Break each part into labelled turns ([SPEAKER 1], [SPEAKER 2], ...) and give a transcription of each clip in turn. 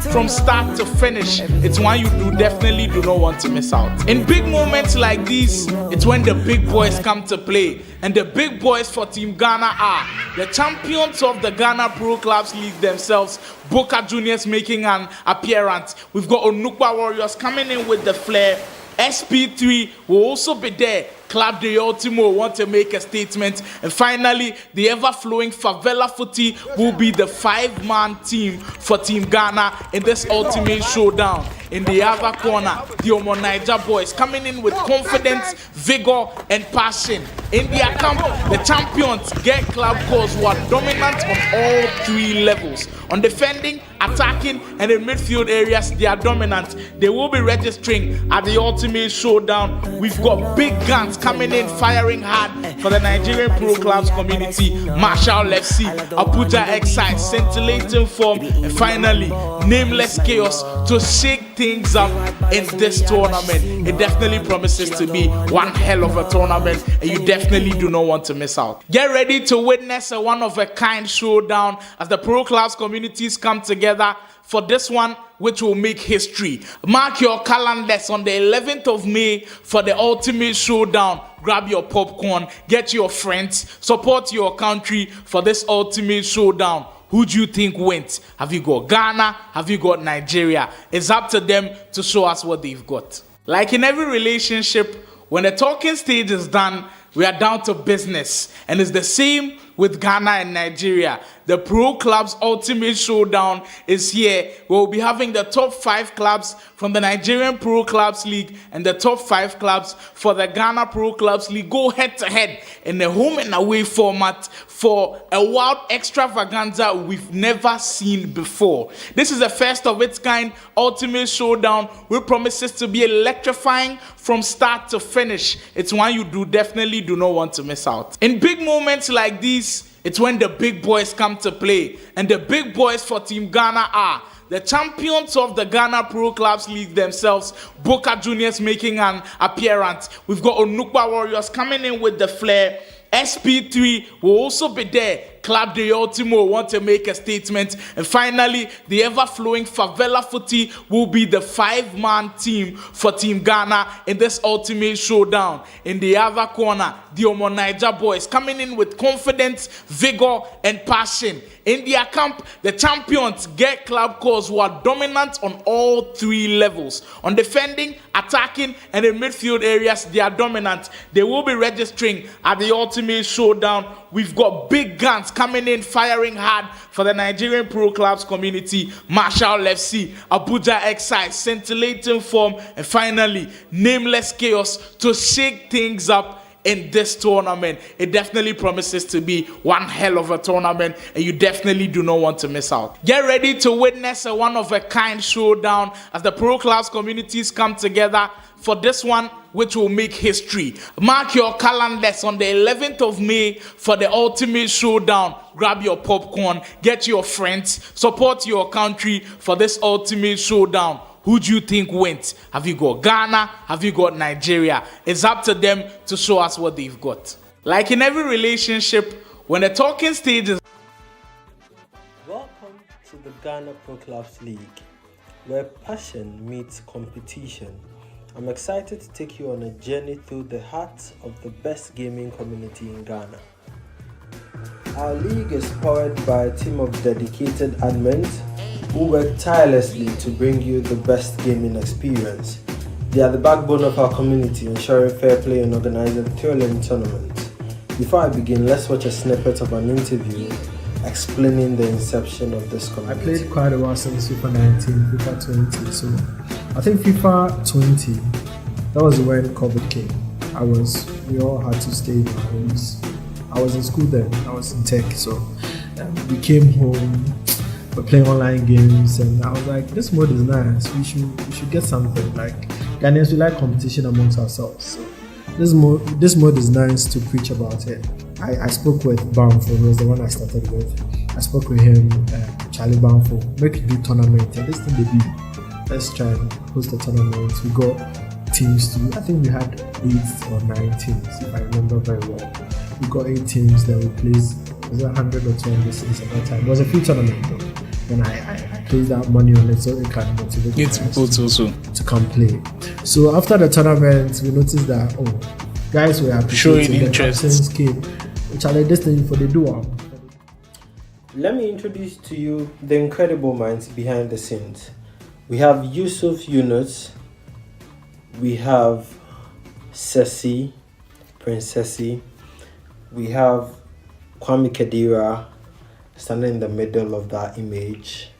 [SPEAKER 1] From start to finish, it's one you definitely do not want to miss out. In big moments like these, it's when the big boys come to play. And the big boys for Team Ghana are the champions of the Ghana Pro Clubs League themselves, Boka Juniors making an appearance. We've got Onukwa Warriors coming in with the flair. SP3 will also be there. Club de Ultimo want to make a statement. And finally, the ever-flowing Favela Footy will be the 5-man team for Team Ghana in this ultimate showdown. In the other corner, the Niger boys coming in with confidence, vigor, and passion. In their camp, the champions get club calls who are dominant on all 3 levels. On defending, attacking, and in midfield areas, they are dominant. They will be registering at the ultimate showdown. We've got big guns coming in, firing hard for the Nigerian Pro Clubs community. Marshall FC, Abuja Excite, scintillating form, and finally, nameless chaos to shake things up in this tournament. It definitely promises to be one hell of a tournament, and you definitely do not want to miss out. Get ready to witness a one-of-a-kind showdown as the Pro Clubs communities come together for this one, which will make history. Mark your calendars on the 11th of May for the ultimate showdown. Grab your popcorn, get your friends, support your country for this ultimate showdown. Who do you think wins? Have you got Ghana? Have you got Nigeria? It's up to them to show us what they've got. Like in every relationship, when the talking stage is done, we are down to business. And it's the same with Ghana and Nigeria. The Pro Clubs Ultimate Showdown is here. We'll be having the top 5 clubs from the Nigerian Pro Clubs League and the top 5 clubs for the Ghana Pro Clubs League go head-to-head in a home and away format for a wild extravaganza we've never seen before. This is the first of its kind Ultimate Showdown, which promises to be electrifying from start to finish. It's one you definitely do not want to miss out. In big moments like these, it's when the big boys come to play. And the big boys for Team Ghana are the champions of the Ghana Pro Clubs League themselves, Boka Juniors making an appearance. We've got Onukwa Warriors coming in with the flair. SP3 will also be there. Club de Ultimo want to make a statement. And finally, the ever-flowing Favela Footy will be the 5-man team for Team Ghana in this ultimate showdown. In the other corner, the Niger boys coming in with confidence, vigor, and passion. In their camp, the champions get club calls who are dominant on all 3 levels. On defending, attacking, and in midfield areas, they are dominant. They will be registering at the ultimate showdown. We've got big guns coming in, firing hard for the Nigerian Pro Clubs community. Marshall FC, Abuja Excite, scintillating form, and finally, nameless chaos to shake things up in this tournament. It definitely promises to be one hell of a tournament, and you definitely do not want to miss out. Get ready to witness a one-of-a-kind showdown as the Pro Clubs communities come together for this one, which will make history. Mark your calendars on the 11th of May for the ultimate showdown. Grab your popcorn, get your friends, support your country for this ultimate showdown. Who do you think wins? Have you got Ghana? Have you got Nigeria? It's up to them to show us what they've got. Like in every relationship, when the talking stage is...
[SPEAKER 2] Welcome to the Ghana Pro Clubs League, where passion meets competition. I'm excited to take you on a journey through the heart of the best gaming community in Ghana. Our league is powered by a team of dedicated admins who work tirelessly to bring you the best gaming experience. They are the backbone of our community, ensuring fair play and organizing thrilling tournaments. Before I begin, let's watch a snippet of an interview explaining the inception of this community.
[SPEAKER 3] I played quite a while since FIFA 19, FIFA 20, so I think FIFA 20, that was when COVID came. We all had to stay in our homes. I was in school then, I was in tech, so we came home, we're playing online games, and I was like, this mode is nice, we should get something. Like, Ghanaians, we like competition amongst ourselves, so this mode is nice to preach about it. I spoke with Bamfo, who was the one I started with. I spoke with him, Charlie Bamfo, make it do tournament, and this thing they do. Let's try and host a tournament. We got teams to, I think we had 8 or 9 teams, if I remember very well. We got 8 teams that we played, was it 100 or 200 since at that time. It was a few tournaments though. Then I place that money on it so it can motivate
[SPEAKER 1] It's
[SPEAKER 3] guys
[SPEAKER 1] also
[SPEAKER 3] to come play. So after the tournament, we noticed that guys were
[SPEAKER 1] showing
[SPEAKER 3] appreciating the
[SPEAKER 1] interest.
[SPEAKER 3] captain's kid, which are the destiny for the duo.
[SPEAKER 2] Let me introduce to you the incredible minds behind the scenes. We have Yusuf Yunus, we have Ceci, Princessy, we have Kwame Kedira standing in the middle of that image.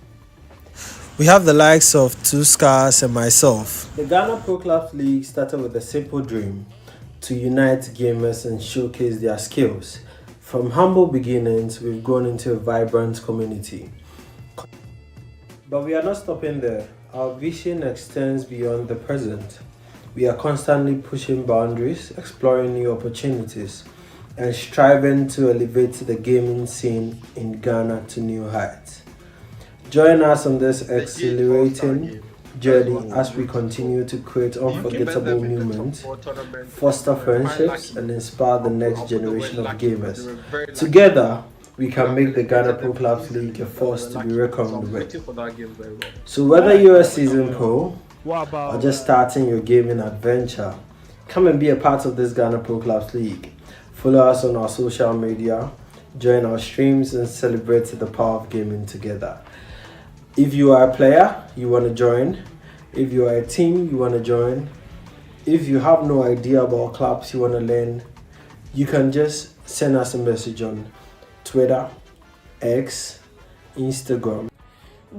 [SPEAKER 2] We have the likes of Two Scars and myself. The Ghana Pro Clubs League started with a simple dream to unite gamers and showcase their skills. From humble beginnings, we've grown into a vibrant community. But we are not stopping there. Our vision extends beyond the present. We are constantly pushing boundaries, exploring new opportunities, and striving to elevate the gaming scene in Ghana to new heights. Join us on this exhilarating journey as we continue to create unforgettable moments, foster friendships, and inspire the next generation of gamers. Together, we can make the Ghana Pro Clubs League a force to be reckoned with. So whether you're a seasoned pro or just starting your gaming adventure, come and be a part of this Ghana Pro Clubs League. Follow us on our social media, join our streams, and celebrate the power of gaming together. If you are a player, you want to join. If you are a team, you want to join. If you have no idea about clubs you want to learn, you can just send us a message on Twitter, X, Instagram.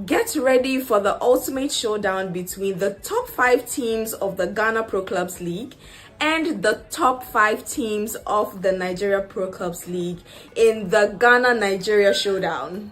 [SPEAKER 4] Get ready for the ultimate showdown between the top 5 teams of the Ghana Pro Clubs League and the top 5 teams of the Nigeria Pro Clubs League in the Ghana Nigeria Showdown.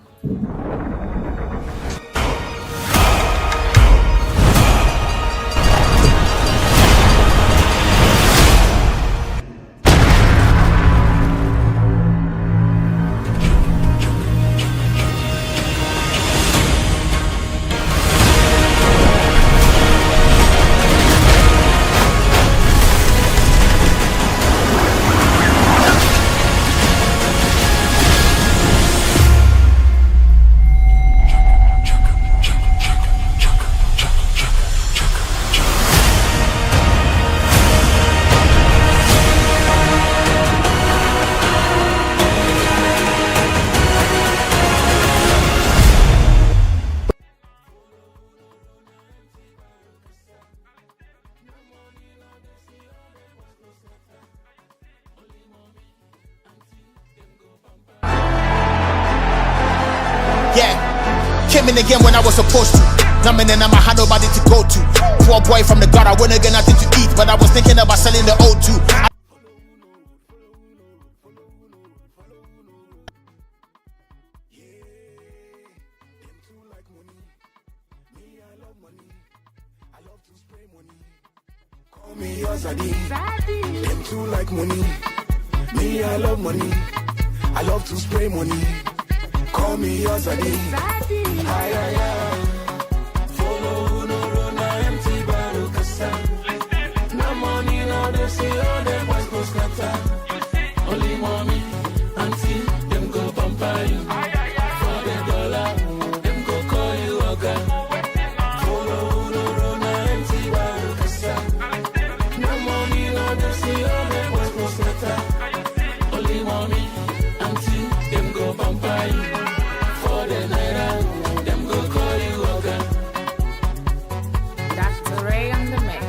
[SPEAKER 5] Came in again when I was supposed to. Numbing and I had nobody to go to. Poor boy from the gutter, wouldn't get nothing to eat, but I was thinking about selling the O2.
[SPEAKER 6] Me Azadi, them too like money. Me, I love money. I love to spray money. Call me Azadi. Ay, ay, ay. Follow no run empty bottle kasa. No money, no they say all them boys go scatter. Only mommy, auntie, them go pamper you. For the dollar, them go call you again. Follow no run empty bottle kasa. No money, no they say all them boys go scatter. Only mommy, auntie, them go pamper you. For the Naira, them go call you again.
[SPEAKER 4] Dr. Ray on the mix.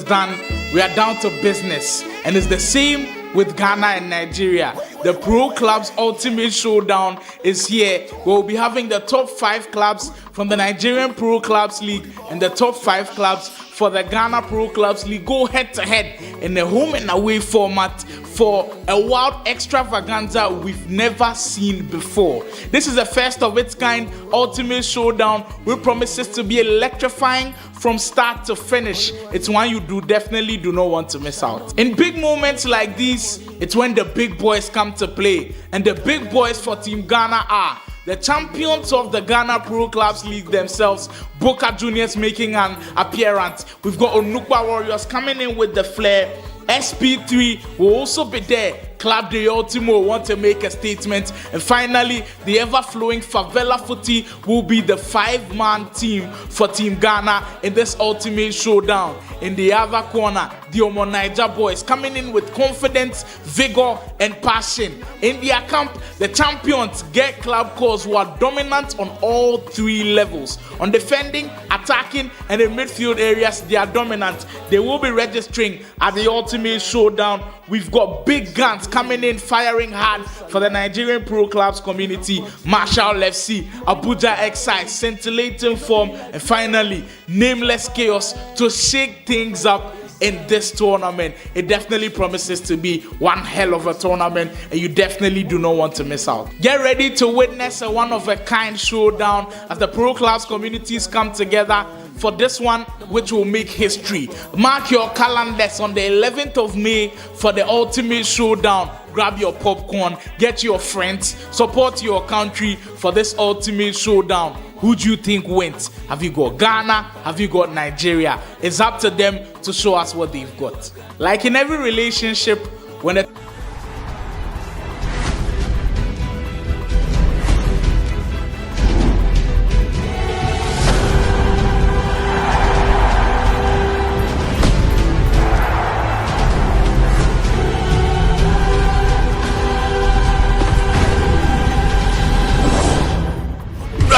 [SPEAKER 1] Done, we are down to business, and it's the same with Ghana and Nigeria. The Pro Clubs Ultimate Showdown is here. We'll be having the top 5 clubs from the Nigerian Pro Clubs League and the top 5 clubs for the Ghana Pro Clubs League go head to head in a home and away format for a wild extravaganza we've never seen before. This is the first of its kind ultimate showdown, which promises to be electrifying from start to finish. It's one you definitely do not want to miss out. In big moments like these, it's when the big boys come to play, and the big boys for Team Ghana are the champions of the Ghana Pro Clubs League themselves, Boka Jnr making an appearance. We've got Onukwa Warriors coming in with the flair. SP3 will also be there. Club de Ultimo want to make a statement. And finally, the ever-flowing Favela Footy will be the 5-man team for Team Ghana in this ultimate showdown. In the other corner, the Omo Niger boys coming in with confidence, vigor, and passion. In their camp, the champions get club calls who are dominant on all 3 levels. On defending, attacking, and in midfield areas, they are dominant. They will be registering at the ultimate showdown. We've got big guns coming in, firing hard for the Nigerian pro clubs community. Marshall FC, Abuja Excise, scintillating form, and finally, nameless chaos to shake things up in this tournament. It definitely promises to be one hell of a tournament, and you definitely do not want to miss out. Get ready to witness a one-of-a-kind showdown as the pro clubs communities come together for this one, which will make history. Mark your calendars on the 11th of May for the ultimate showdown. Grab your popcorn, get your friends, support your country for this ultimate showdown. Who do you think wins? Have you got Ghana? Have you got Nigeria? It's up to them to show us what they've got. Like in every relationship, when a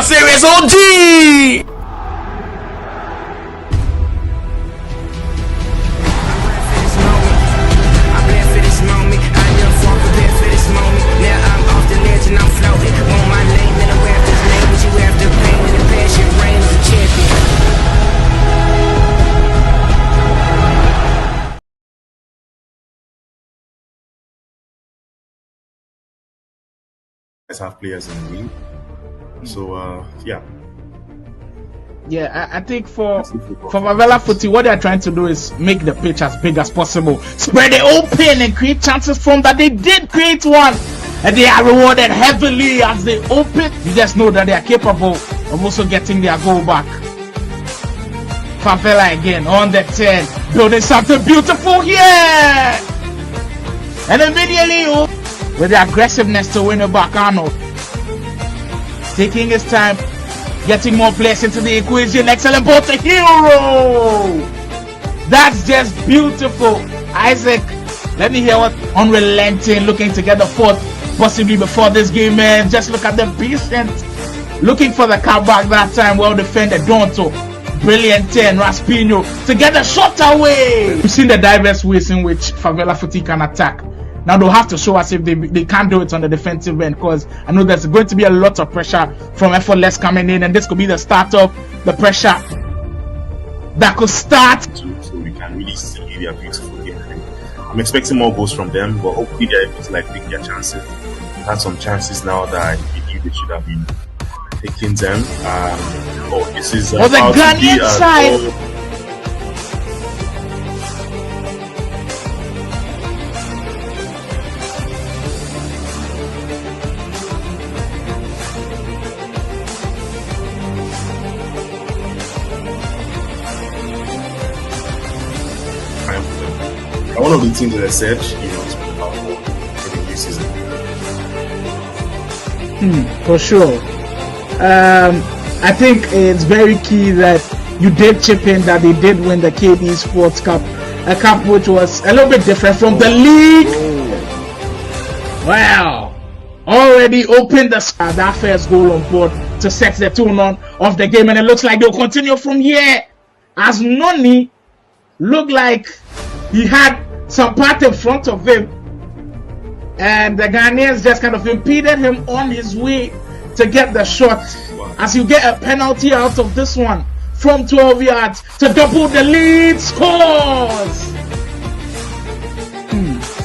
[SPEAKER 1] Series OG!
[SPEAKER 7] Let's have players in the league. So yeah.
[SPEAKER 1] Yeah, I think for Favela Footy, what they're trying to do is make the pitch as big as possible, spread it open and create chances from that. They did create one, and they are rewarded heavily as they open. You just know that they are capable of also getting their goal back. Favela again on the 10, building something beautiful here, and immediately with the aggressiveness to win it back. Arnold taking his time, getting more players into the equation. Excellent ball to Hero. That's just beautiful. Isaac, let me hear what unrelenting, looking to get the fourth possibly before this game, man. Just look at the patience, looking for the comeback that time. Well defended, Donto. Brilliant 10, Raspinho to get the shot away. We've seen the diverse ways in which Favela Footy can attack. Now they'll have to show us if they can't do it on the defensive end, because I know there's going to be a lot of pressure from effortless coming in, and this could be the start of the pressure that could start.
[SPEAKER 7] So we can really see their beautiful game. I'm expecting more goals from them, but hopefully they're able to take their chances. They've had some chances now that I believe they should have been taking them. This is
[SPEAKER 1] the Ghanaian side.
[SPEAKER 7] One of the teams that I said, it's been powerful in the new season.
[SPEAKER 1] For sure. I think it's very key that you did chip in that they did win the KD Sports Cup, a cup which was a little bit different from the league. Wow. Already opened that first goal on board to set the tone on of the game, and it looks like they'll continue from here, as Noni looked like he had some part in front of him, and the Ghanaians just kind of impeded him on his way to get the shot. As you get a penalty out of this one from 12 yards to double the lead. Scores!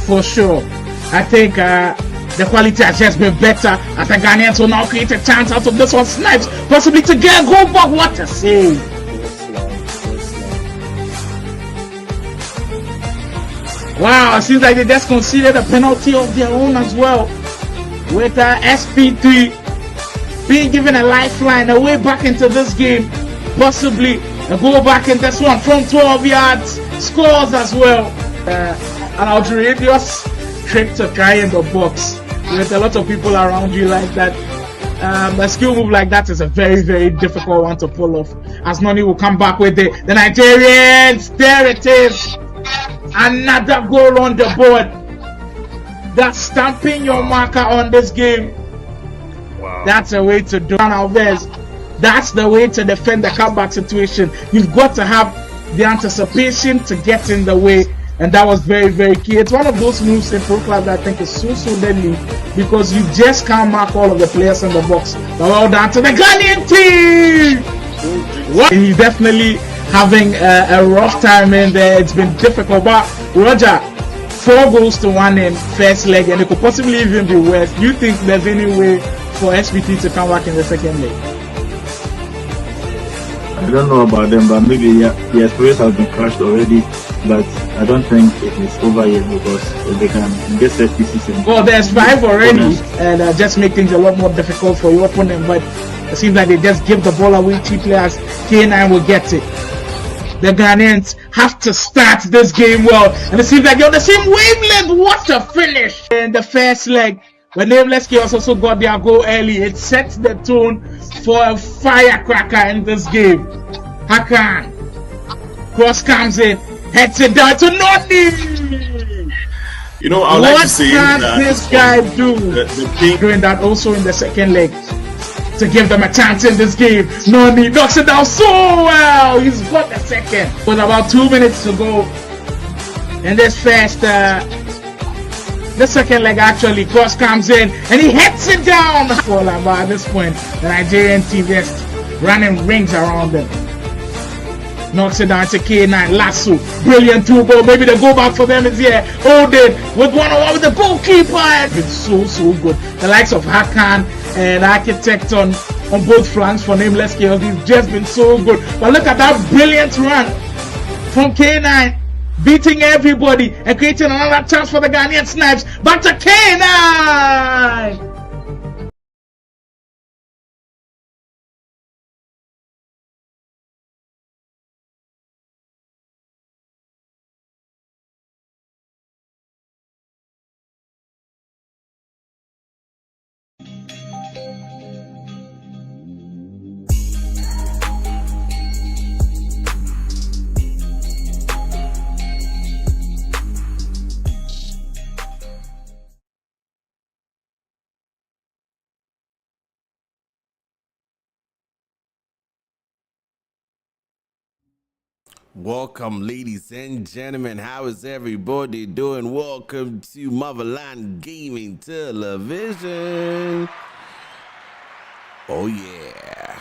[SPEAKER 1] for sure. I think the quality has just been better as the Ghanaians will now create a chance out of this one. Snipes, possibly to get a goal back. What a save! Wow, it seems like they just conceded a penalty of their own as well. With SP3 being given a lifeline, a way back into this game. Possibly a goal back in this one from 12 yards. Scores as well. An outrageous trick to try in the box with a lot of people around you like that. A skill move like that is a very, very difficult one to pull off. As Noni will come back with the Nigerians. There it is. Another goal on the board. That's stamping your marker on this game.
[SPEAKER 7] Wow.
[SPEAKER 1] That's a way to do it. That's the way to defend the comeback situation. You've got to have the anticipation to get in the way. And that was very, very key. It's one of those moves in Pro Club that I think is so deadly because you just can't mark all of the players in the box. But well done to the Ghanaian team! He's definitely having a rough time in there. It's been difficult. But Roger, 4 goals to 1 in first leg, and it could possibly even be worse. Do you think there's any way for SPT to come back in the second leg?
[SPEAKER 8] I don't know about them, but maybe the experience has been crushed already. But I don't think it is over yet because they can get set pieces.
[SPEAKER 1] Well, there's 5 already, and just make things a lot more difficult for your opponent. But it seems like they just give the ball away cheaply as K9 will get it. The Ghanaians have to start this game well, and it seems like they're on the same wavelength. What a finish in the first leg. But Nameless Chaos also got their goal early. It sets the tone for a firecracker in this game. Hakan cross comes in, heads it down to Noni.
[SPEAKER 7] You know, I would like to say
[SPEAKER 1] what can this guy do?
[SPEAKER 7] The thing
[SPEAKER 1] doing that also in the second leg to give them a chance in this game. Noni knocks it down so well. He's got the second. With about 2 minutes to go in this first, the second leg actually. Cross comes in and he hits it down. Well, at this point, the Nigerian team just running rings around them. Knocks it down to K9. Lasso. Brilliant 2-goal. Maybe the go back for them is here. Hold it with 1-on-1 with the goalkeeper. It's been so good. The likes of Hakan and Architect on both flanks for Nameless Chaos. They've just been so good. But look at that brilliant run from K9. Beating everybody and creating another chance for the Ghanaian Snipes. Back to K9.
[SPEAKER 9] Welcome, ladies and gentlemen. How is everybody doing? Welcome to Motherland Gaming Television. Oh yeah,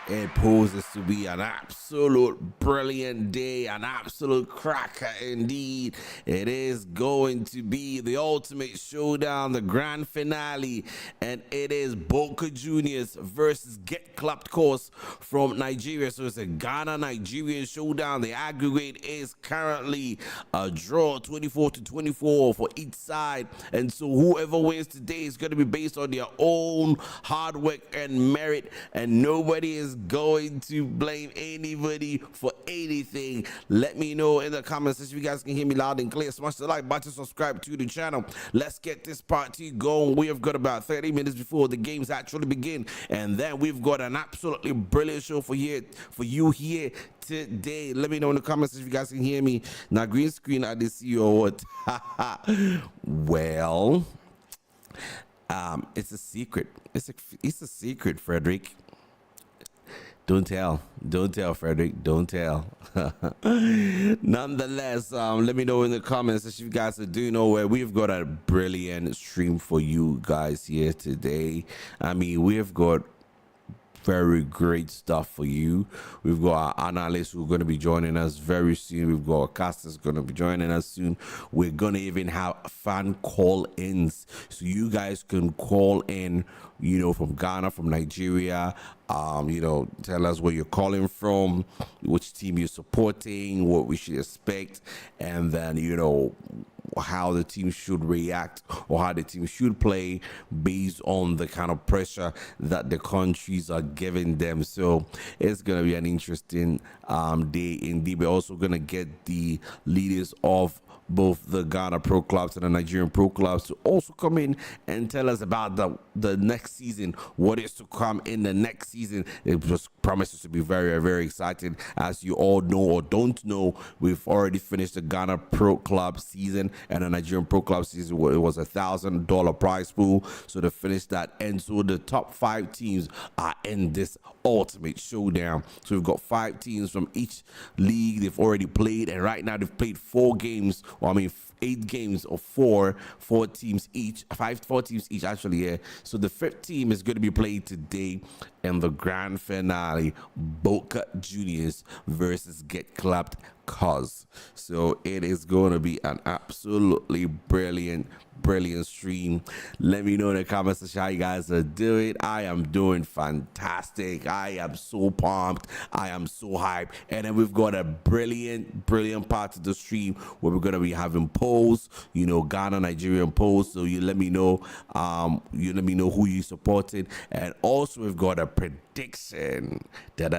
[SPEAKER 9] it poses to be an absolute brilliant day, an absolute cracker indeed. It is going to be the ultimate showdown, the grand finale, and it is Boka Juniors versus Get Clapped course from Nigeria. So it's a Ghana Nigeria Showdown. The aggregate is currently a draw, 24-24 for each side, and so whoever wins today is going to be based on their own hard work and merit, and nobody is going to blame anybody for anything. Let me know in the comments if you guys can hear me loud and clear. Smash the like button, subscribe to the channel. Let's get this party going. We have got about 30 minutes before the games actually begin, and then we've got an absolutely brilliant show for you here today. Let me know in the comments if you guys can hear me. Now, green screen, I didn't see you or what? Well, it's a secret. It's a secret, Frederick. Don't tell, Frederick. Don't tell. Nonetheless, let me know in the comments if you guys do know where we've got a brilliant stream for you guys here today. I mean, we've got very great stuff for you. We've got our analysts who are going to be joining us very soon. We've got our casters going to be joining us soon. We're going to even have fan call-ins, so you guys can call in, you know, from Ghana, from Nigeria. You know, tell us where you're calling from, which team you're supporting, what we should expect, and then, you know, how the team should react or how the team should play based on the kind of pressure that the countries are giving them. So it's going to be an interesting day indeed. We're also going to get the leaders of both the Ghana Pro Clubs and the Nigerian Pro Clubs to also come in and tell us about the next season, what is to come in the next season. It just promises to be very, very exciting. As you all know or don't know, we've already finished the Ghana Pro Club season and the Nigerian Pro Club season. It was $1,000 prize pool, so to finish that, and so the top 5 teams are in this ultimate showdown. So we've got 5 teams from each league. They've already played, and right now they've played 4 games. Well, I mean 8 games of 4 teams each, 4 teams each actually. Yeah. So the 5th team is going to be played today in the grand finale, Boka Juniors versus Get Clapped Cuz. So it is going to be an absolutely brilliant stream. Let me know in the comments section how you guys are doing. I am doing fantastic. I am so pumped. I am so hyped. And then we've got a brilliant part of the stream where we're going to be having polls, you know, Ghana Nigerian polls. So you let me know who you supported. And also we've got a prediction. We've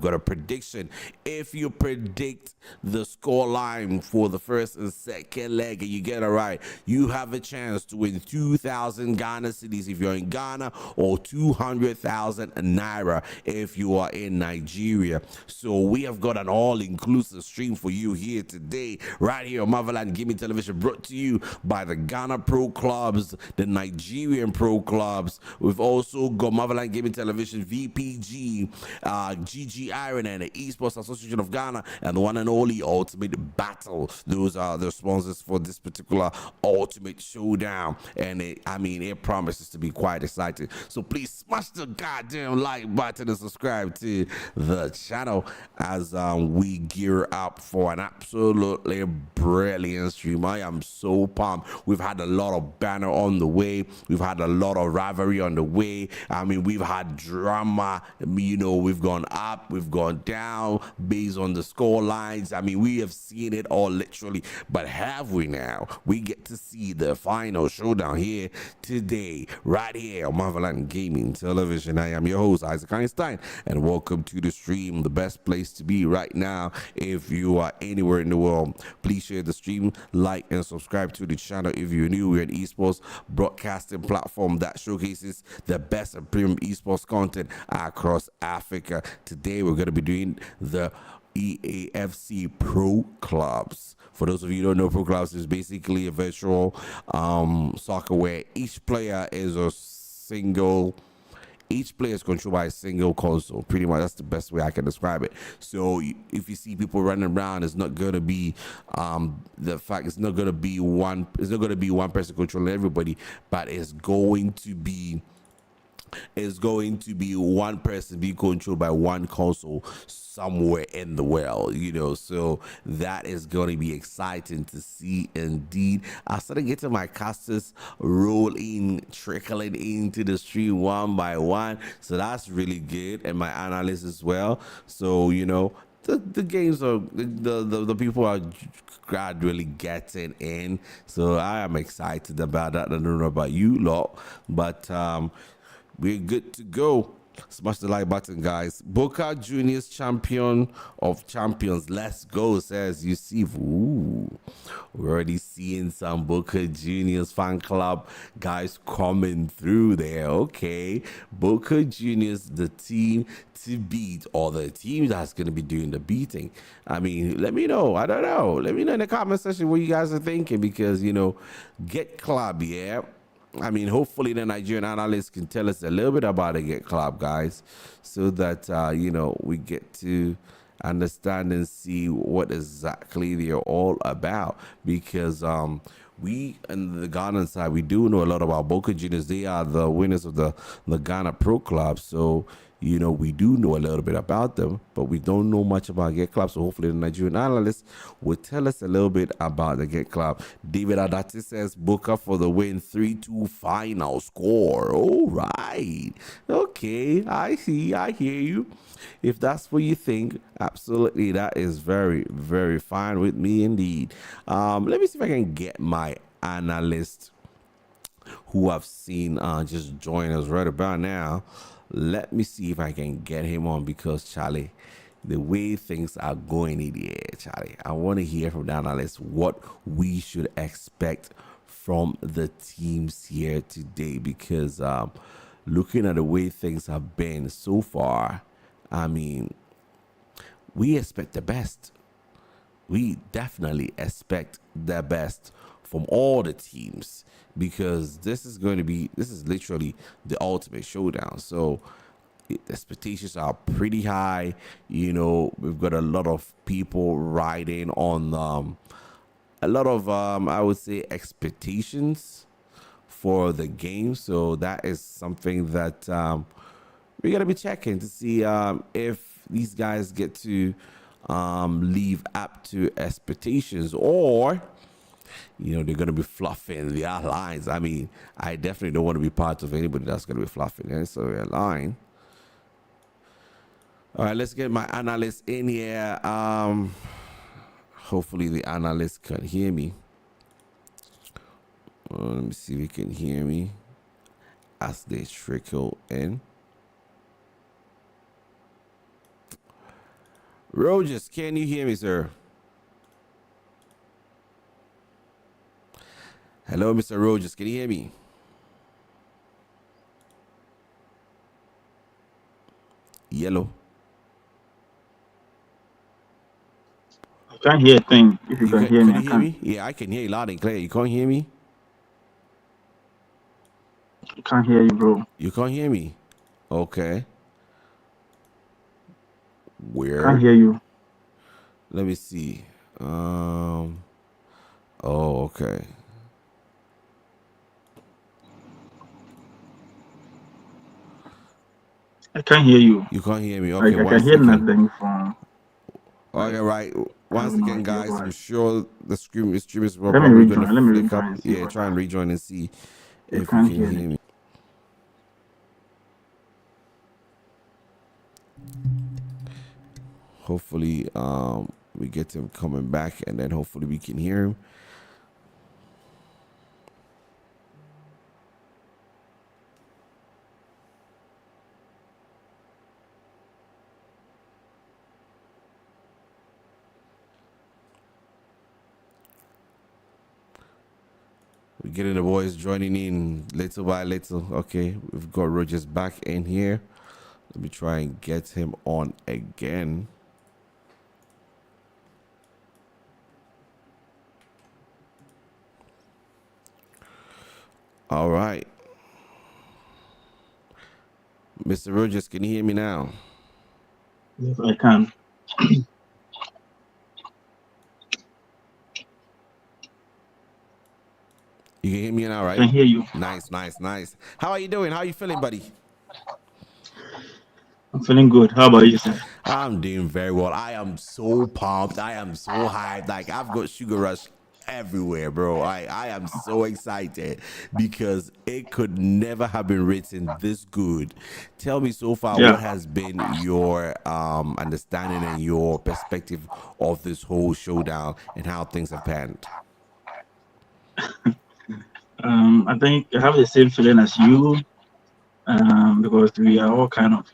[SPEAKER 9] got a prediction. If you predict the score line for the first and second leg and you get it right, you have a chance to win 2,000 Ghana cedis if you're in Ghana, or 200,000 Naira if you are in Nigeria. So we have got an all-inclusive stream for you here today, right here on Motherland Gaming Television, brought to you by the Ghana Pro Clubs, the Nigerian Pro Clubs. We've also got Motherland Gaming Television, VPG, GG Iron, and the Esports Association of Ghana, and the one and only Ultimate Battle. Those are the sponsors for this particular Ultimate Showdown, and it promises to be quite exciting. So please smash the goddamn like button and subscribe to the channel as we gear up for an absolutely brilliant stream. I am so pumped. We've had a lot of banner on the way. We've had a lot of rivalry on the way. I mean, we've had drama. You know, we've gone up, we've gone down based on the score lines. I mean, we have seen it all literally, but have we now? We get to see the final showdown here today, right here on Motherland Gaming Television. I am your host, Isaac Einstein, and welcome to the stream, the best place to be right now. If you are anywhere in the world, please share the stream, like, and subscribe to the channel. If you're new, we're an esports broadcasting platform that showcases the best and premium esports content across Africa. Today, we're going to be doing the EAFC Pro Clubs. For those of you who don't know, Pro Clubs is basically a virtual soccer where each player is controlled by a single console. Pretty much, that's the best way I can describe it. So if you see people running around, it's not going to be it's not going to be one person controlling everybody, but it's going to be one person being controlled by one console somewhere in the world, you know. So that is going to be exciting to see indeed. I started getting my casters trickling into the stream one by one, so that's really good, and my analysts as well. So, you know, the games are the people are gradually getting in, so I am excited about that. I don't know about you lot, but we're good to go. Smash the like button, guys. Boka Jnr's champion of champions. Let's go, says Yusuf. Ooh, we're already seeing some Boka Jnr's fan club guys coming through there. Okay, Boka Jnr's the team to beat, or the team that's going to be doing the beating. I mean, let me know. I don't know. Let me know in the comment section what you guys are thinking, because, you know, Get Club, yeah. I mean, hopefully the Nigerian analysts can tell us a little bit about the Get Club, guys, so that, you know, we get to understand and see what exactly they're all about. Because we, on the Ghana side, we do know a lot about Boka Jnr. They are the winners of the Ghana Pro Club. So we do know a little bit about them, but we don't know much about Get Club. So hopefully the Nigerian analyst will tell us a little bit about the Get Club. David Adati says Boka for the win, 3-2 final score. All right. Okay, I see. I hear you. If that's what you think, absolutely, that is very, very fine with me indeed. Let me see if I can get my analyst who I've seen just join us right about now. Let me see if I can get him on, because Charlie, the way things are going in the air, Charlie, I want to hear from the analyst what we should expect from the teams here today, because looking at the way things have been so far, I mean, we expect the best. We definitely expect the best from all the teams, because this is literally the ultimate showdown. So the expectations are pretty high. We've got a lot of people riding on a lot of I would say expectations for the game. So that is something that we're gonna be checking to see if these guys get to live up to expectations, or they're going to be fluffing their lines. I mean, I definitely don't want to be part of anybody that's going to be fluffing their line. All right, let's get my analyst in here. Hopefully the analyst can hear me. Let me see if he can hear me as they trickle in. Rogers, can you hear me, sir? Hello, Mr. Rogers, can you hear me? Yellow.
[SPEAKER 8] I can't hear a thing. If you can hear me,
[SPEAKER 9] can you hear me? Yeah, I can hear you loud and clear. You can't hear me?
[SPEAKER 8] I can't hear you, bro.
[SPEAKER 9] You can't hear me? Okay. Weird.
[SPEAKER 8] Can't hear you.
[SPEAKER 9] Let me see. Oh, okay.
[SPEAKER 8] I can't hear you.
[SPEAKER 9] You can't hear me? Okay,
[SPEAKER 8] I can hear nothing from...
[SPEAKER 9] Okay, right. Once again, guys, I'm sure the stream is
[SPEAKER 8] Let
[SPEAKER 9] probably
[SPEAKER 8] me
[SPEAKER 9] going to
[SPEAKER 8] rejoin.
[SPEAKER 9] flick up. Yeah, try and rejoin and see if you
[SPEAKER 8] can't
[SPEAKER 9] can
[SPEAKER 8] hear
[SPEAKER 9] hear me. Hopefully, we get him coming back, and then hopefully we can hear him. We're getting the boys joining in little by little. Okay, we've got Rogers back in here. Let me try and get him on again. All right. Mr. Rogers, can you hear me now?
[SPEAKER 8] Yes, I can.
[SPEAKER 9] You can hear me now, right?
[SPEAKER 8] I can hear you.
[SPEAKER 9] Nice. How are you doing? How are you feeling, buddy?
[SPEAKER 8] I'm feeling good. How about you, sir?
[SPEAKER 9] I'm doing very well. I am so pumped. I am so hyped. Like, I've got sugar rush everywhere, bro. I am so excited because it could never have been written this good. Tell me so far, what has been your understanding and your perspective of this whole showdown and how things have panned?
[SPEAKER 8] I think I have the same feeling as you, because we are all kind of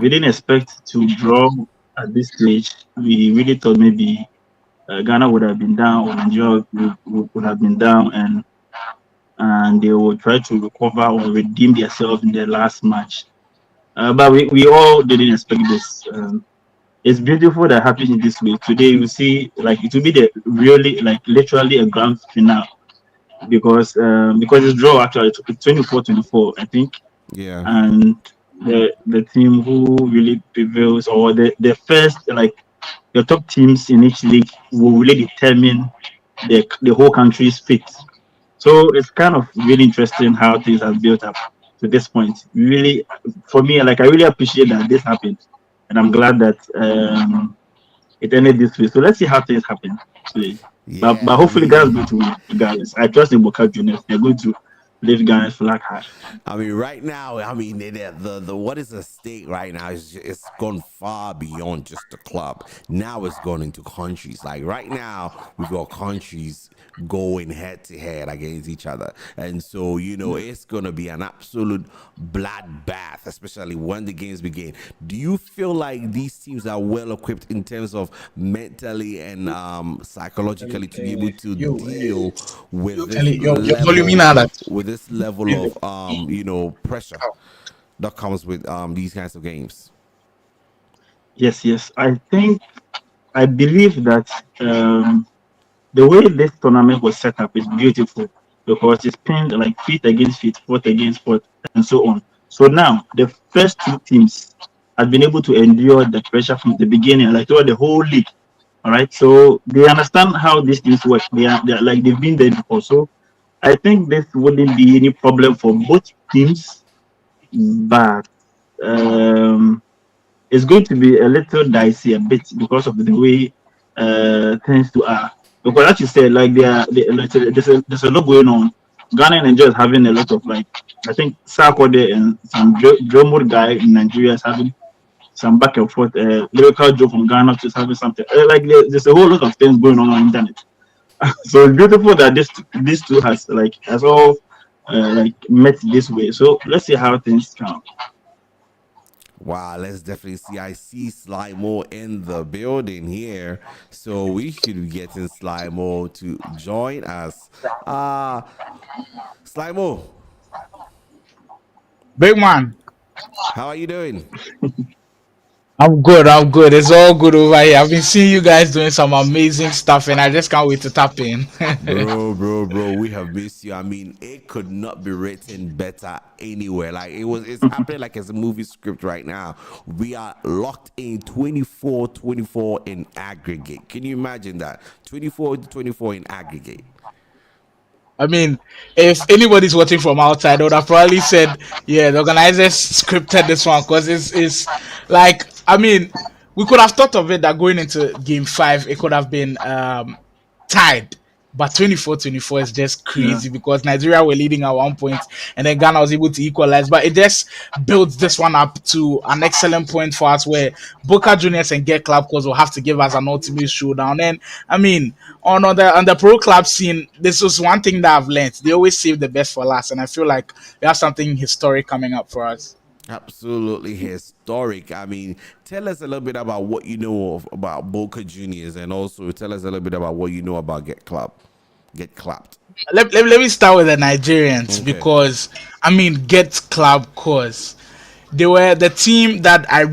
[SPEAKER 8] we didn't expect to draw at this stage. We really thought maybe Ghana would have been down, or Nigeria would have been down, and they will try to recover or redeem themselves in the last match. But we all didn't expect this. It's beautiful that happened in this way. Today you see, like, it will be the really, like, literally a grand finale, because it's draw actually. It's 24-24, I think.
[SPEAKER 9] Yeah.
[SPEAKER 8] And the team who really prevails, or the first, like, the top teams in each league, will really determine the whole country's fate. So it's kind of really interesting how things have built up. to this point. Really, for me, like I really appreciate that this happened, and I'm glad that it ended this way. So let's see how things happen today. But
[SPEAKER 9] Yeah, I
[SPEAKER 8] hopefully, Ghana's
[SPEAKER 9] mean,
[SPEAKER 8] going to win, regardless. I trust in Boka Jnr. They're going to lift Ghana's flag high.
[SPEAKER 9] right now, the what is at stake right now is it's gone far beyond just the club. Now it's gone into countries. Like right now, we've got countries going head to head against each other, and so it's gonna be an absolute bloodbath, especially when the games begin. Do you feel like these teams are well equipped in terms of mentally and psychologically to be able to deal with this
[SPEAKER 1] Kelly, your volume in
[SPEAKER 9] level?
[SPEAKER 1] that.
[SPEAKER 9] With this level of pressure that comes with these kinds of games.
[SPEAKER 8] Yes. I believe that the way this tournament was set up is beautiful because it's pinned like feet against feet, foot against foot, and so on. So now the first two teams have been able to endure the pressure from the beginning, like throughout the whole league. All right, so they understand how these things work. They're like they've been there before. So I think this wouldn't be any problem for both teams, but it's going to be a little dicey a bit because of the way things to are. Because as you said, like there's a lot going on. Ghana and Nigeria is having a lot of like I think Sarkodie and some drummer guy in Nigeria is having some back and forth. Lyrical Joe from Ghana is having something like there's a whole lot of things going on the internet. So it's beautiful that these two has all like met this way. So let's see how things come.
[SPEAKER 9] Wow, let's definitely see. I see Slimo in the building here, so we should be getting Slimo to join us. Slimo,
[SPEAKER 1] Big man.
[SPEAKER 9] how are you doing?
[SPEAKER 1] I'm good. I'm good. It's all good over here. I've been seeing you guys doing some amazing stuff, and I just can't wait to tap in.
[SPEAKER 9] Bro, we have missed you. I mean, it could not be written better anywhere. Like it's happening like it's a movie script right now. We are locked in 24-24 in aggregate. Can you imagine that? 24-24 in aggregate.
[SPEAKER 1] I mean, if anybody's watching from outside, they would have probably said, "Yeah, the organizers scripted this one," because it's like, I mean, we could have thought of it that going into game 5, it could have been tied. But 24-24 is just crazy because Nigeria were leading at one point and then Ghana was able to equalize. But it just builds this one up to an excellent point for us where Boka Juniors and Get Club Cause will have to give us an ultimate showdown. And I mean, on the pro club scene, this was one thing that I've learned. They always save the best for last. And I feel like we have something historic coming up for us.
[SPEAKER 9] Absolutely historic. I mean, tell us a little bit about what you know about Boka Juniors, and also tell us a little bit about what you know about Get Clapped.
[SPEAKER 1] Let me start with the Nigerians
[SPEAKER 9] Okay.
[SPEAKER 1] because I mean Get Club Cause they were the team that I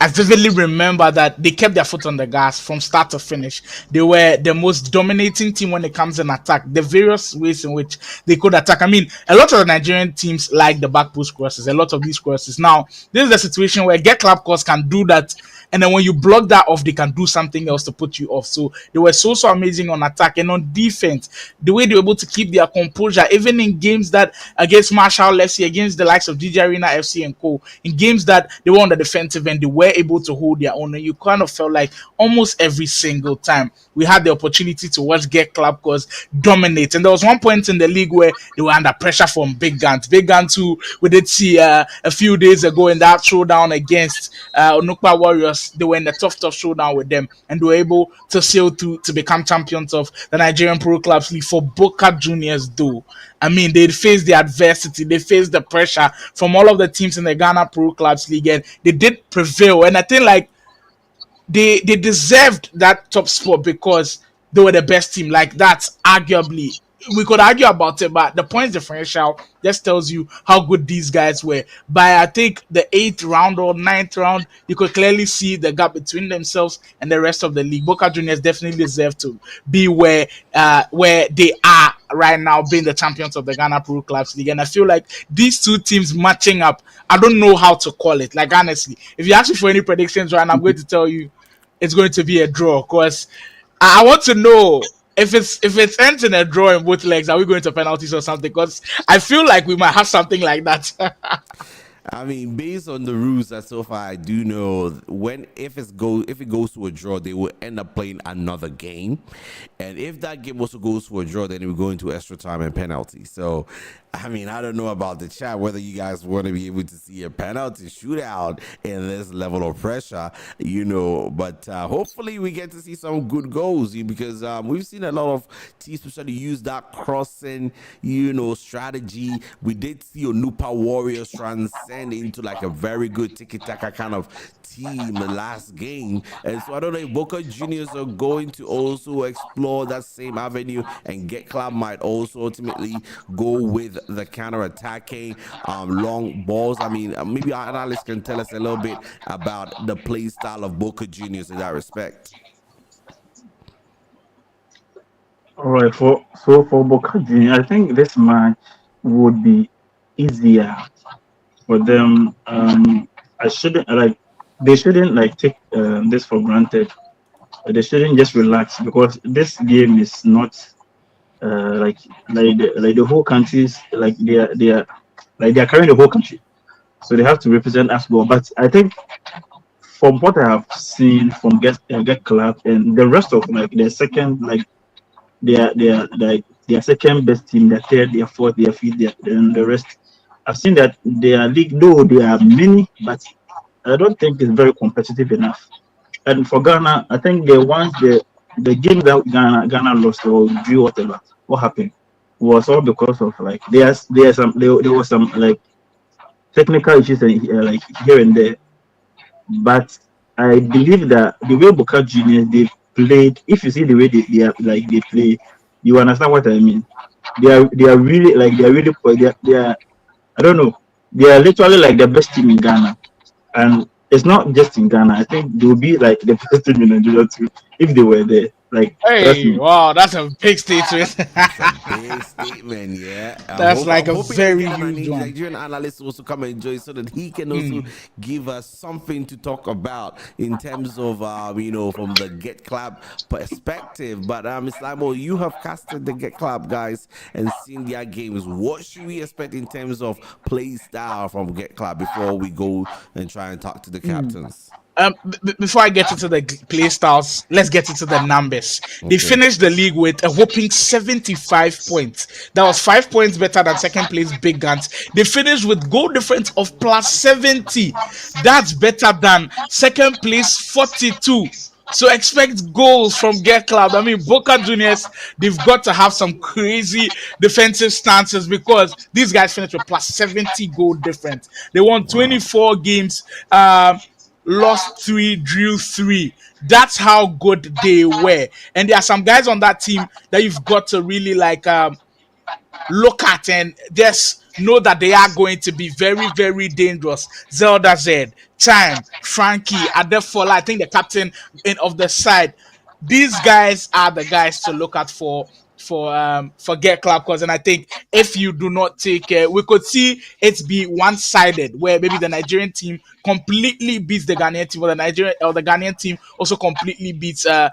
[SPEAKER 1] vividly remember that they kept their foot on the gas from start to finish. They were the most dominating team when it comes in attack. The various ways in which they could attack. I mean, a lot of the Nigerian teams like the back post crosses. A lot of these crosses. Now, this is the situation where Get Club Cause can do that. And then when you block that off, they can do something else to put you off. So they were so amazing on attack and on defense. The way they were able to keep their composure, even in games that against Marshall FC, against the likes of DJ Arena FC and co. In games that they were on the defensive end, they were able to hold their own. And you kind of felt like almost every single time we had the opportunity to watch Get Club Cause dominate. And there was one point in the league where they were under pressure from Big Guns. Big Guns, who we did see a few days ago in that showdown against Onukpa Warriors. They were in the tough showdown with them, and they were able to sail through to become champions of the Nigerian Pro Clubs League. For Boka Juniors, though, I mean, they faced the adversity, they faced the pressure from all of the teams in the Ghana Pro Clubs League, and they did prevail. And I think like they deserved that top spot because they were the best team. Like that's arguably, we could argue about it, but the points differential just tells you how good these guys were. By I think the 8th round or 9th round, you could clearly see the gap between themselves and the rest of the league. Boka Juniors definitely deserve to be where they are right now, being the champions of the Ghana Pro Clubs League. And I feel like these two teams matching up, I don't know how to call it. Like honestly, if you ask me for any predictions right now, I'm going to tell you it's going to be a draw because I want to know if it ends in a draw in both legs, are we going to penalties or something? Because I feel like we might have something like that.
[SPEAKER 9] I mean, based on the rules that so far I do know, if it goes to a draw, they will end up playing another game, and if that game also goes to a draw, then we go into extra time and penalty. So, I mean, I don't know about the chat whether you guys want to be able to see a penalty shootout in this level of pressure, but hopefully we get to see some good goals because we've seen a lot of teams especially use that crossing, strategy. We did see Onupa Warriors transcend into like a very good tiki-taka kind of team last game. And so I don't know if Boka Juniors are going to also explore that same avenue, and Get Club might also ultimately go with the counter-attacking long balls. I mean, maybe our analyst can tell us a little bit about the play style of Boca Juniors in that respect.
[SPEAKER 8] All right, for Boka Jnr, I think this match would be easier for them. I shouldn't like they shouldn't like take this for granted. They shouldn't just relax because this game is not like the whole country's like they are carrying the whole country, so they have to represent us well. But I think from what I have seen from Get Club and the rest of like their second like they are like their second best team, their third, their fourth, their fifth, and the rest. I've seen that their league, though there are many, but I don't think it's very competitive enough. And for Ghana, I think the game that Ghana lost or drew whatever, what happened was all because of like there was some like technical issues like here and there. But I believe that the way Boka Juniors they played, if you see the way they play, you understand what I mean. They are really like they are I don't know, they are literally like the best team in Ghana, and it's not just in Ghana. I think they will be like the best team in Nigeria too if they were there. Like trust
[SPEAKER 1] Hey,
[SPEAKER 8] me.
[SPEAKER 1] wow, that's a big statement.
[SPEAKER 9] It's a big statement, yeah.
[SPEAKER 1] That's like
[SPEAKER 9] I'm
[SPEAKER 1] a
[SPEAKER 9] hoping
[SPEAKER 1] very
[SPEAKER 9] that
[SPEAKER 1] huge one.
[SPEAKER 9] Nigerian analysts also come and enjoy so that he can also give us something to talk about in terms of, from the Get Club perspective. But, Islamo, you have casted the Get Club guys and seen their games. What should we expect in terms of play style from Get Club before we go and try and talk to the captains?
[SPEAKER 1] Before I get into the play styles, let's get into the numbers. They
[SPEAKER 9] Okay.
[SPEAKER 1] finished the league with a whopping 75 points. That was 5 points better than second place Big Guns. They finished with goal difference of plus 70. That's better than second place 42. So expect goals from Get Club. I mean, Boca Juniors, they've got to have some crazy defensive stances because these guys finished with plus 70 goal difference. They won 24 games. Lost 3, drew 3. That's how good they were. And there are some guys on that team that you've got to really like look at and just know that they are going to be very, very dangerous. Zelda Z, Time, Frankie, Adefola, I think the captain of the side. These guys are the guys to look at for Get Club cause, and I think if you do not take we could see it be one-sided where maybe the Nigerian team completely beats the Ghanaian team, or the Ghanaian team also completely beats the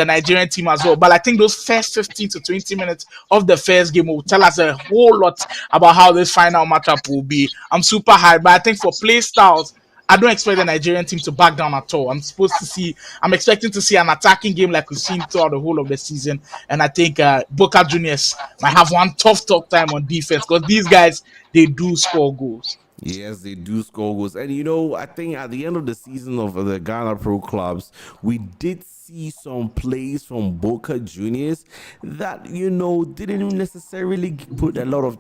[SPEAKER 1] Nigerian team as well. But I think those first 15 to 20 minutes of the first game will tell us a whole lot about how this final matchup will be. I'm super hyped, but I think for play styles, I don't expect the Nigerian team to back down at all. I'm expecting to see an attacking game like we've seen throughout the whole of the season. And I think Boca Juniors might have one tough time on defense because these guys, they do score goals.
[SPEAKER 9] Yes, they do score goals. And, I think at the end of the season of the Ghana Pro clubs, we did see some plays from Boca Juniors that, didn't necessarily put a lot of,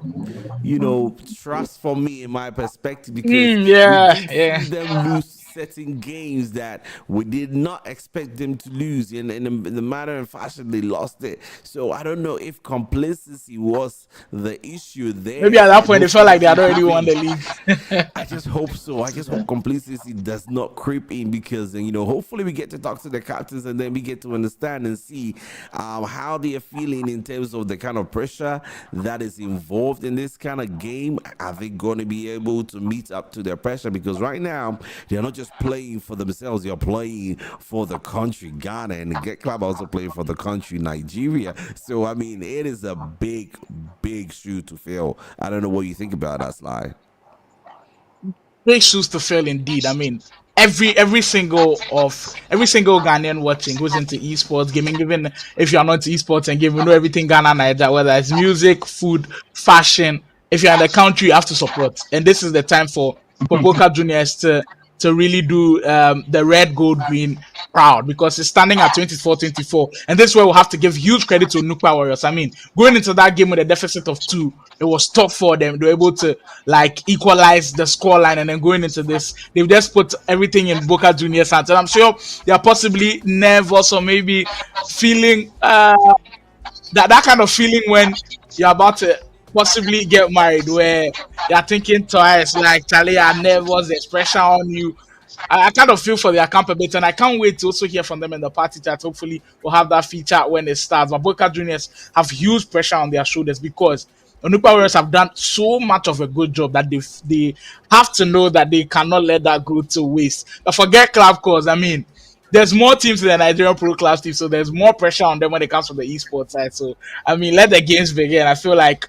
[SPEAKER 9] trust for me in my perspective because we did see them lose certain games that we did not expect them to lose. And in the manner and fashion, they lost it. So I don't know if complacency was the issue there.
[SPEAKER 1] Maybe at that point, they felt like they had already won the league.
[SPEAKER 9] I just hope so. I just hope complacency does not creep in because, hopefully we get to talk to the captains and then we get to understand and see how they are feeling in terms of the kind of pressure that is involved in this kind of game. Are they going to be able to meet up to their pressure? Because right now, they're not just just playing for themselves, you're playing for the country, Ghana, and the Get Club also playing for the country, Nigeria. So, I mean, it is a big, big shoe to fill. I don't know what you think about that, Sly.
[SPEAKER 1] Big shoes to fill indeed. I mean, every single Ghanaian watching who's into esports gaming, even if you're not into esports and gaming, know everything Ghana Nigeria, whether it's music, food, fashion. If you're in the country, you have to support. And this is the time for Boka Juniors to really do the red, gold, green proud, because it's standing at 24-24. And this is where we'll have to give huge credit to Nukwa Warriors. I mean, going into that game with a deficit of 2, it was tough for them. They were able to like equalize the scoreline, and then going into this, they've just put everything in Boka Junior's hands. And I'm sure they are possibly nervous or maybe feeling that kind of feeling when you're about to possibly get married, where you're thinking twice, like Charlie, I nervous, there's pressure on you. I kind of feel for their accountability, and I can't wait to also hear from them in the party chat. Hopefully, we'll have that feature when it starts. But Boka Juniors have huge pressure on their shoulders because Onukpa Warriors have done so much of a good job that they have to know that they cannot let that go to waste. But forget club cause, I mean, there's more teams in the Nigerian Pro Class team, so there's more pressure on them when it comes to the esports side. So, I mean, let the games begin. I feel like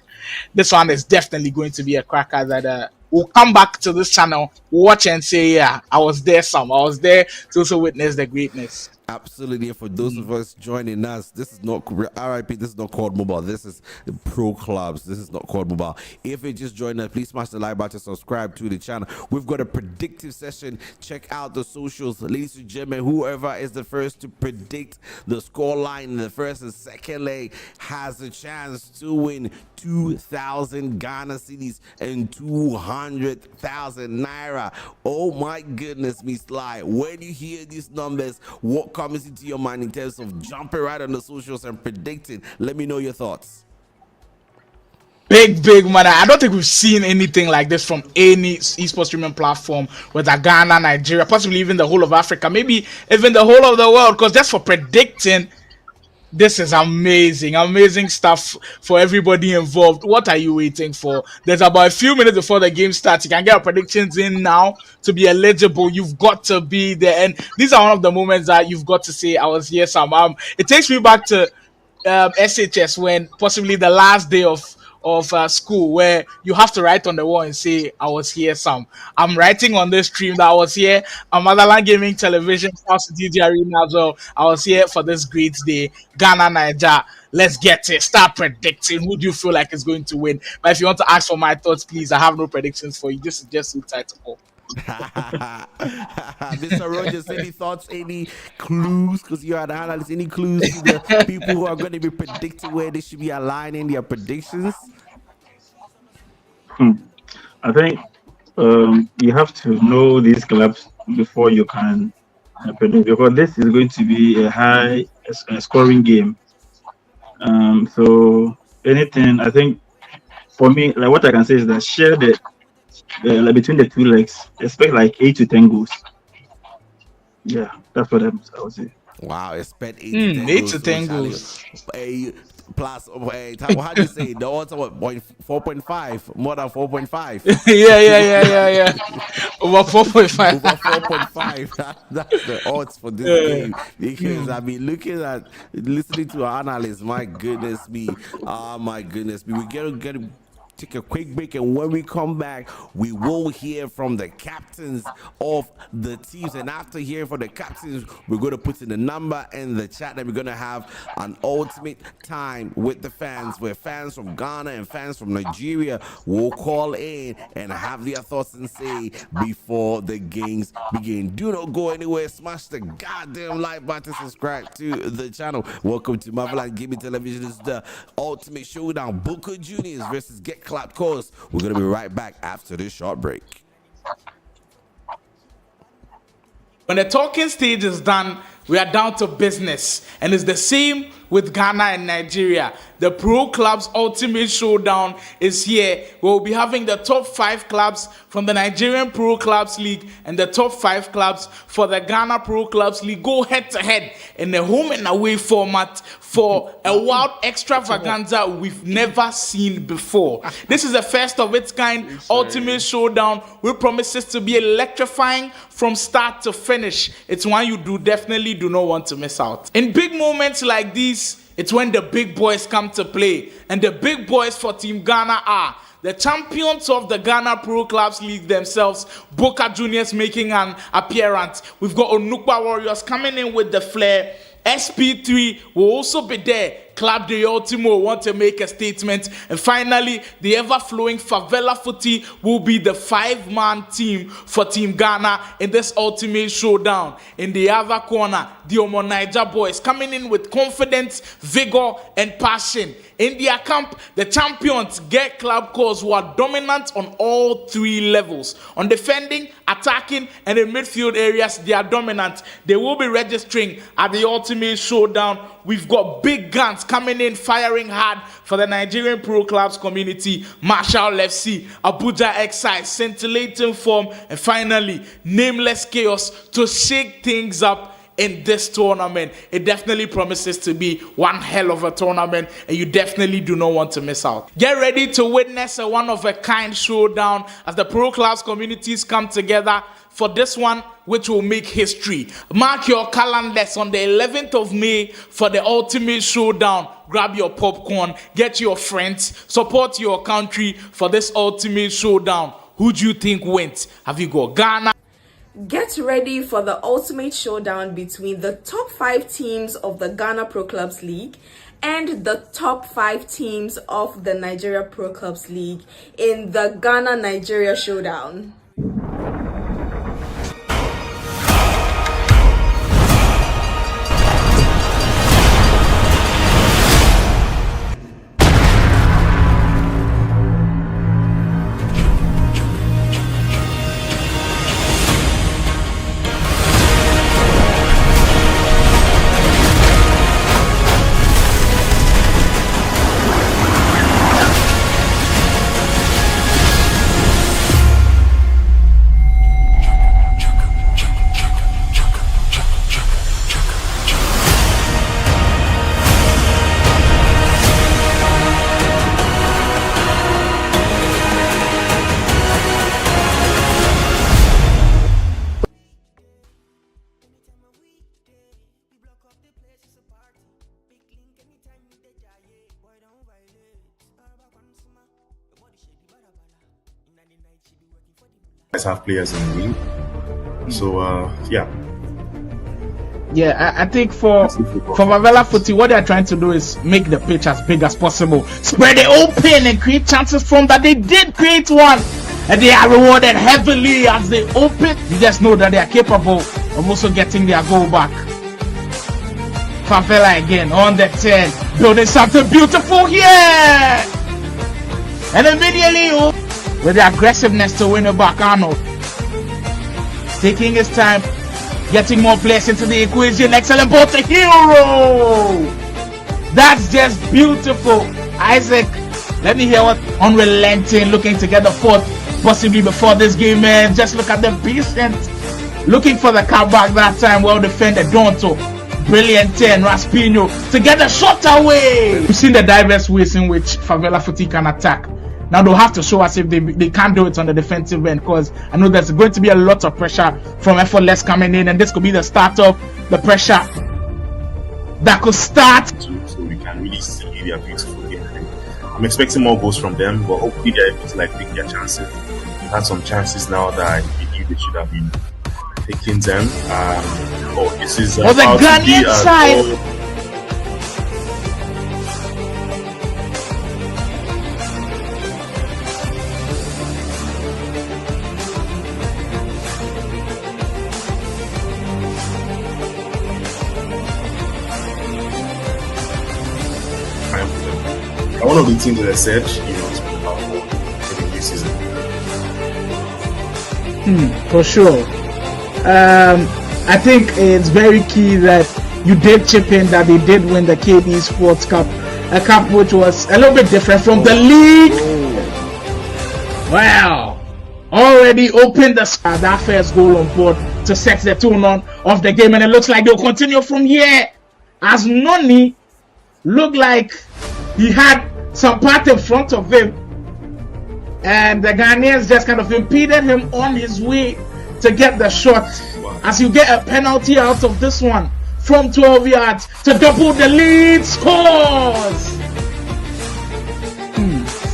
[SPEAKER 1] this one is definitely going to be a cracker that we'll come back to this channel, watch and say, yeah, I was there to also witness the greatness.
[SPEAKER 9] Absolutely. And for those of us joining us, this is not RIP, this is not called mobile. This is pro clubs. This is not called mobile. If you just joined us, please smash the like button, subscribe to the channel. We've got a predictive session. Check out the socials. Ladies and gentlemen, whoever is the first to predict the score line in the first and second leg has a chance to win 2,000 Ghana cedis and 200,000 Naira. Oh my goodness, Miss Sly. When you hear these numbers, what comes into your mind in terms of jumping right on the socials and predicting? Let me know your thoughts.
[SPEAKER 1] Big money. I don't think we've seen anything like this from any esports streaming platform, whether Ghana, Nigeria, possibly even the whole of Africa, maybe even the whole of the world, because just for predicting, this is amazing stuff for everybody involved. What are you waiting for? There's about a few minutes before the game starts. You can get your predictions in now to be eligible. You've got to be there, and these are one of the moments that you've got to say, I was here, Sam. It takes me back to SHS, when possibly the last day of school, where you have to write on the wall and say, I was here, Sam. I'm writing on this stream that I was here on Motherland Gaming Television, South DJ Arena as well. I was here for this great day. Ghana, Nigeria. Let's get it. Start predicting. Who do you feel like is going to win? But if you want to ask for my thoughts, please, I have no predictions for you. This is just too tight to call.
[SPEAKER 9] Mr. Rogers, any thoughts, any clues? Because you're an analyst, any clues to the people who are going to be predicting where they should be aligning their predictions?
[SPEAKER 8] I think you have to know these clubs before you can predict, because this is going to be a high scoring game. So anything, I think, for me, like what I can say is that share the like between the two legs, expect like 8 to 10 goals. Yeah, that's what I would say.
[SPEAKER 9] Wow, expect 8 to 10 goals. Plus, how do you say the odds are what, 4.5, more than 4.5?
[SPEAKER 1] yeah. Over 4.5.
[SPEAKER 9] Over 4.5. That's the odds for this game. Because I mean, listening to our analysts, my goodness me. We gotta take a quick break, and when we come back, we will hear from the captains of the teams. And after hearing from the captains, we're going to put in the number in the chat, and we're going to have an ultimate time with the fans, where fans from Ghana and fans from Nigeria will call in and have their thoughts and say before the games begin. Do not go anywhere. Smash the goddamn like button, subscribe to the channel. Welcome to Motherland Gaming Television. This is the ultimate showdown. Boka Jnr versus Get Clapped Course. We're going to be right back after this short break.
[SPEAKER 1] When the talking stage is done, we are down to business. And it's the same with Ghana and Nigeria. the Pro Clubs Ultimate Showdown is here. We'll be having the top 5 clubs from the Nigerian Pro Clubs League and the top 5 clubs for the Ghana Pro Clubs League go head to head in a home and away format for a wild extravaganza we've never seen before. This is the first of its kind Ultimate Showdown. We promises to be electrifying from start to finish. It's one you definitely do not want to miss out. In big moments like these, it's when the big boys come to play, and the big boys for Team Ghana are the champions of the Ghana Pro Clubs League themselves, Boka Jnr making an appearance. We've got Onukpa Warriors coming in with the flair. SP3 will also be there. Club de Ultimo want to make a statement. And finally, the ever-flowing Favela Footy will be the 5-man team for Team Ghana in this Ultimate Showdown. In the other corner, the Omo Niger boys coming in with confidence, vigor, and passion. In their camp, the champions get club calls who are dominant on all 3 levels. On defending, attacking, and in midfield areas, they are dominant. They will be registering at the Ultimate Showdown. We've got big guns coming in, firing hard for the Nigerian Pro Clubs community. Marshall FC, Abuja Excise, scintillating form, and finally, Nameless Chaos to shake things up in this tournament. It definitely promises to be one hell of a tournament, and you definitely do not want to miss out. Get ready to witness a one-of-a-kind showdown as the Pro Clubs communities come together for this one, which will make history. Mark your calendars on the 11th of May for the Ultimate Showdown. Grab your popcorn, get your friends, support your country for this Ultimate Showdown. Who do you think wins? Have you got Ghana?
[SPEAKER 4] Get ready for the Ultimate Showdown between the top 5 teams of the Ghana Pro Clubs League and the top 5 teams of the Nigeria Pro Clubs League in the Ghana Nigeria Showdown.
[SPEAKER 7] Have players in the league. So yeah.
[SPEAKER 1] Yeah, I think for Favela Footy, what they're trying to do is make the pitch as big as possible, spread it open and create chances from that. They did create one, and they are rewarded heavily as they open. You just know that they are capable of also getting their goal back. Favela again on the 10, building something beautiful here, and immediately with the aggressiveness to win it back. Arnold taking his time, getting more players into the equation. Excellent ball to Hero. That's just beautiful. Isaac, let me hear what unrelenting, looking to get the 4th possibly before this game, man. Just look at the patience, looking for the comeback that time. Well defended, Donto. Brilliant 10, Raspinho to get the shot away. We've seen the diverse ways in which Favela Footy can attack. Now they'll have to show us if they can't do it on the defensive end, because I know there's going to be a lot of pressure from effortless coming in, and this could be the start of the pressure that could start.
[SPEAKER 7] So we can really see their beautiful game. I'm expecting more goals from them, but hopefully they're able to pick their chances. We've had some chances now that I believe they should have been taking them. This is
[SPEAKER 1] the Ghanaian side.
[SPEAKER 7] One of the teams that I said, it's powerful for the new season.
[SPEAKER 1] For sure. I think it's very key that you did chip in that they did win the KB Sports Cup a cup which was a little bit different from the league. Well, already opened that first goal on board to set the tone on of the game, and it looks like they'll continue from here. As Noni looked like he had some part in front of him, and the Ghanaians just kind of impeded him on his way to get the shot. As you get a penalty out of this one from 12 yards to double the lead. Scores!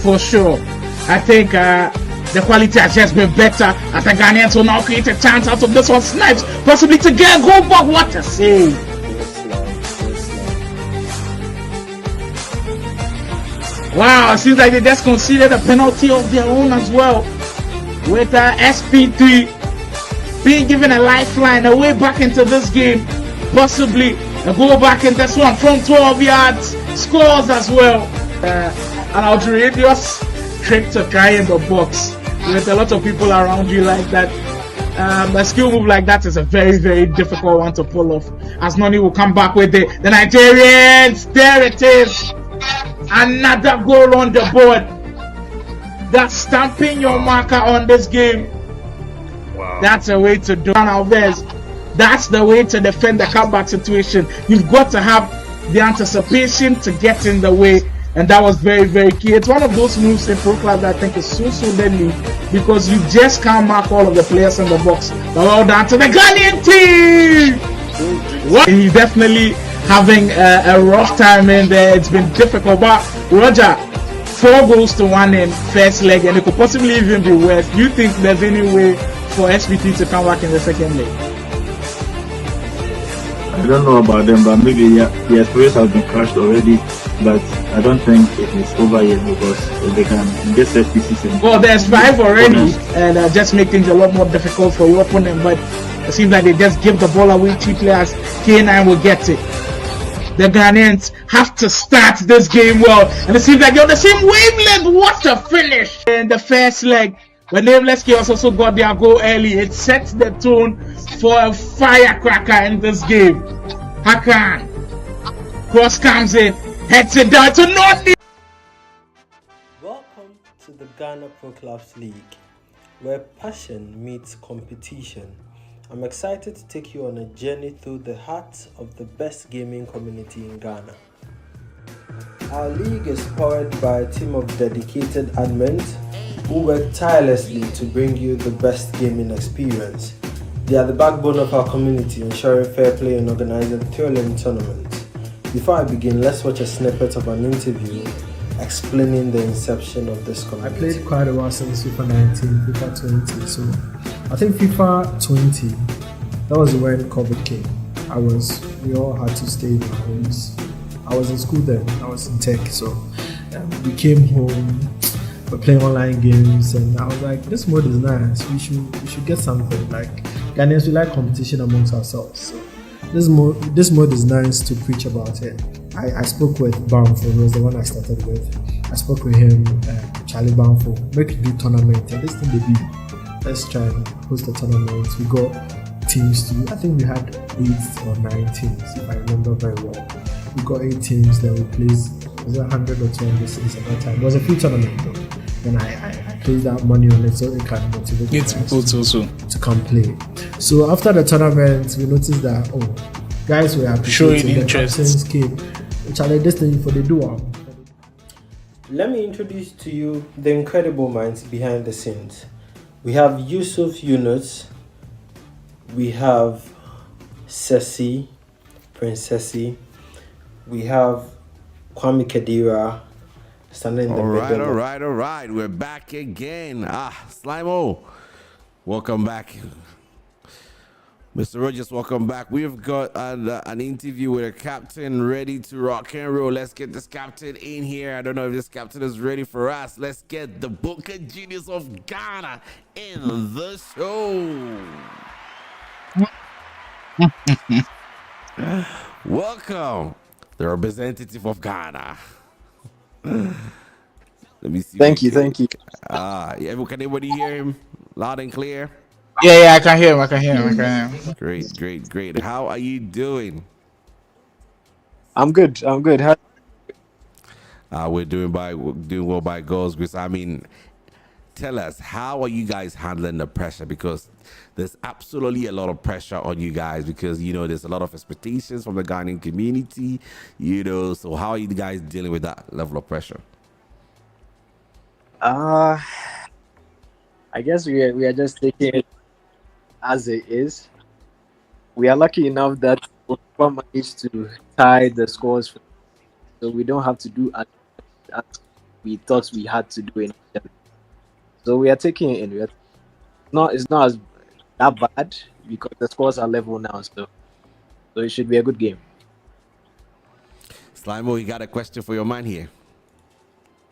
[SPEAKER 1] For sure. I think the quality has just been better as the Ghanaians will now create a chance out of this one. Snipes, possibly to get a goal, but what a save! Wow, it seems like they just conceded a penalty of their own as well. With SP3 being given a lifeline, a way back into this game. Possibly a goal back in this one from 12 yards. Scores as well. An outrageous trick to try in the box with a lot of people around you like that. A skill move like that is a very, very difficult one to pull off. As Noni will come back with the Nigerians. There it is. Another goal on the board. That's stamping your marker on this game.
[SPEAKER 7] Wow.
[SPEAKER 1] That's a way to do it. That's the way to defend the comeback situation. You've got to have the anticipation to get in the way, and that was very, very key. It's one of those moves in Pro Club that I think is so deadly because you just can't mark all of the players in the box. But well done to the Ghanaian team. He's definitely having a rough time in there. It's been difficult, but Roger, 4 goals to 1 in first leg, and it could possibly even be worse. Do you think there's any way for SPT to come back in the second leg?
[SPEAKER 8] I don't know about them, but maybe the experience has been crushed already. But I don't think it is over yet because they can get set pieces in.
[SPEAKER 1] Well, there's 5 already, and just make things a lot more difficult for your opponent. But it seems like they just give the ball away cheaply as K9 will get it. The Ghanaians have to start this game well, and it seems like they're on the same wavelength. What a finish in the first leg. The Nameless Chaos also got their goal early. It sets the tone for a firecracker in this game. Hakan cross comes in, heads it down to North.
[SPEAKER 2] Welcome to the Ghana Pro Clubs League, where passion meets competition. I'm excited to take you on a journey through the heart of the best gaming community in Ghana. Our league is powered by a team of dedicated admins who work tirelessly to bring you the best gaming experience. They are the backbone of our community, ensuring fair play and organizing thrilling tournaments. Before I begin, let's watch a snippet of an interview explaining the inception of this community.
[SPEAKER 3] I played quite a while since FIFA 19, FIFA 20, so I think FIFA 20, that was when COVID came. We all had to stay in our homes. I was in school then, I was in tech, so we came home, we're playing online games, and I was like, this mode is nice, we should get something. Like, Ghanaians, we like competition amongst ourselves, so this mode is nice to preach about it. I spoke with Bamfo, who was the one I started with. I spoke with him, Charlie Bamfo, make it do tournament, and this thing they do. Let's try and host a tournament. We got teams to, I think we had 8 or 9 teams, if I remember very well. We got 8 teams, then we placed, was it 100 or 200 cities at that time? It was a free tournament though. And I placed that money on it so it can motivate people to come play. So after the tournament, we noticed that, guys were appreciating the captains came. Charlie, this thing for the duo.
[SPEAKER 2] Let me introduce to you the incredible minds behind the scenes. We have Yusuf Yunus, we have Ceci, Princessy, we have Kwame Kadira standing in the middle.
[SPEAKER 9] All right. We're back again. Slimo, welcome back. Mr. Rogers, welcome back. We've got an interview with a captain ready to rock and roll. Let's get this captain in here. I don't know if this captain is ready for us. Let's get the Boka Jnr of Ghana in the show. Welcome, the representative of Ghana. Let me see.
[SPEAKER 10] Thank you.
[SPEAKER 9] Can anybody hear him loud and clear?
[SPEAKER 1] Yeah, I can hear him.
[SPEAKER 9] Great. How are you doing?
[SPEAKER 10] I'm good.
[SPEAKER 9] We're doing well by God's grace. I mean, tell us, how are you guys handling the pressure? Because there's absolutely a lot of pressure on you guys because, you know, there's a lot of expectations from the Ghanaian community, you know. So how are you guys dealing with that level of pressure?
[SPEAKER 10] I guess we are just taking it as it is. We are lucky enough that we managed to tie the scores, so we don't have to do as we thought we had to do initially. So we are taking it in. It's not as that bad because the scores are level now, so it should be a good game.
[SPEAKER 9] Slimo, you got a question for your man here?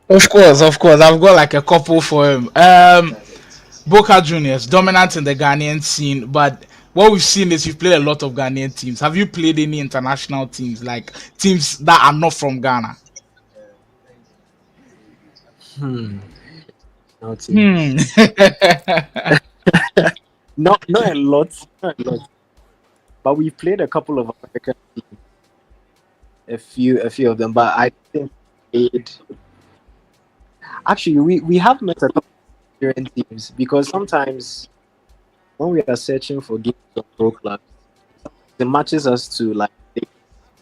[SPEAKER 1] Of course. I've got like a couple for him. Boka Jnr is dominant in the Ghanaian scene, but what we've seen is you've played a lot of Ghanaian teams. Have you played any international teams, like teams that are not from Ghana?
[SPEAKER 10] Not a lot, but we played a couple of American teams, a few of them. But I think actually we have met a couple of Nigerian teams because sometimes when we are searching for games on pro clubs, it matches us to like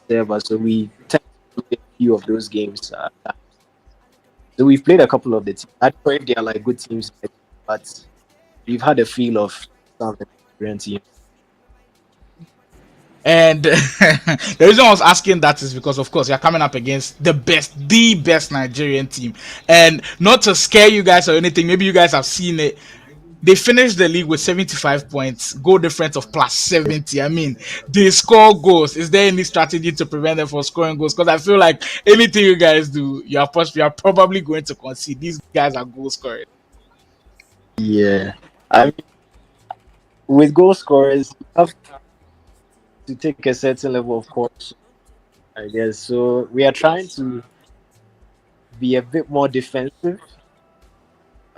[SPEAKER 10] servers, so we tend to play a few of those games. So we've played a couple of the teams. I don't know if they are like good teams, but we've had a feel of some of the Nigerian teams.
[SPEAKER 1] And the reason I was asking that is because, of course, you're coming up against the best Nigerian team. And not to scare you guys or anything, maybe you guys have seen it. They finished the league with 75 points, goal difference of plus 70. I mean, they score goals. Is there any strategy to prevent them from scoring goals? Because I feel like anything you guys do, you are probably going to concede. These guys are goal scorers.
[SPEAKER 10] Yeah. I mean, with goal scorers, you have to take a certain level of caution, I guess. So we are trying to be a bit more defensive.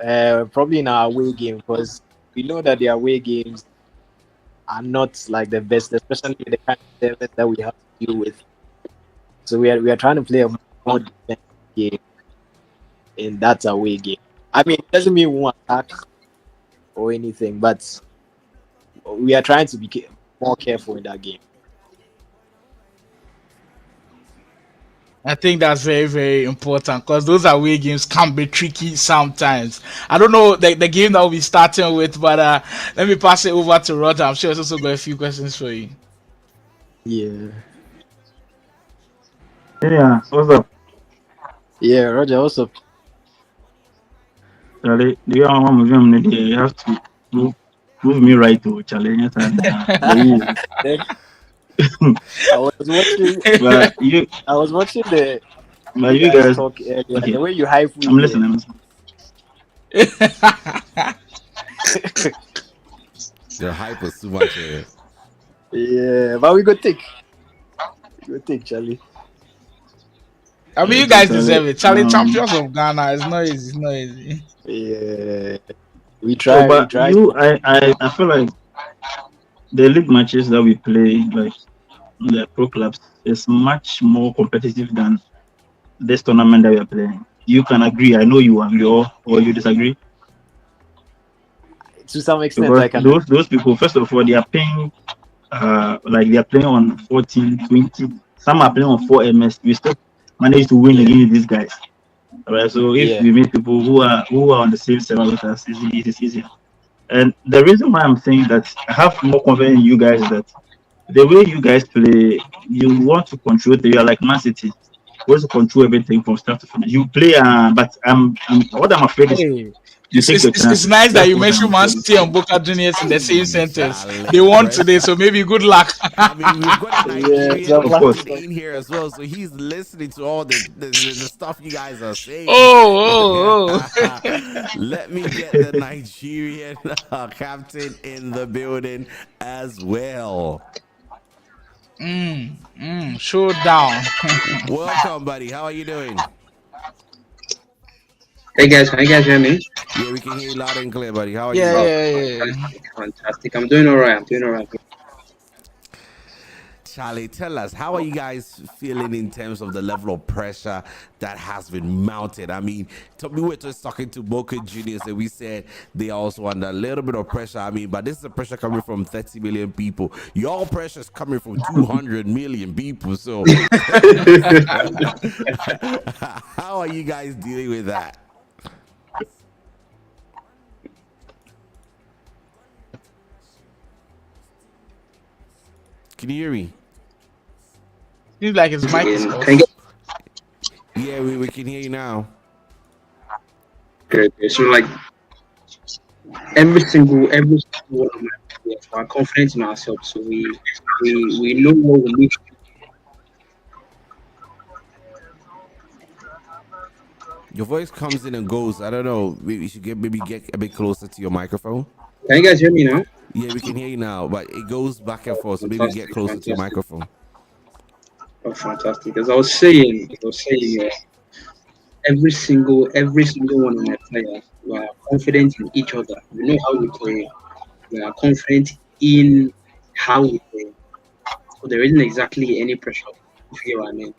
[SPEAKER 10] Probably in our away game, because we know that the away games are not like the best, especially with the kind of service that we have to deal with. So we are trying to play a more defensive game in that away game. I mean, it doesn't mean we won't attack or anything, but we are trying to be more careful in that game.
[SPEAKER 1] I think that's very, very important because those away games can be tricky sometimes. I don't know the game that we'll be starting with, but let me pass it over to Roger. I'm sure he's also got a few questions for you.
[SPEAKER 10] Yeah.
[SPEAKER 8] Yeah, what's up?
[SPEAKER 10] Yeah, Roger, what's up?
[SPEAKER 8] Charlie, do you have to prove me right to Charlie?
[SPEAKER 10] I was watching. I was watching the.
[SPEAKER 8] But you guys
[SPEAKER 10] talk earlier.
[SPEAKER 8] Okay.
[SPEAKER 10] The way you hype.
[SPEAKER 8] I'm listening.
[SPEAKER 9] Your hype was too much.
[SPEAKER 10] Yeah, but we go take. Charlie.
[SPEAKER 1] I mean, you guys deserve it. Charlie, champions of Ghana. It's not easy.
[SPEAKER 10] Yeah, we try.
[SPEAKER 8] So, but I feel like the league matches that we play, like the pro clubs, is much more competitive than this tournament that we are playing. You can agree. I know you agree, or you disagree.
[SPEAKER 10] To some extent,
[SPEAKER 8] because I can. Those people, first of all, they are paying, like they are playing on 14, 20. Some are playing on 4 MS. We still manage to win against these guys. All right. So if we meet people who are on the same level with us, it's easier. And the reason why I'm saying that I have more confidence in you guys is that the way you guys play, you want to control. You are like Man City. You want to control everything from start to finish. You play, but what I'm afraid is.
[SPEAKER 1] It's nice that you mentioned Man City and Boka Jnr in the same sentence. They won today, so maybe good luck.
[SPEAKER 9] I mean, we've got a Nigerian in here as well, so he's listening to all the stuff you guys are saying.
[SPEAKER 1] Oh.
[SPEAKER 9] Let me get the Nigerian captain in the building as well.
[SPEAKER 1] Showdown.
[SPEAKER 9] Welcome, buddy. How are you doing?
[SPEAKER 11] Hey guys, can you guys hear me?
[SPEAKER 9] Yeah, we can hear you loud and clear, buddy. How are you?
[SPEAKER 1] Yeah.
[SPEAKER 11] Fantastic. I'm doing all right.
[SPEAKER 9] Charlie, tell us, how are you guys feeling in terms of the level of pressure that has been mounted? I mean, we were just talking to Boka Jnr, and we said they are also under a little bit of pressure. I mean, but this is the pressure coming from 30 million people. Your pressure is coming from 200 million people. So, how are you guys dealing with that? Can you hear me?
[SPEAKER 1] Seems like his mic is off.
[SPEAKER 9] Yeah, we can hear you now.
[SPEAKER 11] Okay, so like every single one of my players are confident in ourselves, so we know what we need.
[SPEAKER 9] Your voice comes in and goes. I don't know. We should maybe get a bit closer to your microphone.
[SPEAKER 11] Can you guys hear me now?
[SPEAKER 9] Yeah, we can hear you now, but it goes back and forth. So maybe get closer to your microphone.
[SPEAKER 11] Oh, fantastic! As I was saying, every single one of my players, we are confident in each other. We know how we play. We are confident in how we play. So there isn't exactly any pressure. If you know what I mean.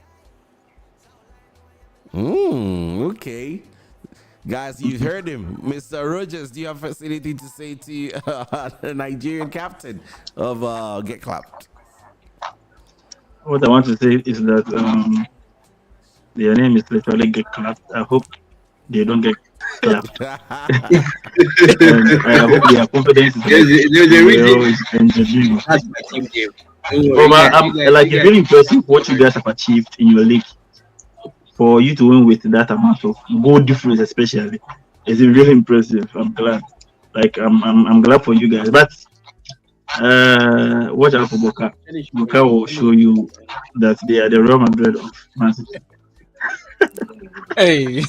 [SPEAKER 9] Okay. Guys, you heard him. Mr. Rogers, do you have anything to say to the Nigerian captain of Get Clapped?
[SPEAKER 8] What I want to say is that their name is literally Get Clapped. I hope they don't get clapped. And I hope they are confident.
[SPEAKER 11] That's my team game.
[SPEAKER 8] It's really impressive what you guys have achieved in your league. For you to win with that amount of goal difference, especially, is really impressive. I'm glad. I'm glad for you guys. But watch out for Boka. Boka will show you that they are the Real Madrid of Man City.
[SPEAKER 1] Hey.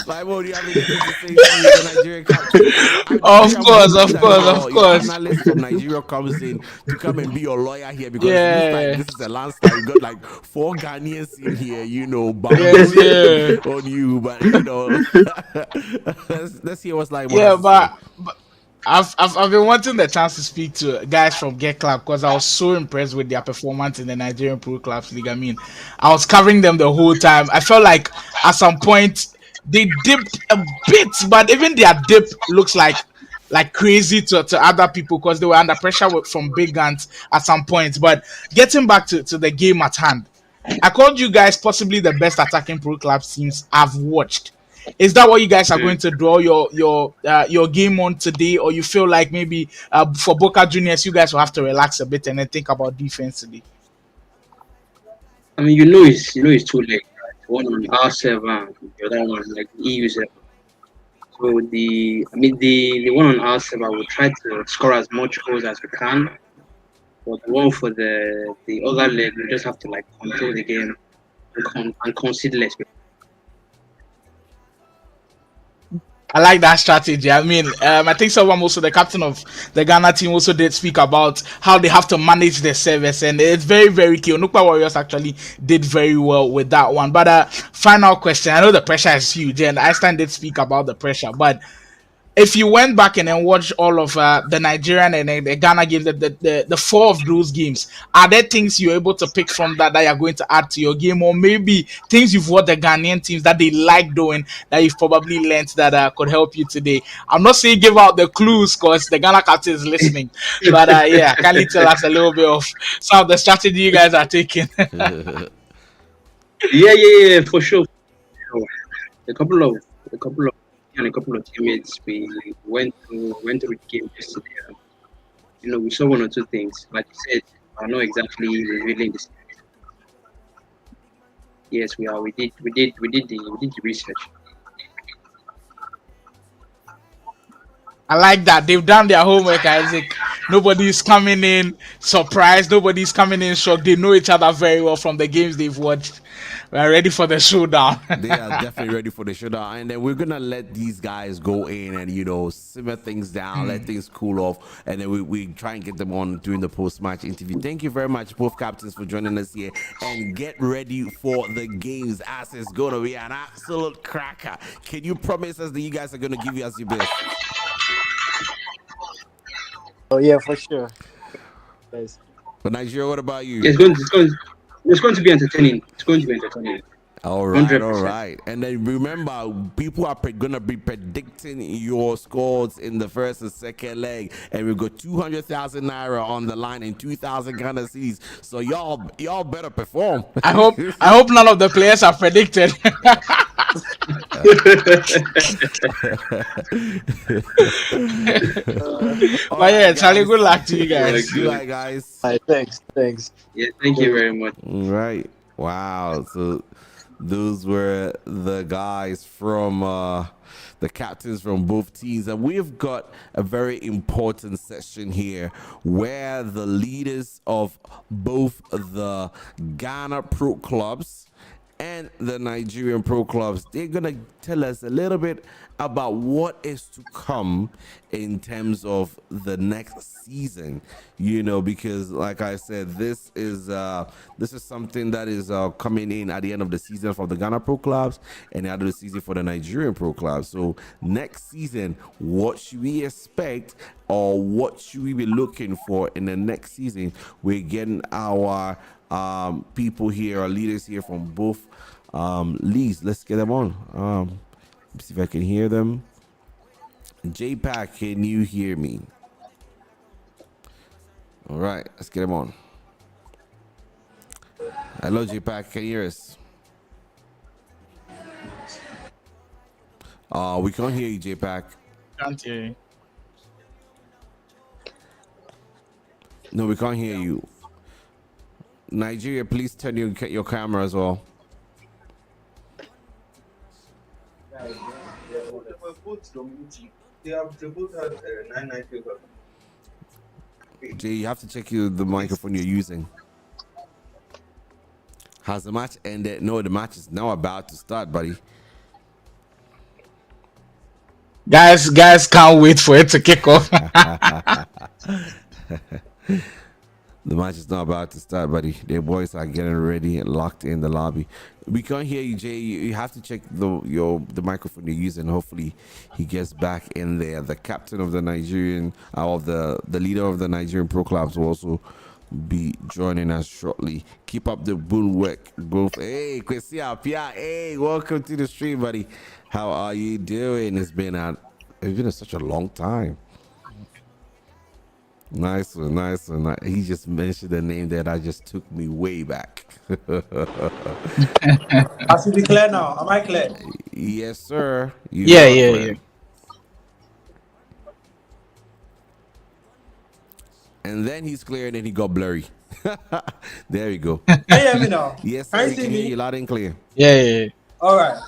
[SPEAKER 9] Simon, do you have anything to say to the Nigerian captain?
[SPEAKER 1] Of course.
[SPEAKER 9] Your analyst from Nigeria comes in to come and be your lawyer here because it looks like this is a landslide. We've got like 4 Ghanaians in here, bound on you. But let's hear what's like.
[SPEAKER 1] Yeah, but I've been wanting the chance to speak to guys from Get Club because I was so impressed with their performance in the Nigerian Pro Clubs League. I mean, I was covering them the whole time. I felt like at some point they dipped a bit, but even their dip looks like crazy to other people because they were under pressure from big guns at some point. But getting back to the game at hand, I called you guys possibly the best attacking Pro Club teams I've watched. Is that what you guys are going to draw your game on today, or you feel like maybe for Boka Juniors you guys will have to relax a bit and then think about defense today?
[SPEAKER 11] I mean, it's too late. Right? One on our server, the other one like EU server. So the one on our server will try to score as much goals as we can, but the one for the other leg we just have to like control the game and concede less.
[SPEAKER 1] I like that strategy. I mean, I think someone also, the captain of the Ghana team, also did speak about how they have to manage their service, and it's very, very key. Onukpa Warriors actually did very well with that one. But final question: I know the pressure is huge, and Einstein did speak about the pressure, but if you went back and then watched all of the Nigerian and the Ghana games, the 4 of those games, are there things you're able to pick from that you're going to add to your game, or maybe things you've watched the Ghanaian teams that they like doing that you've probably learned that could help you today? I'm not saying give out the clues because the Ghana captain is listening, but can you tell us a little bit of some of the strategy you guys are taking?
[SPEAKER 11] Yeah, for sure. A couple of teammates we went through the game yesterday. We saw 1 or 2 things. Like you said, I know exactly revealing this. Yes, we are. We did the research.
[SPEAKER 1] I like that. They've done their homework, Isaac. Nobody's coming in surprised. Nobody's coming in shocked. They know each other very well from the games they've watched. We are ready for the showdown.
[SPEAKER 9] They are definitely ready for the showdown. And then we're going to let these guys go in and, simmer things down, let things cool off. And then we try and get them on during the post-match interview. Thank you very much, both captains, for joining us here. And get ready for the games as it's going to be an absolute cracker. Can you promise us that you guys are going to give us your best?
[SPEAKER 10] Oh yeah, for sure. Yes.
[SPEAKER 9] But Nigeria, what about you?
[SPEAKER 11] Yeah, it's going to be entertaining. It's going to be entertaining.
[SPEAKER 9] All right,
[SPEAKER 11] Hundred
[SPEAKER 9] all
[SPEAKER 11] percent.
[SPEAKER 9] right. And then remember, people are going to be predicting your scores in the first and second leg. And we've got 200,000 Naira on the line and 2,000 Ghana cedis. So y'all better perform.
[SPEAKER 1] I hope none of the players are predicted. But yeah, Charlie, good luck to you guys.
[SPEAKER 9] Good luck, guys.
[SPEAKER 10] All right, thanks.
[SPEAKER 11] Yeah, thank you very much.
[SPEAKER 9] Right. Wow. So those were the guys from the captains from both teams, and we've got a very important session here where the leaders of both the Ghana Pro clubs and the Nigerian Pro clubs, they're gonna tell us a little bit about what is to come in terms of the next season, because like I said, this is something that is coming in at the end of the season for the Ghana Pro clubs and the end of the season for the Nigerian Pro clubs. So next season, what should we expect, or what should we be looking for in the next season? We're getting our people here, our leaders here from both leagues. Let's get them on. See if I can hear them. J-Pack, can you hear me? All right, let's get them on. Hello, J-Pack, can you hear us? We can't hear you, J-Pack.
[SPEAKER 1] Can't hear you.
[SPEAKER 9] No, we can't hear you. Nigeria, please turn your camera as well.
[SPEAKER 2] They both had 990.
[SPEAKER 9] Jay, you have to check the microphone you're using. Has the match ended? No, the match is now about to start, buddy.
[SPEAKER 1] Guys can't wait for it to kick off.
[SPEAKER 9] The match is not about to start, buddy. The boys are getting ready and locked in the lobby. We can't hear you, Jay. You have to check the microphone you're using. Hopefully, he gets back in there. The captain of the Nigerian, the leader of the Nigerian Pro Clubs will also be joining us shortly. Keep up the bull work, both. Hey, Kwesi Apia. Hey, welcome to the stream, buddy. How are you doing? It's been such a long time. Nice one. He just mentioned a name that I just took me way back.
[SPEAKER 2] I should be clear now. Am I clear?
[SPEAKER 9] Yes, sir.
[SPEAKER 1] Yeah.
[SPEAKER 9] And then he's clear, and then he got blurry. There you go.
[SPEAKER 2] Can you hear me now?
[SPEAKER 9] Yes, sir.
[SPEAKER 2] Can
[SPEAKER 9] We
[SPEAKER 2] you
[SPEAKER 9] can
[SPEAKER 2] see
[SPEAKER 9] hear
[SPEAKER 2] me?
[SPEAKER 9] you loud and clear.
[SPEAKER 1] Yeah.
[SPEAKER 2] All right.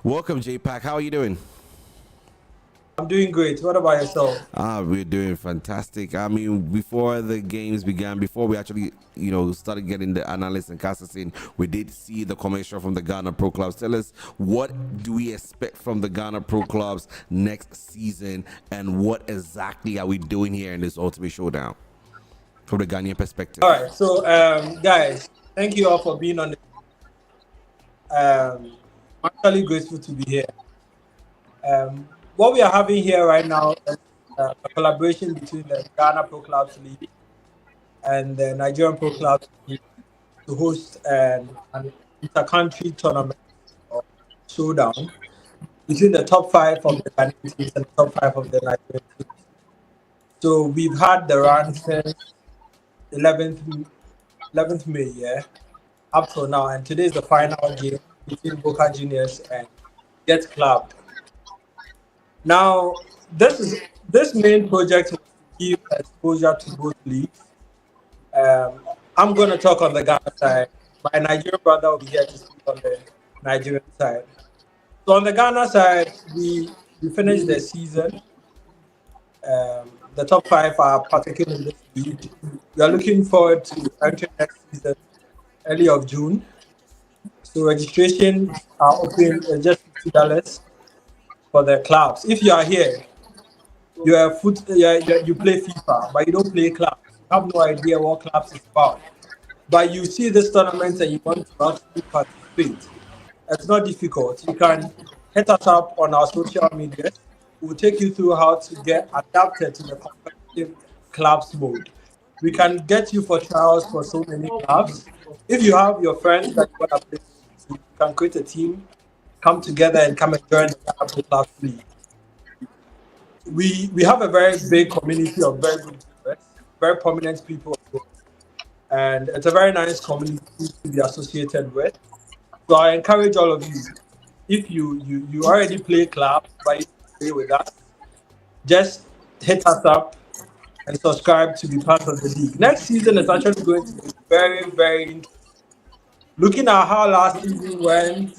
[SPEAKER 9] Welcome, J-Pack. How are you doing?
[SPEAKER 2] I'm doing great. What about yourself?
[SPEAKER 9] We're doing fantastic. I mean, before the games began, before we actually, started getting the analysts and casters in, we did see the commercial from the Ghana Pro Clubs. Tell us, what do we expect from the Ghana Pro Clubs next season, and what exactly are we doing here in this Ultimate Showdown from the Ghanaian perspective?
[SPEAKER 2] All right. So, guys, thank you all for being on the. I'm actually grateful to be here. What we are having here right now is a collaboration between the Ghana Pro Clubs League and the Nigerian Pro Clubs League to host an inter-country tournament or showdown between the top 5 of the Ghanaian teams and the top 5 of the Nigerian teams. So we've had the run since 11th May, up till now, and today is the final game between Boka Juniors and Get Club. Now, this main project will give exposure to both leagues. I'm going to talk on the Ghana side. My Nigerian brother will be here to speak on the Nigerian side. So on the Ghana side, we finished the season. The top 5 are partaking in this league. We are looking forward to entering next season, early of June. So registrations are open just $50 for the clubs. If you are here, you play FIFA, but you don't play clubs. You have no idea what clubs is about. But you see this tournament and you want to actually participate. It's not difficult. You can hit us up on our social media. We'll take you through how to get adapted to the competitive clubs mode. We can get you for trials for so many clubs. If you have your friends that you want to play with, you can create a team, come together and come and join the Ghana Pro Clubs League. We have a very big community of very good viewers, very prominent people as well. And it's a very nice community to be associated with. So I encourage all of you, if you already play clubs, but you play with us, just hit us up and subscribe to be part of the league. Next season is actually going to be very, very interesting. Looking at how last season went,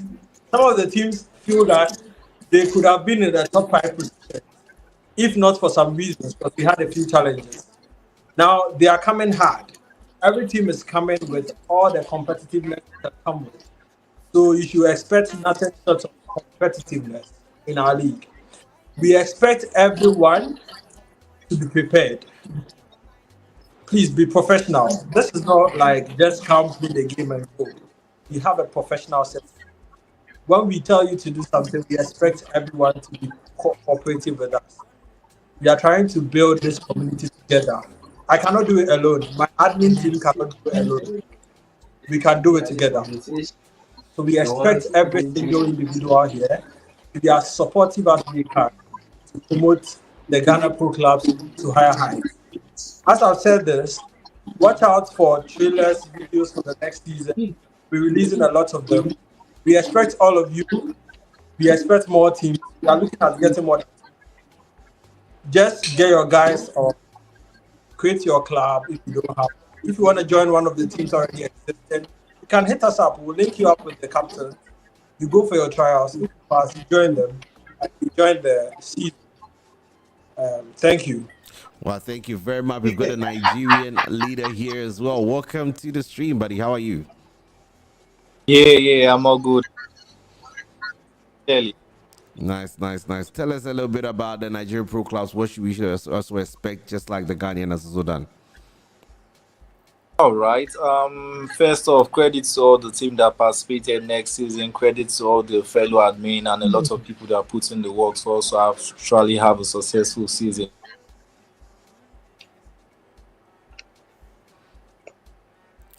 [SPEAKER 2] some of the teams feel that they could have been in the top 5 position, if not for some reasons, because we had a few challenges. Now they are coming hard. Every team is coming with all the competitiveness that come with. So you should expect nothing short of competitiveness in our league. We expect everyone to be prepared. Please be professional. This is not like just come play the game and go. We have a professional set. When we tell you to do something, we expect everyone to be cooperative with us. We are trying to build this community together. I cannot do it alone. My admin team cannot do it alone. We can do it together. So we expect every single individual here to be as supportive as we can to promote the Ghana Pro Clubs to higher heights. As I've said this, watch out for trailers, videos for the next season. We're releasing a lot of them. We expect all of you. We expect more teams. We are looking at getting more. Just get your guys or create your club if you don't have. If you want to join one of the teams already existing, you can hit us up. We'll link you up with the captain. You go for your trials. If you pass, you join them. And you join the season. Thank you.
[SPEAKER 9] Well, thank you very much. We've got a Nigerian leader here as well. Welcome to the stream, buddy. How are you?
[SPEAKER 12] Yeah, I'm all good.
[SPEAKER 9] Nice. Tell us a little bit about the Nigerian Pro Clubs. What should we also expect, just like the Ghanaian has also done?
[SPEAKER 12] All right. First off, credit to all the team that participated next season. Credit to all the fellow admin and a lot of people that put in the work for us to actually have a successful season.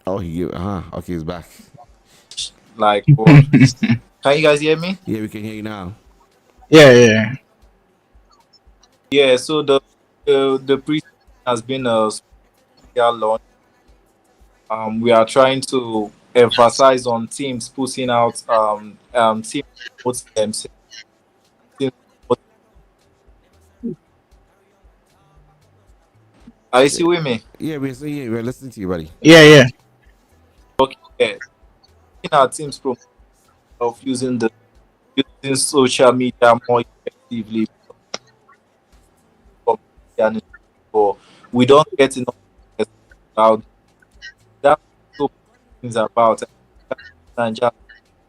[SPEAKER 9] Oh, okay, he's back.
[SPEAKER 12] Like, can you guys hear me?
[SPEAKER 9] Yeah, we can hear you now.
[SPEAKER 12] Yeah. So the pre has been a special launch. We are trying to emphasize on teams putting out teams themselves. Are you still with me?
[SPEAKER 9] Yeah, we're listening to you, buddy.
[SPEAKER 12] Yeah. Okay. In our teams of using social media more effectively, but we don't get enough about that. So things about Nigeria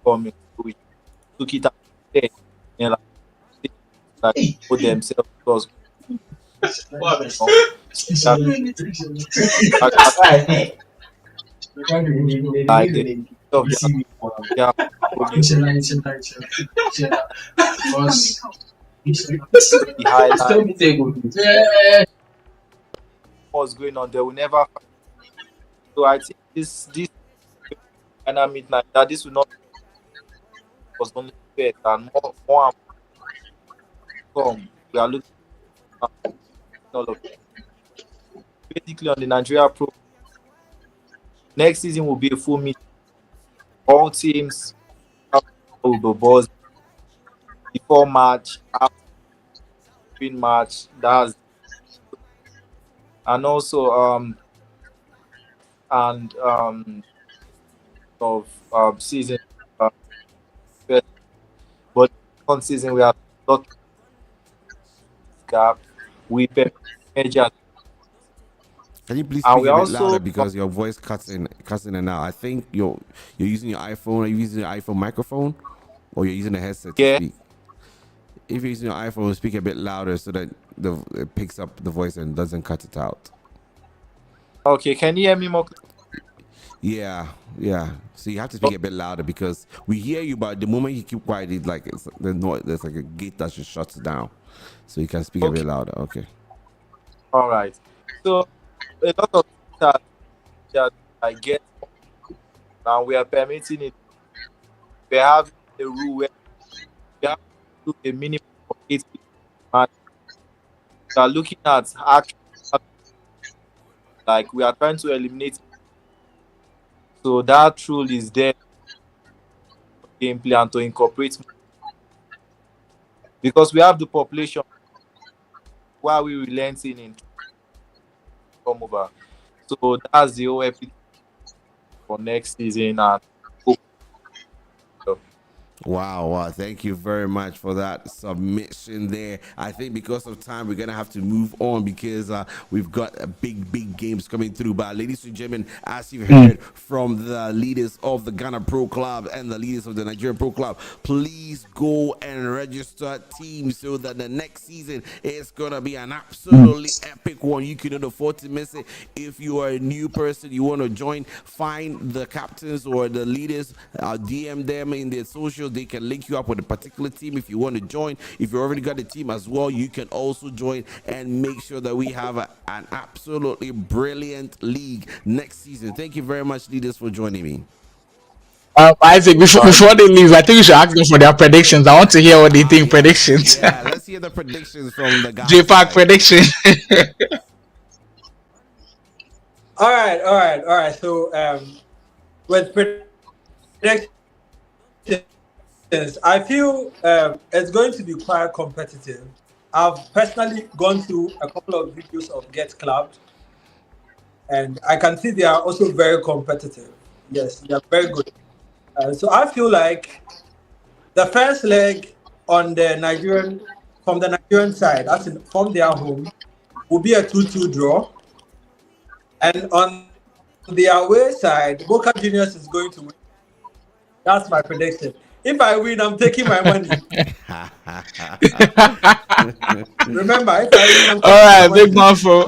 [SPEAKER 12] coming, we took it out there, like put themselves because what's going on, they will never. So I think this midnight that this will not was only fair and more come. We are looking at all of it. Basically on the Nigeria Pro. Next season will be a full meet. All teams will be buzzed before match, after match. That's and also of season. But on season we have not gap. We measure.
[SPEAKER 9] Can you please speak a bit louder because your voice cuts in and out? I think you're using your iPhone. Are you using your iPhone microphone, or you're using a headset to speak? If you're using your iPhone, speak a bit louder so that it picks up the voice and doesn't cut it out.
[SPEAKER 12] Okay, can you hear me more?
[SPEAKER 9] Yeah, yeah. So you have to speak a bit louder because we hear you, but the moment you keep quiet, it's like there's like a gate that just shuts down. So you can speak a bit
[SPEAKER 12] Okay.
[SPEAKER 9] louder. Okay.
[SPEAKER 12] All right. So a lot of things that I get, and we are permitting it. We have a rule where we have to do a minimum of 8 people. And we are looking at actually, like we are trying to eliminate. So that rule is there for gameplay and to incorporate more, because we have the population while we relenting in come over. So that's the whole epic for next season and hope.
[SPEAKER 9] Wow, wow. Thank you very much for that submission there. I think because of time, we're going to have to move on because we've got a big games coming through. But ladies and gentlemen, as you've heard from the leaders of the Ghana Pro Club and the leaders of the Nigerian Pro Club, please go and register teams so that the next season is going to be an absolutely epic one. You can afford to miss it. If you are a new person, you want to join, find the captains or the leaders, DM them in their socials. They can link you up with a particular team if you want to join. If you already got a team as well, you can also join and make sure that we have an absolutely brilliant league next season. Thank you very much, leaders, for joining me.
[SPEAKER 1] Isaac, before they leave, I think we should ask them for their predictions. I want to hear what they think.
[SPEAKER 9] Yeah,
[SPEAKER 1] Predictions.
[SPEAKER 9] yeah, let's hear the predictions from the guys.
[SPEAKER 1] J-Pack prediction.
[SPEAKER 2] All right. So with predictions, I feel it's going to be quite competitive. I've personally gone through a couple of videos of Get Clubbed, and I can see they are also very competitive. Yes, they are very good. So I feel like the first leg on the from the Nigerian side, as in from their home, will be a 2-2 draw. And on the away side, Boka Jnr is going to win. That's my prediction. If I win, I'm taking my money. Remember, if I win, I'm taking
[SPEAKER 1] All right,
[SPEAKER 2] my money.
[SPEAKER 1] big man for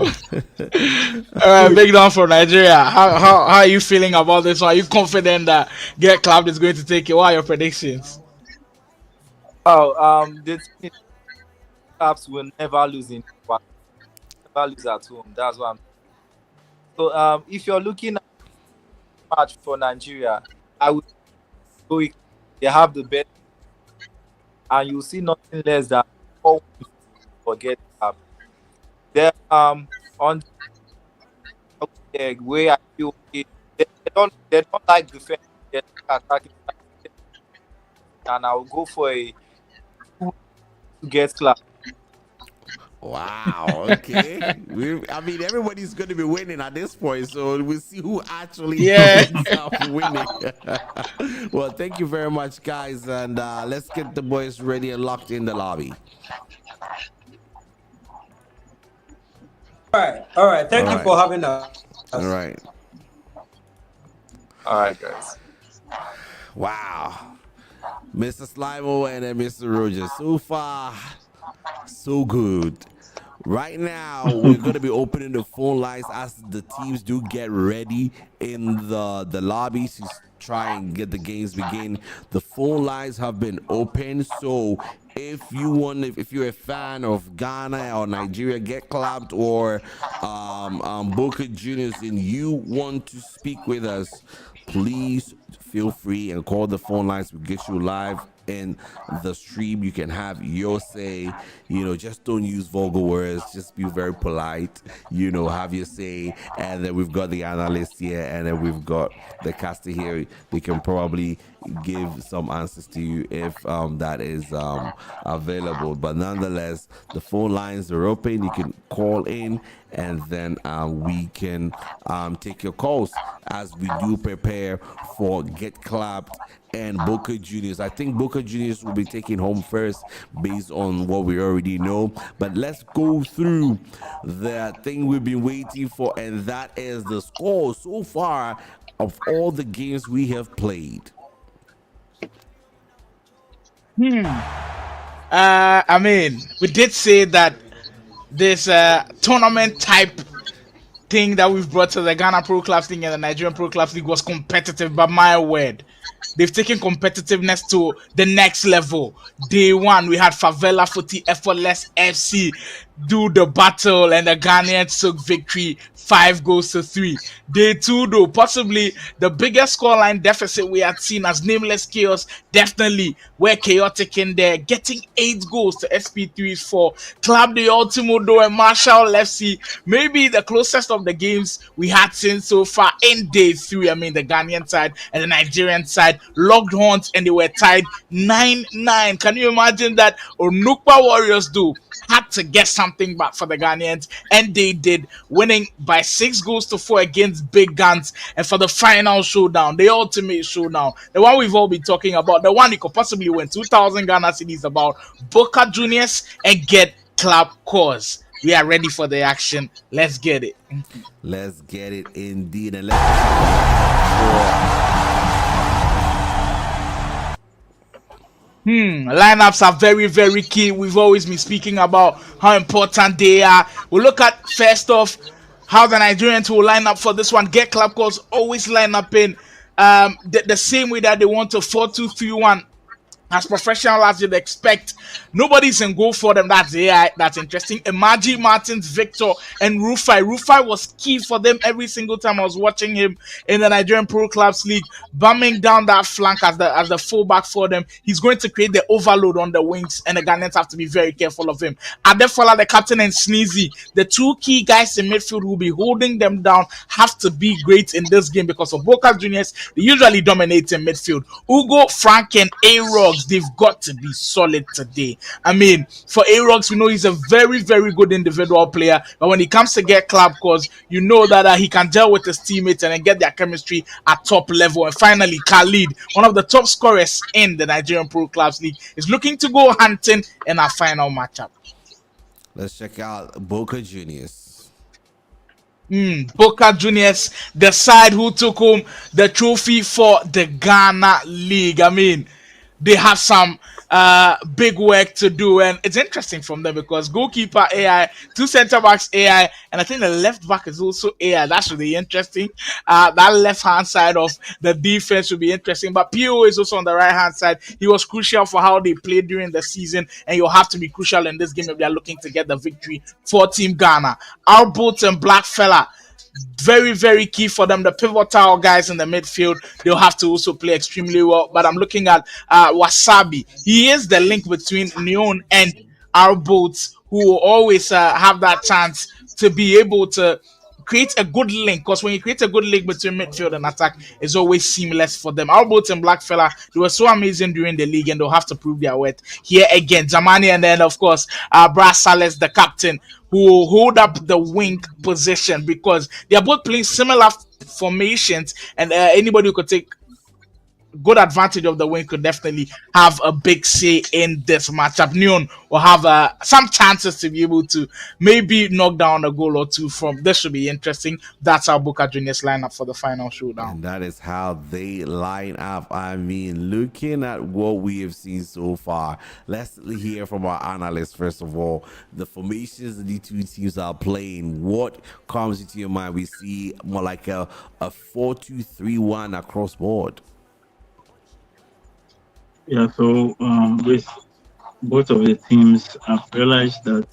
[SPEAKER 1] big man for Nigeria. How are you feeling about this one? Are you confident that Get Clubbed is going to take it? What are your predictions?
[SPEAKER 12] Oh, the team Caps will never lose in never lose at home. That's what I'm. So if you're looking at match for Nigeria, I would go. They have the best, and you see nothing less than 4 wins for Get Clubbed. Then on the way I feel they don't like defense. They like attacking, and I'll go for a 2 to Get Clubbed.
[SPEAKER 9] Wow. Okay. I mean, everybody's going to be winning at this point, so we'll see who actually ends up winning. Well, thank you very much, guys, and let's get the boys ready and locked in the lobby.
[SPEAKER 2] All right. Thank you for having us.
[SPEAKER 9] All right.
[SPEAKER 12] All right, guys.
[SPEAKER 9] Wow. Mr. Slimo and then Mr. Rogers. So far, so good. Right now, we're going to be opening the phone lines as the teams do get ready in the lobbies to try and get the games begin. The phone lines have been open, so if you're a fan of Ghana or Nigeria Get Clubbed or Boka Jnr and you want to speak with us, please feel free and call the phone lines. We'll get you live in the stream. You can have your say. Just don't use vulgar words. Just be very polite. Have your say. And then we've got the analyst here, and then we've got the caster here. They can probably give some answers to you if that is available. But nonetheless, the phone lines are open. You can call in, and then we can take your calls as we do prepare for Get Clubbed and Boka Jnr. I think Boka Jnr will be taking home first based on what we already know. But let's go through the thing we've been waiting for, and that is the score so far of all the games we have played.
[SPEAKER 1] I mean, we did say that this tournament type thing that we've brought to the Ghana Pro Clubs League and the Nigerian Pro Clubs League was competitive, but my word, they've taken competitiveness to the next level. Day one, we had Favela Footy Effortless FC do the battle, and the Ghanaians took victory 5-3. Day two, though, possibly the biggest scoreline deficit we had seen as Nameless Chaos, definitely were chaotic in there, getting 8 goals to SP3's 4. Club de Ultimo, though, and Marshall FC, maybe the closest of the games we had seen so far in day 3. I mean, the Ghanaian side and the Nigerian side locked horns, and they were tied 9-9. Can you imagine that? Onukpa Warriors, do had to get something back for the Ghanaians, and they did, winning by 6-4 against Big Guns. And for the final showdown, the ultimate showdown, the one we've all been talking about, the one you could possibly win 2,000 Ghana cedis about, Boka Juniors and Get Club Cause. We are ready for the action. Let's get it.
[SPEAKER 9] Let's get it indeed. And let's
[SPEAKER 1] lineups are very, very key. We've always been speaking about how important they are. We'll look at, first off, how the Nigerians will line up for this one. Get Club Calls always line up in the same way that they want to 4-2-3-1. As professional as you'd expect. Nobody's in goal for them. That's AI. That's interesting. Imaji, Martins, Victor, and Rufai. Rufai was key for them every single time I was watching him in the Nigerian Pro Clubs League, bumming down that flank as the fullback for them. He's going to create the overload on the wings, and the Ghanaians have to be very careful of him. Adefola, the captain, and Sneezy, the two key guys in midfield who will be holding them down, have to be great in this game because of Boka Juniors. They usually dominate in midfield. Ugo, Frank, and A-Rogs, they've got to be solid today. I mean, for A-Rogs, we know he's a very, very good individual player, but when he comes to Get Club Cause, you know that he can gel with his teammates and then get their chemistry at top level. And finally, Khalid, one of the top scorers in the Nigerian Pro Clubs League, is looking to go hunting in our final matchup.
[SPEAKER 9] Let's check out Boka Juniors.
[SPEAKER 1] Boka Juniors, the side who took home the trophy for the Ghana League. I mean, they have some big work to do, and it's interesting from them because goalkeeper AI, 2 center backs AI, and I think the left back is also AI. That's really interesting. That left hand side of the defense will be interesting, but PO is also on the right hand side. He was crucial for how they played during the season, and you'll have to be crucial in this game if they are looking to get the victory for Team Ghana. Albert and Blackfella, very, very key for them. The pivotal guys in the midfield, they'll have to also play extremely well. But I'm looking at Wasabi. He is the link between Neon and our boats, who will always have that chance to be able to create a good link, because when you create a good link between midfield and attack, it's always seamless for them. Our boats and Blackfella, they were so amazing during the league, and they'll have to prove their worth here again. Zamani, and then of course Brass Sales, the captain, who will hold up the wing position, because they are both playing similar formations, and anybody who could take good advantage of the win could definitely have a big say in this matchup. Neon will have some chances to be able to maybe knock down a goal or two from this. Should be interesting. That's how Boka Juniors line up for the final showdown.
[SPEAKER 9] And that is how they line up. I mean, looking at what we have seen so far, let's hear from our analysts first of all. The formations the two teams are playing, what comes into your mind? We see more like a 4-2-3-1 across board.
[SPEAKER 8] Yeah, so with both of the teams, I've realized that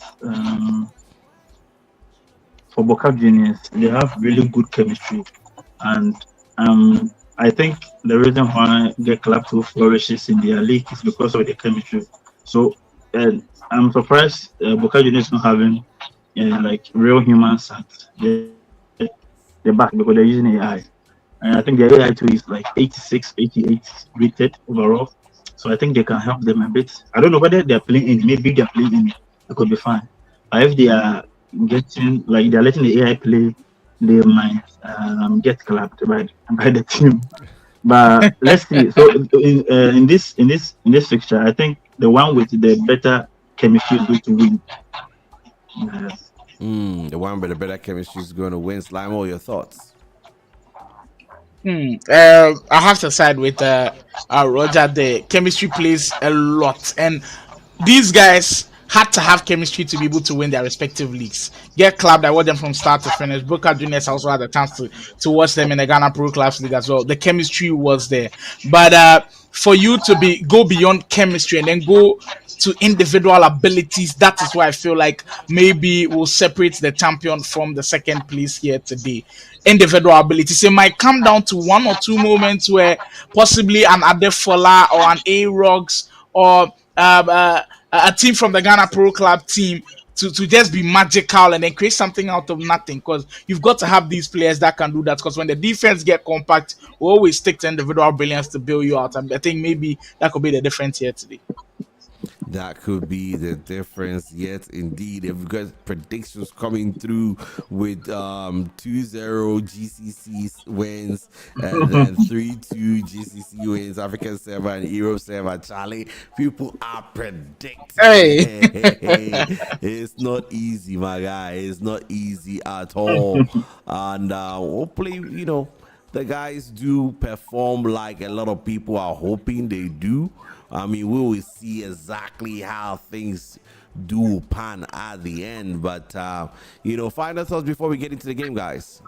[SPEAKER 8] for Boka Juniors, they have really good chemistry. And I think the reason why Get Club to flourishes in their league is because of the chemistry. So I'm surprised Boka Juniors not having like real humans at the back, because they're using AI. And I think the AI too is like 86, 88 rated overall. So I think they can help them a bit. I don't know whether they're playing in. Maybe they're playing in. It could be fine. But if they are getting, like they're letting the AI play, they might get clapped by the team. But let's see. So in this fixture, I think the one with the better chemistry is going to win.
[SPEAKER 9] The one with the better chemistry is going to win. Slime, all your thoughts?
[SPEAKER 1] I have to side with Roger. The chemistry plays a lot, and these guys had to have chemistry to be able to win their respective leagues. Get Club, I watched them from start to finish. Boka Jnr also had a chance to watch them in the Ghana Pro Clubs League as well. The chemistry was there. But for you to go beyond chemistry and then go to individual abilities, that is why I feel like maybe we'll separate the champion from the second place here today. Individual abilities. It might come down to one or two moments where possibly an Adefola or an A-Rogs or a team from the Ghana Pro Club team to just be magical and then create something out of nothing, because you've got to have these players that can do that, because when the defense get compact, we always stick to individual brilliance to bail you out. And I think maybe that could be the difference here today.
[SPEAKER 9] That could be the difference, yet indeed. If we've got predictions coming through with 2-0 GCC wins and then 3-2 GCC wins, African server and Europe server, Charlie, people are predicting.
[SPEAKER 1] Hey.
[SPEAKER 9] It's not easy, my guy. It's not easy at all. And hopefully, the guys do perform like a lot of people are hoping they do. I mean, we will see exactly how things do pan at the end. But, final thoughts before we get into the game, guys.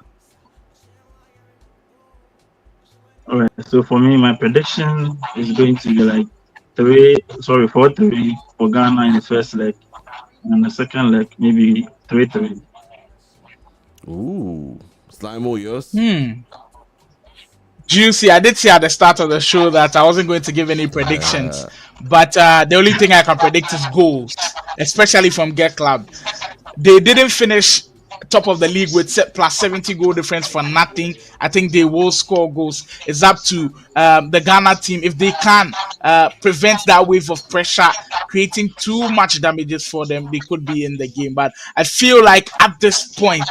[SPEAKER 8] All right. So for me, my prediction is going to be like 4-3 for Ghana in the first leg. And the second leg, maybe 3-3.
[SPEAKER 9] Ooh. Slimo, yours?
[SPEAKER 1] Juicy. I did say at the start of the show that I wasn't going to give any predictions, but the only thing I can predict is goals, especially from Get Club. They didn't finish top of the league with plus 70 goal difference for nothing. I think they will score goals. It's up to the Ghana team if they can prevent that wave of pressure creating too much damages for them. They could be in the game, but I feel like at this point,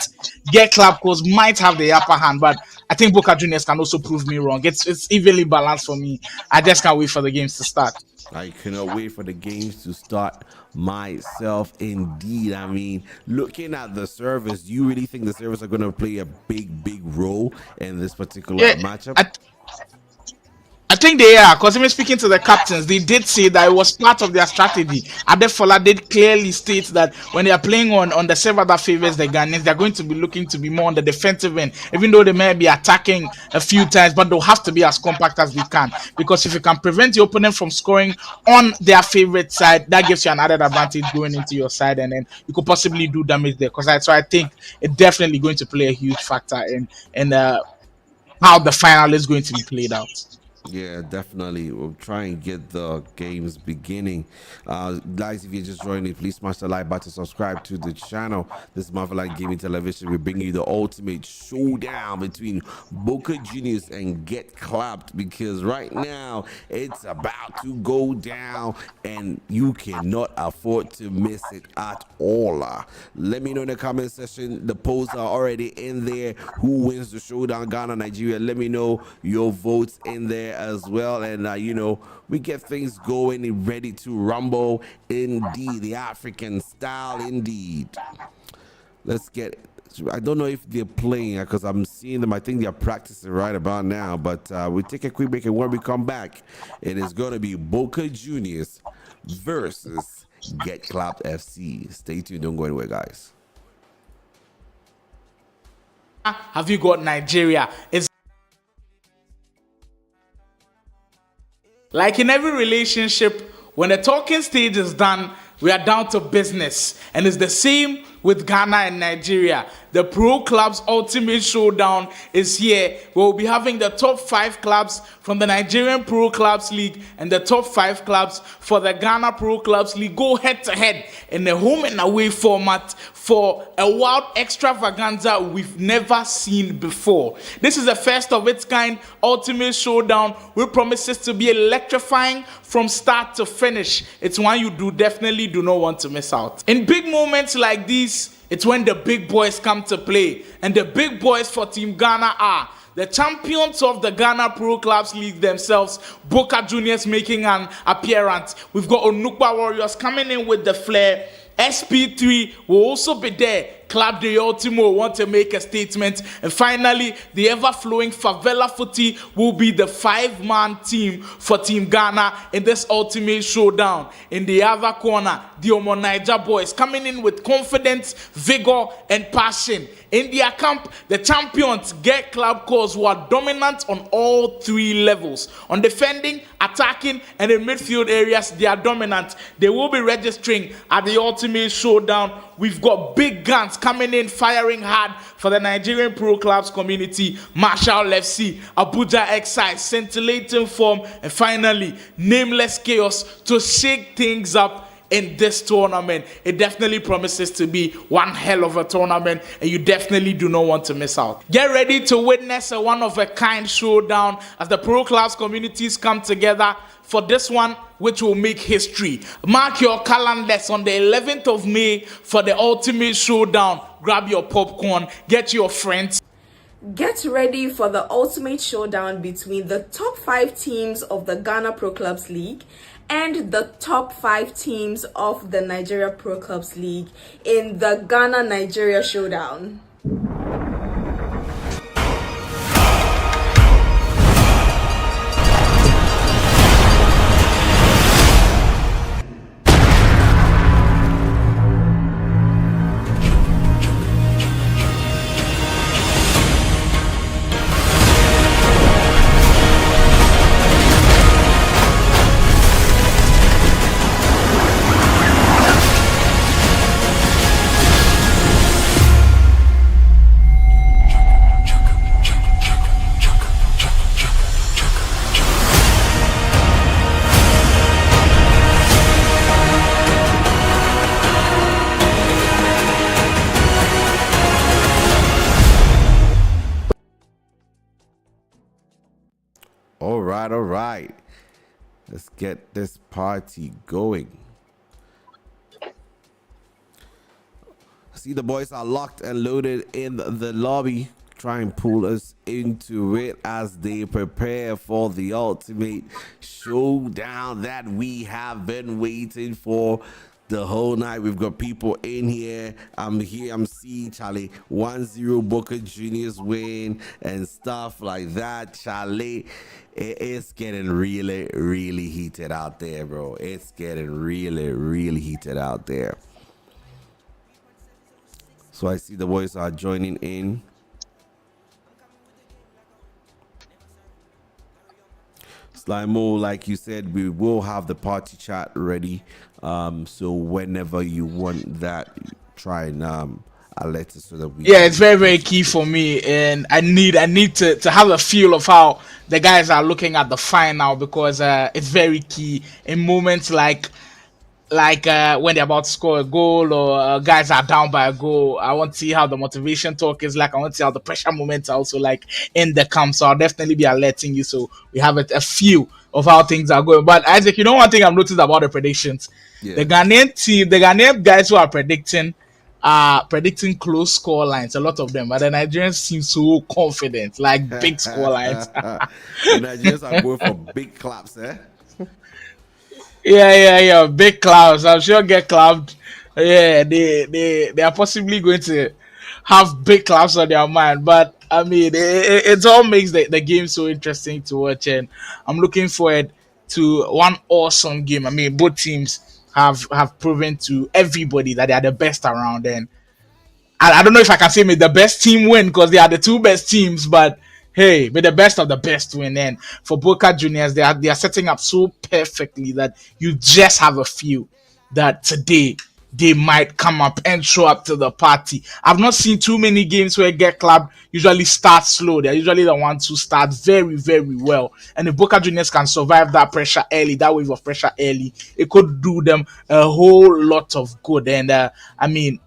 [SPEAKER 1] Get Club might have the upper hand, but I think Boka Jnr can also prove me wrong. It's evenly balanced for me. I just can't wait for the games to start.
[SPEAKER 9] I cannot wait for the games to start myself, indeed. I mean, looking at the servers, do you really think the servers are going to play a big role in this particular matchup?
[SPEAKER 1] I think they are, because even speaking to the captains, they did say that it was part of their strategy. Adefola did clearly state that when they are playing on the server that favors the Ghanaians, they're going to be looking to be more on the defensive end, even though they may be attacking a few times, but they'll have to be as compact as they can. Because if you can prevent your opponent from scoring on their favorite side, that gives you an added advantage going into your side, and then you could possibly do damage there. So I think it's definitely going to play a huge factor in how the final is going to be played out.
[SPEAKER 9] Yeah, definitely. We'll try and get the games beginning. Guys, if you're just joining, please smash the like button, subscribe to the channel. This is Motherland Gaming Television. We bring you the ultimate showdown between Boka Jnr and Get Clapped, because right now it's about to go down and you cannot afford to miss it at all. Let me know in the comment section. The polls are already in there. Who wins the showdown, Ghana, Nigeria? Let me know your votes in there as well, and we get things going and ready to rumble, indeed, the African style, indeed. Let's get it. I don't know if they're playing because I'm seeing them. I think they're practicing right about now, but we take a quick break, and when we come back, it is going to be Boka Jnr versus Get Clapped FC. Stay tuned, don't go anywhere, guys.
[SPEAKER 1] Have you got Nigeria? Like in every relationship, when the talking stage is done, we are down to business. And it's the same with Ghana and Nigeria. The Pro Clubs Ultimate Showdown is here. We'll be having the top 5 clubs from the Nigerian Pro Clubs League and the top 5 clubs for the Ghana Pro Clubs League go head-to-head in a home and away format for a wild extravaganza we've never seen before. This is the first of its kind Ultimate Showdown, which promises to be electrifying from start to finish. It's one you definitely do not want to miss out. In big moments like these, it's when the big boys come to play. And the big boys for Team Ghana are the champions of the Ghana Pro Clubs League themselves, Boka Jnr making an appearance. We've got Onukpa Warriors coming in with the flair. SP3 will also be there, Club de Ultimo want to make a statement. And finally, the ever-flowing Favela Footy will be the 5-man team for Team Ghana in this ultimate showdown. In the other corner, the Omo Niger boys coming in with confidence, vigor, and passion. In their camp, the champions get club calls who are dominant on all 3 levels. On defending, attacking, and in midfield areas, they are dominant. They will be registering at the ultimate showdown. We've got big guns coming in, firing hard for the Nigerian pro clubs community. Marshall FC, Abuja Excise, scintillating form, and finally, Nameless Chaos to shake things up in this tournament. It definitely promises to be one hell of a tournament, and you definitely do not want to miss out. Get ready to witness a one-of-a-kind showdown as the pro clubs communities come together for this one, which will make history. Mark your calendars on the 11th of May for the ultimate showdown. Grab your popcorn, get your friends.
[SPEAKER 4] Get ready for the ultimate showdown between the top 5 teams of the Ghana Pro Clubs League and the top 5 teams of the Nigeria Pro Clubs League in the Ghana Nigeria Showdown.
[SPEAKER 9] All right. Let's get this party going. See, the boys are locked and loaded in the lobby. Try and pull us into it as they prepare for the ultimate showdown that we have been waiting for the whole night. We've got people in here. I'm seeing Charlie 1-0 Boka Jnr's win and stuff like that. Charlie, it's getting really, really heated out there, bro. It's getting really, really heated out there. So I see the boys are joining in. Slimo, like you said, we will have the party chat ready. So whenever you want that, try and alert us so that we.
[SPEAKER 1] Yeah, it's very, very key for me, and I need to have a feel of how the guys are looking at the final, because it's very key in moments like when they're about to score a goal, or guys are down by a goal. I want to see how the motivation talk is like. I want to see how the pressure moments are also like in the camp. So I'll definitely be alerting you, so we have a feel of how things are going. But Isaac, you know one thing I've noticed about the predictions, the Ghanaian team, the Ghanaian guys who are predicting close score lines, a lot of them, but the Nigerians seem so confident, like big score lines.
[SPEAKER 9] The Nigerians are going for big claps, eh?
[SPEAKER 1] Yeah. Big clouds. I'm sure get cloud. Yeah, they are possibly going to have big clouds on their mind. But I mean, it all makes the game so interesting to watch, and I'm looking forward to one awesome game. I mean, both teams have proven to everybody that they are the best around, and I don't know if I can say may the best team win, because they are the 2 best teams, but hey, may the best of the best win. And for Boka Juniors, they are setting up so perfectly that you just have a feel that today they might come up and show up to the party. I've not seen too many games where Get Club usually start slow. They're usually the ones who start very, very well. And if Boka Juniors can survive that pressure early, that wave of pressure early, it could do them a whole lot of good. And I mean,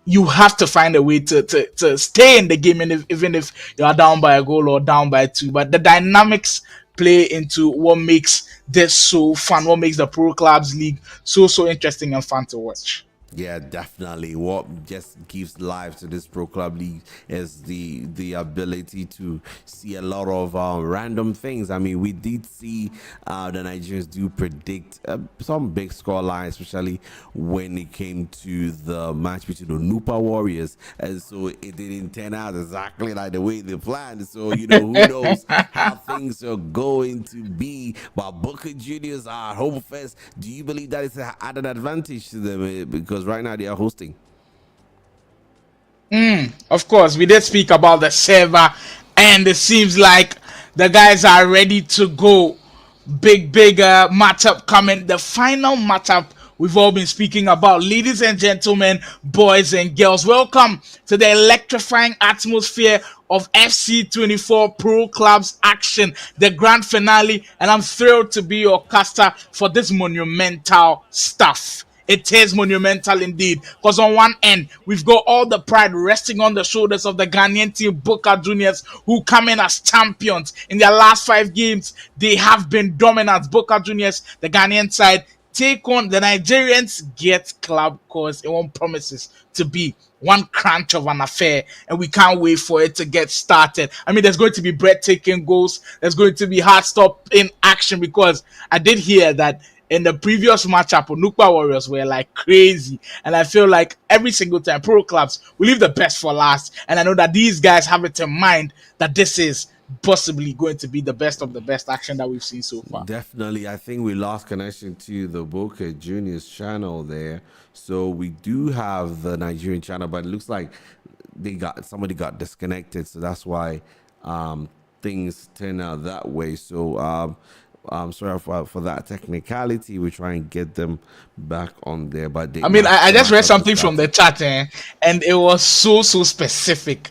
[SPEAKER 1] you have to find a way to stay in the game, and even if you are down by a goal or down by 2. But the dynamics play into what makes this so fun, what makes the Pro Clubs League so interesting and fun to watch.
[SPEAKER 9] Yeah, definitely. What just gives life to this pro club league is the ability to see a lot of random things. I mean, we did see the Nigerians do predict some big score lines, especially when it came to the match between the Nupa Warriors, and so it didn't turn out exactly like the way they planned. So who knows how things are going to be. But Boka Juniors are home first. Do you believe that it's an added advantage to them because right now they are hosting?
[SPEAKER 1] Of course, we did speak about the server, and it seems like the guys are ready to go. Big matchup coming. The final matchup we've all been speaking about. Ladies and gentlemen, boys and girls, welcome to the electrifying atmosphere of FC24 Pro Clubs action, the grand finale, and I'm thrilled to be your caster for this monumental stuff. It is monumental indeed, because on one end, we've got all the pride resting on the shoulders of the Ghanaian team, Boka Juniors, who come in as champions. In their last 5 games, they have been dominant. Boka Juniors, the Ghanaian side, take on the Nigerians, get club cause it won't promises to be one crunch of an affair, and we can't wait for it to get started. I mean, there's going to be breathtaking goals, there's going to be hard stop in action, because I did hear that in the previous matchup, Nukwa Warriors were like crazy. And I feel like every single time pro clubs will leave the best for last. And I know that these guys have it in mind that this is possibly going to be the best of the best action that we've seen so far.
[SPEAKER 9] Definitely. I think we lost connection to the Boka Juniors channel there. So we do have the Nigerian channel, but it looks like somebody got disconnected. So that's why things turn out that way. So I'm sorry for that technicality. We try and get them back on there, but
[SPEAKER 1] I just read something from the chat, and it was so specific.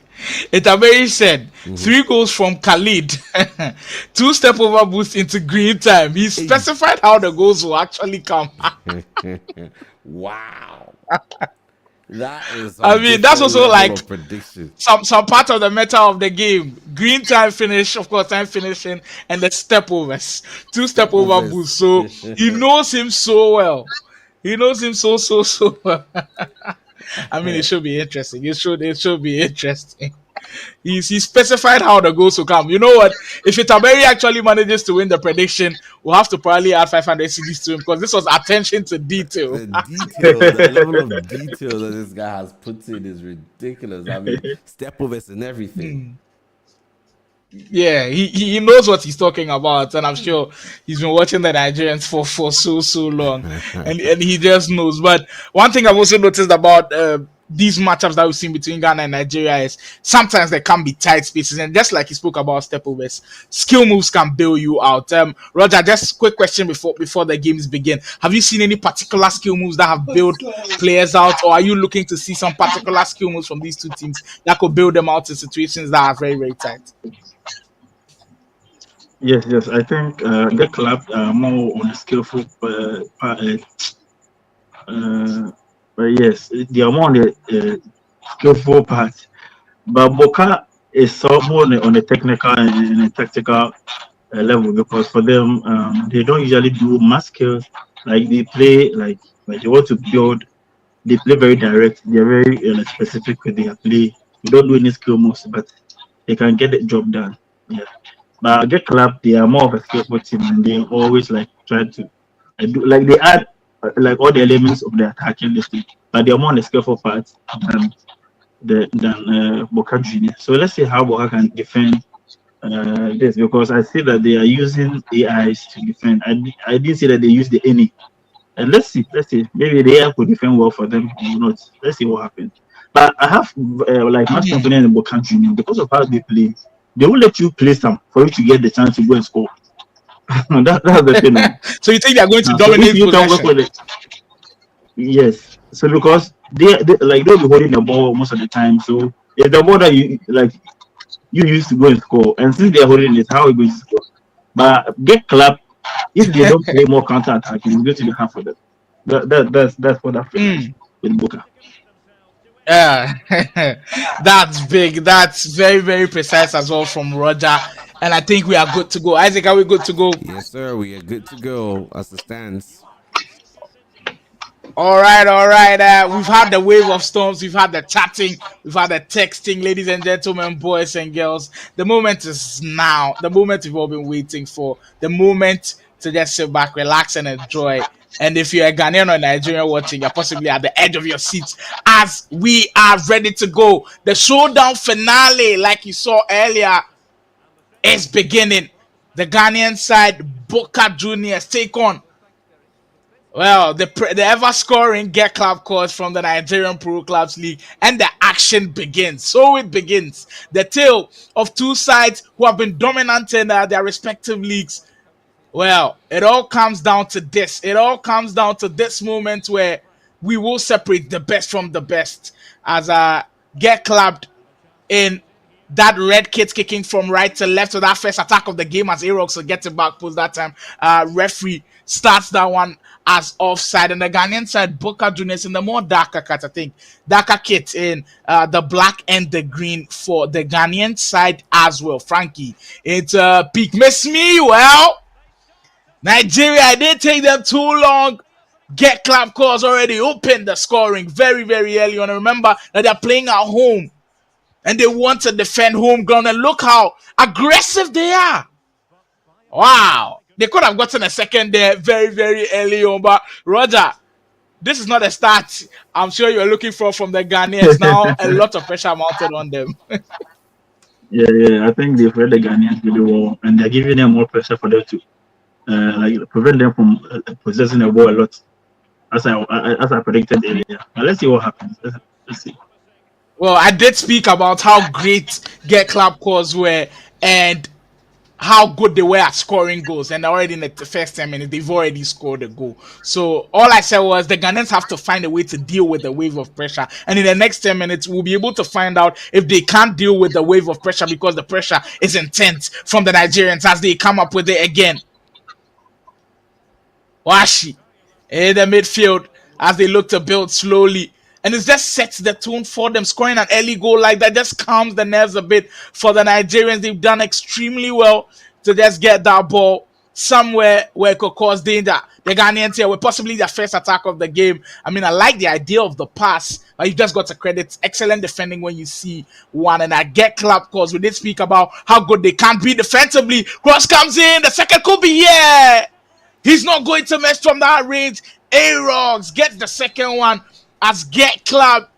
[SPEAKER 1] Itaberi said 3 goals from Khalid, 2 step over boost into green time. He specified how the goals will actually come.
[SPEAKER 9] Wow. That is
[SPEAKER 1] that's also like some part of the meta of the game. Green time finish, of course, time finishing, and the step overs. 2 step over boost. So he knows him so well. He knows him so well. I mean, it should be interesting. It should be interesting. He specified how the goals will come. You know what? If Itaberi actually manages to win the prediction, we'll have to probably add 500 CDs to him, because this was attention to detail.
[SPEAKER 9] The level of detail that this guy has put in is ridiculous. I mean, step overs and everything.
[SPEAKER 1] Yeah, he knows what he's talking about, and I'm sure he's been watching the Nigerians for so long, and he just knows. But one thing I've also noticed about these matchups that we've seen between Ghana and Nigeria is sometimes there can be tight spaces, and just like he spoke about stepovers, skill moves can bail you out. Roger, just quick question before the games begin: have you seen any particular skill moves that have bailed players out, or are you looking to see some particular skill moves from these two teams that could bail them out in situations that are very, very tight?
[SPEAKER 8] Yes. I think the club are more on a skillful part. But yes, they are more on the skillful part. But Boka is more on the technical and the tactical level, because for them, they don't usually do mass skills. Like they play like they want to build. They play very direct. They're very specific with their play. They don't do any skill moves, but they can get the job done. Yeah. But Get Club, they are more of a skillful team, and they always like try to do like they add like all the elements of the attacking listing, but they are more on the skillful part than Boka Jnr. So let's see how Boka can defend this, because I see that they are using AIs to defend. I didn't see that they use the any. And let's see. Maybe the AI could defend well for them or not. Let's see what happens. But I have like much confidence in Boka Jnr. because of how they play. They will let you play some for you to get the chance to go and score. That's the thing.
[SPEAKER 1] So you think they're going to dominate possession?
[SPEAKER 8] Yes. So because they'll be holding the ball most of the time. So it's the ball that you used to go and score. And since they're holding it, how are you going to score? But Get Club, if they don't play more counter attacking, it's going to be hard for them. That's what I feel with Boka.
[SPEAKER 1] Yeah, that's big. That's very, very precise as well from Roger. And I think we are good to go. Isaac, are we good to go?
[SPEAKER 9] Yes, sir. We are good to go as it stands.
[SPEAKER 1] All right. We've had the wave of storms, we've had the chatting, we've had the texting, ladies and gentlemen, boys and girls. The moment is now. The moment we've all been waiting for. The moment to just sit back, relax, and enjoy. And if you're a Ghanaian or Nigerian watching, you're possibly at the edge of your seats as we are ready to go. The showdown finale, like you saw earlier, is beginning. The Ghanaian side, Boka Jnr, take on the ever scoring Get Club calls from the Nigerian Pro Clubs League, and the action begins. So it begins. The tale of two sides who have been dominant in their respective leagues. Well, it all comes down to this. It all comes down to this moment where we will separate the best from the best as Get Clubbed in that red kit kicking from right to left to that first attack of the game as Arox will get it back post that time. Referee starts that one as offside, and the Ghanaian side, Boka Jnr is in the more darker cut, I think. Darker kit in the black and the green for the Ghanaian side as well. Frankie, it's peak. Miss me, well, Nigeria, it didn't take them too long. Get Club calls already opened the scoring very, very early on. Remember that they're playing at home and they want to defend home ground, and look how aggressive they are. Wow. They could have gotten a second there very, very early on, but Roger, this is not a start I'm sure you're looking for from the Ghanaians. Now a lot of pressure mounted on them.
[SPEAKER 8] Yeah. I think they've read the Ghanaians really well, and they're giving them more pressure for them to prevent them from possessing the ball a lot, as I predicted earlier. But let's see what happens. Let's see.
[SPEAKER 1] Well, I did speak about how great Get Club calls were and how good they were at scoring goals. And already in the first 10 minutes, they've already scored a goal. So all I said was the Ghanaians have to find a way to deal with the wave of pressure. And in the next 10 minutes, we'll be able to find out if they can't deal with the wave of pressure because the pressure is intense from the Nigerians as they come up with it again. Washi in the midfield as they look to build slowly. And it just sets the tone for them. Scoring an early goal like that just calms the nerves a bit for the Nigerians. They've done extremely well to just get that ball somewhere where it could cause danger. The Ghanaians here were possibly their first attack of the game. I mean, I like the idea of the pass, but you just got to credit excellent defending when you see one. And I get Club calls. We did speak about how good they can be defensively. Cross comes in. The second could be here. He's not going to miss from that range. A-Rogs gets the second one as Get Club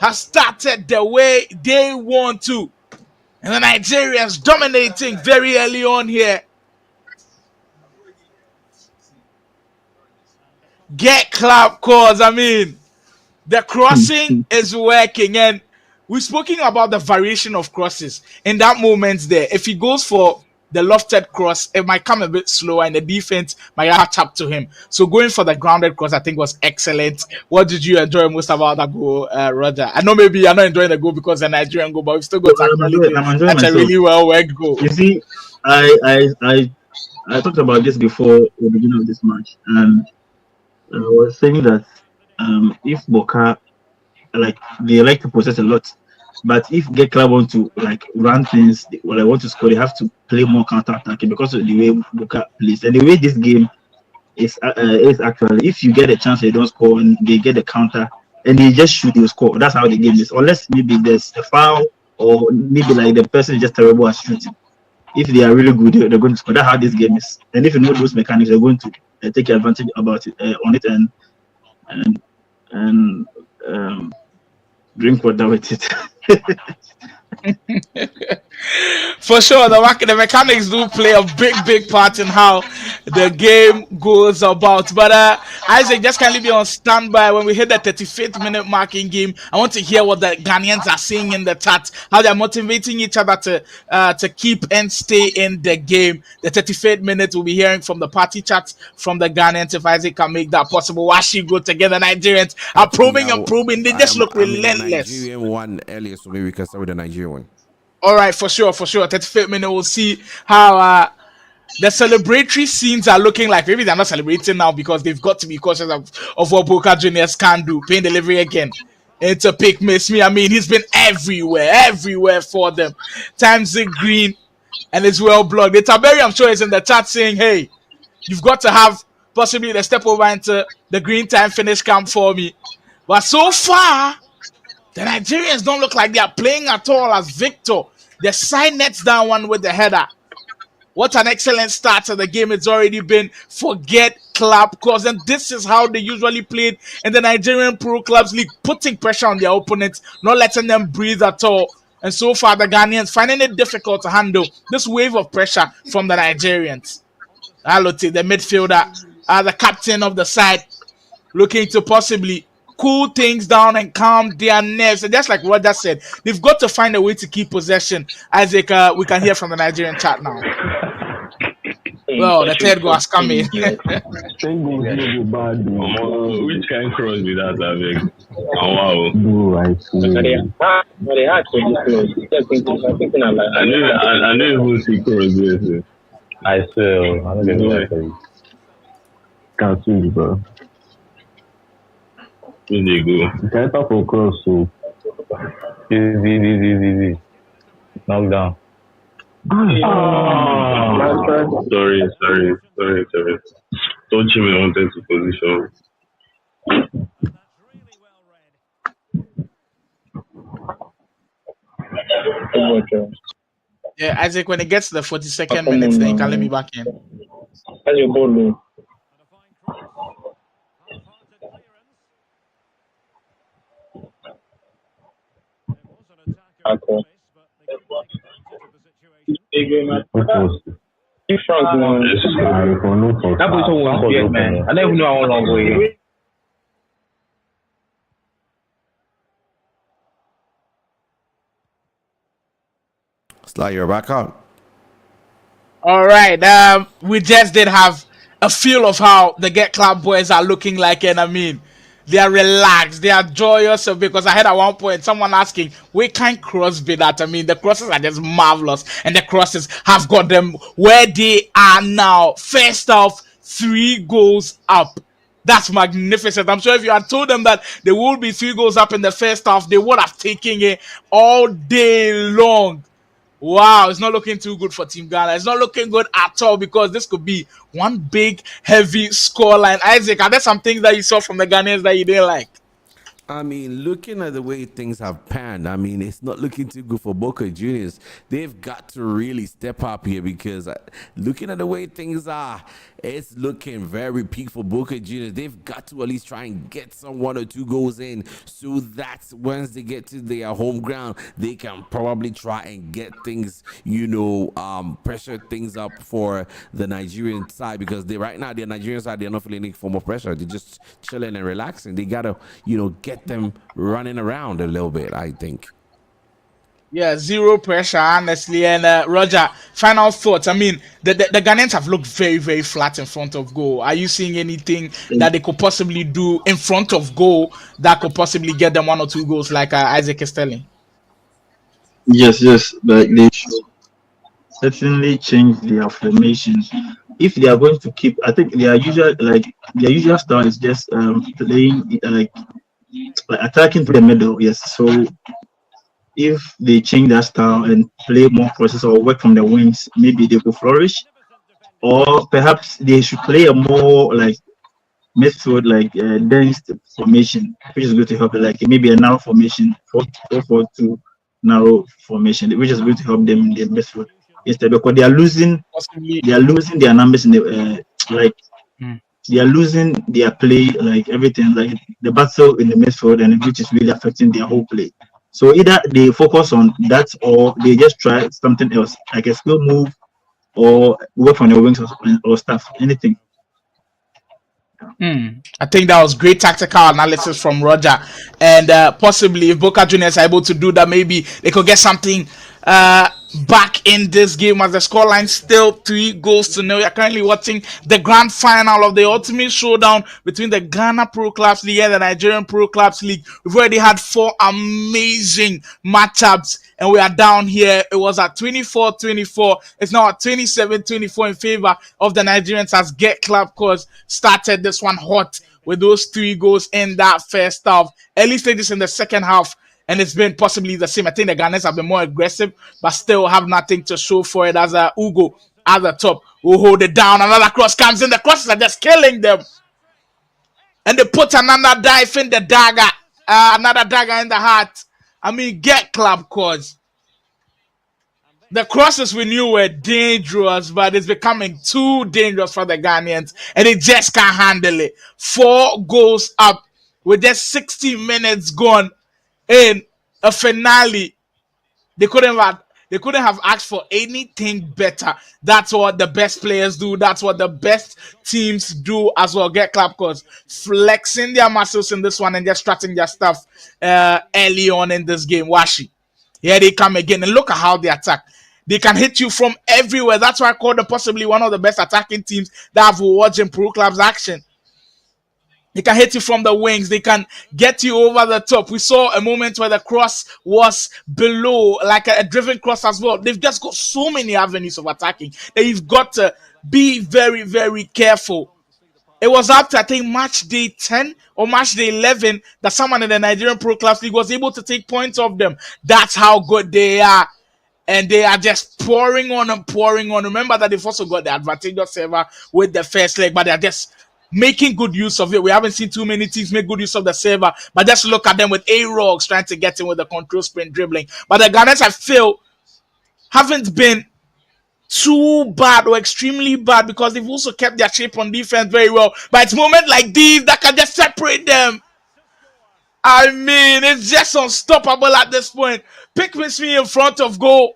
[SPEAKER 1] has started the way they want to. And the Nigerians dominating very early on here. Get Club calls. I mean, the crossing is working. And we've spoken about the variation of crosses in that moment there. If he goes for the lofted cross, it might come a bit slower and the defense might catch up to him. So going for the grounded cross, I think was excellent. What did you enjoy most about that goal, Roger? I know maybe you're not enjoying the goal because the Nigerian goal, but we've still got to acknowledge it. That's a really well worked goal.
[SPEAKER 8] You see, I talked about this before the beginning of this match, and I was saying that if Boka, they like to possess a lot, but if Get Club want to run things, I want to score, they have to play more counter-attacking because of the way Boka plays. And the way this game is actually, if you get a chance, they don't score, and they get a counter, and they just shoot, they score. That's how the game is. Unless maybe there's a foul, or maybe the person is just terrible at shooting. If they are really good, they're going to score. That's how this game is. And if you know those mechanics, they're going to take advantage about it on it and drink water with it.
[SPEAKER 1] For sure, the mechanics do play a big part in how the game goes about. But Isaac, just kindly be on standby when we hit the 35th minute marking game. I want to hear what the Ghanaians are saying in the chat, how they're motivating each other to keep and stay in the game. The 35th minute, we'll be hearing from the party chat from the Ghanaians if Isaac can make that possible. Washi go together. Nigerians are probing and probing. They just look relentless.
[SPEAKER 9] The Nigerian one earlier, so maybe we can start with the Nigerian one.
[SPEAKER 1] All right, for sure. 35th minute, we'll see how the celebratory scenes are looking like. Maybe they're not celebrating now because they've got to be cautious of what Boka Jnr can do. Pain delivery again. It's a pick, miss me. I mean, he's been everywhere for them. Times it green and it's well blocked. The Taberi, I'm sure, is in the chat saying, hey, you've got to have possibly they step over into the green time finish camp for me. But so far, the Nigerians don't look like they are playing at all as Victor. The side nets down one with the header. What an excellent start to the game. It's already been forget club cause, and this is how they usually played in the Nigerian Pro Clubs League, putting pressure on their opponents, not letting them breathe at all. And so far, the Ghanaians finding it difficult to handle this wave of pressure from the Nigerians. Alote, the midfielder, the captain of the side, looking to possibly cool things down and calm their nerves. And just like Roger said, they've got to find a way to keep possession. Isaac, we can hear from the Nigerian chat now. Well, the third goal has come in.
[SPEAKER 13] Which kind of cross did that have? Wow. I know who see cross this. I swear, I don't know. Can't swim, bro. Where they go? Can't talk for cross, so easy. Knock down. Sorry. Don't you me wanted to position.
[SPEAKER 1] Yeah, Isaac, when it gets to the 42nd minute, then you can let me back in.
[SPEAKER 11] That's your ball, though. Okay. If France won, that was so weird, man. I never knew how long ago.
[SPEAKER 9] Sly, you're back out.
[SPEAKER 1] All right. We just did have a feel of how the Get Club boys are looking like, and I mean, they are relaxed, they are joyous, because I heard at one point someone asking, where can cross be that? I mean, the crosses are just marvelous, and the crosses have got them where they are now. First off, 3 goals up. That's magnificent. I'm sure if you had told them that there will be 3 goals up in the first half, they would have taken it all day long. Wow, it's not looking too good for Team Ghana. It's not looking good at all, because this could be one big, heavy scoreline. Isaac, are there some things that you saw from the Ghanaians that you didn't like?
[SPEAKER 9] I mean, looking at the way things have panned, I mean, it's not looking too good for Boka Juniors. They've got to really step up here, because looking at the way things are, it's looking very peak for Boka Juniors. They've got to at least try and get some 1 or 2 goals in, so that once they get to their home ground, they can probably try and get things, pressure things up for the Nigerian side, because right now, the Nigerian side, they're not feeling any form of pressure. They're just chilling and relaxing. They got to, get them running around a little bit, I think.
[SPEAKER 1] Yeah, zero pressure, honestly. And Roger, final thoughts. I mean, the Ghanaians have looked very, very flat in front of goal. Are you seeing anything that they could possibly do in front of goal that could possibly get them 1 or 2 goals, like Isaac is telling?
[SPEAKER 8] Yes, but they should certainly change their formations. If they are going to keep, I think their usual style is just playing like attacking to the middle. Yes, so if they change that style and play more crosses or work from the wings, maybe they will flourish. Or perhaps they should play a more like midfield, like dense formation, which is going to help, like maybe a narrow formation, 4-4-2 narrow formation, which is going to help them in the midfield instead, because they are losing their numbers in the they are losing their play, like everything, like the battle in the midfield, and which is really affecting their whole play. So either they focus on that, or they just try something else, like a skill move, or work on the wings or stuff, anything.
[SPEAKER 1] I think that was great tactical analysis from Roger, and possibly if Boka Jnr is able to do that, maybe they could get something back in this game, as the scoreline still 3-0. You're currently watching the grand final of the ultimate showdown between the Ghana Pro Clubs League and the Nigerian Pro Clubs League. We've already had 4 amazing matchups, and we are down here. It was at 24-24. It's now at 27-24 in favor of the Nigerians, as Get Club Cause started this one hot with those 3 goals in that first half. Early stages in the second half, and it's been possibly the same. I think the Ghanaians have been more aggressive, but still have nothing to show for it, as Ugo at the top will hold it down. Another cross comes in. The crosses are just killing them. And they put another dive in the dagger. Another dagger in the heart. I mean, get club cause. The crosses we knew were dangerous, but it's becoming too dangerous for the Ghanaians, and they just can't handle it. 4 goals up with just 60 minutes gone in a finale. They couldn't have asked for anything better. That's what the best players do. That's what the best teams do as well. Get club cause flexing their muscles in this one and just starting their stuff early on in this game. Washi. Here they come again, and look at how they attack. They can hit you from everywhere. That's why I call them possibly one of the best attacking teams that I've watched in pro clubs action. They can hit you from the wings. They can get you over the top. We saw a moment where the cross was below, like a driven cross as well. They've just got so many avenues of attacking that you've got to be very, very careful. It was up to, I think, match day 10 or match day 11 that someone in the Nigerian Pro Clubs League was able to take points off them. That's how good they are. And they are just pouring on and pouring on. Remember that they've also got the advantageous server with the first leg, but they're just making good use of it. We haven't seen too many teams make good use of the server, but just look at them with A-Rogs trying to get in with the control sprint dribbling. But the Ghanaians, I feel, haven't been too bad or extremely bad because they've also kept their shape on defense very well. But it's moments like these that can just separate them. I mean, it's just unstoppable at this point. Pickman's in front of goal.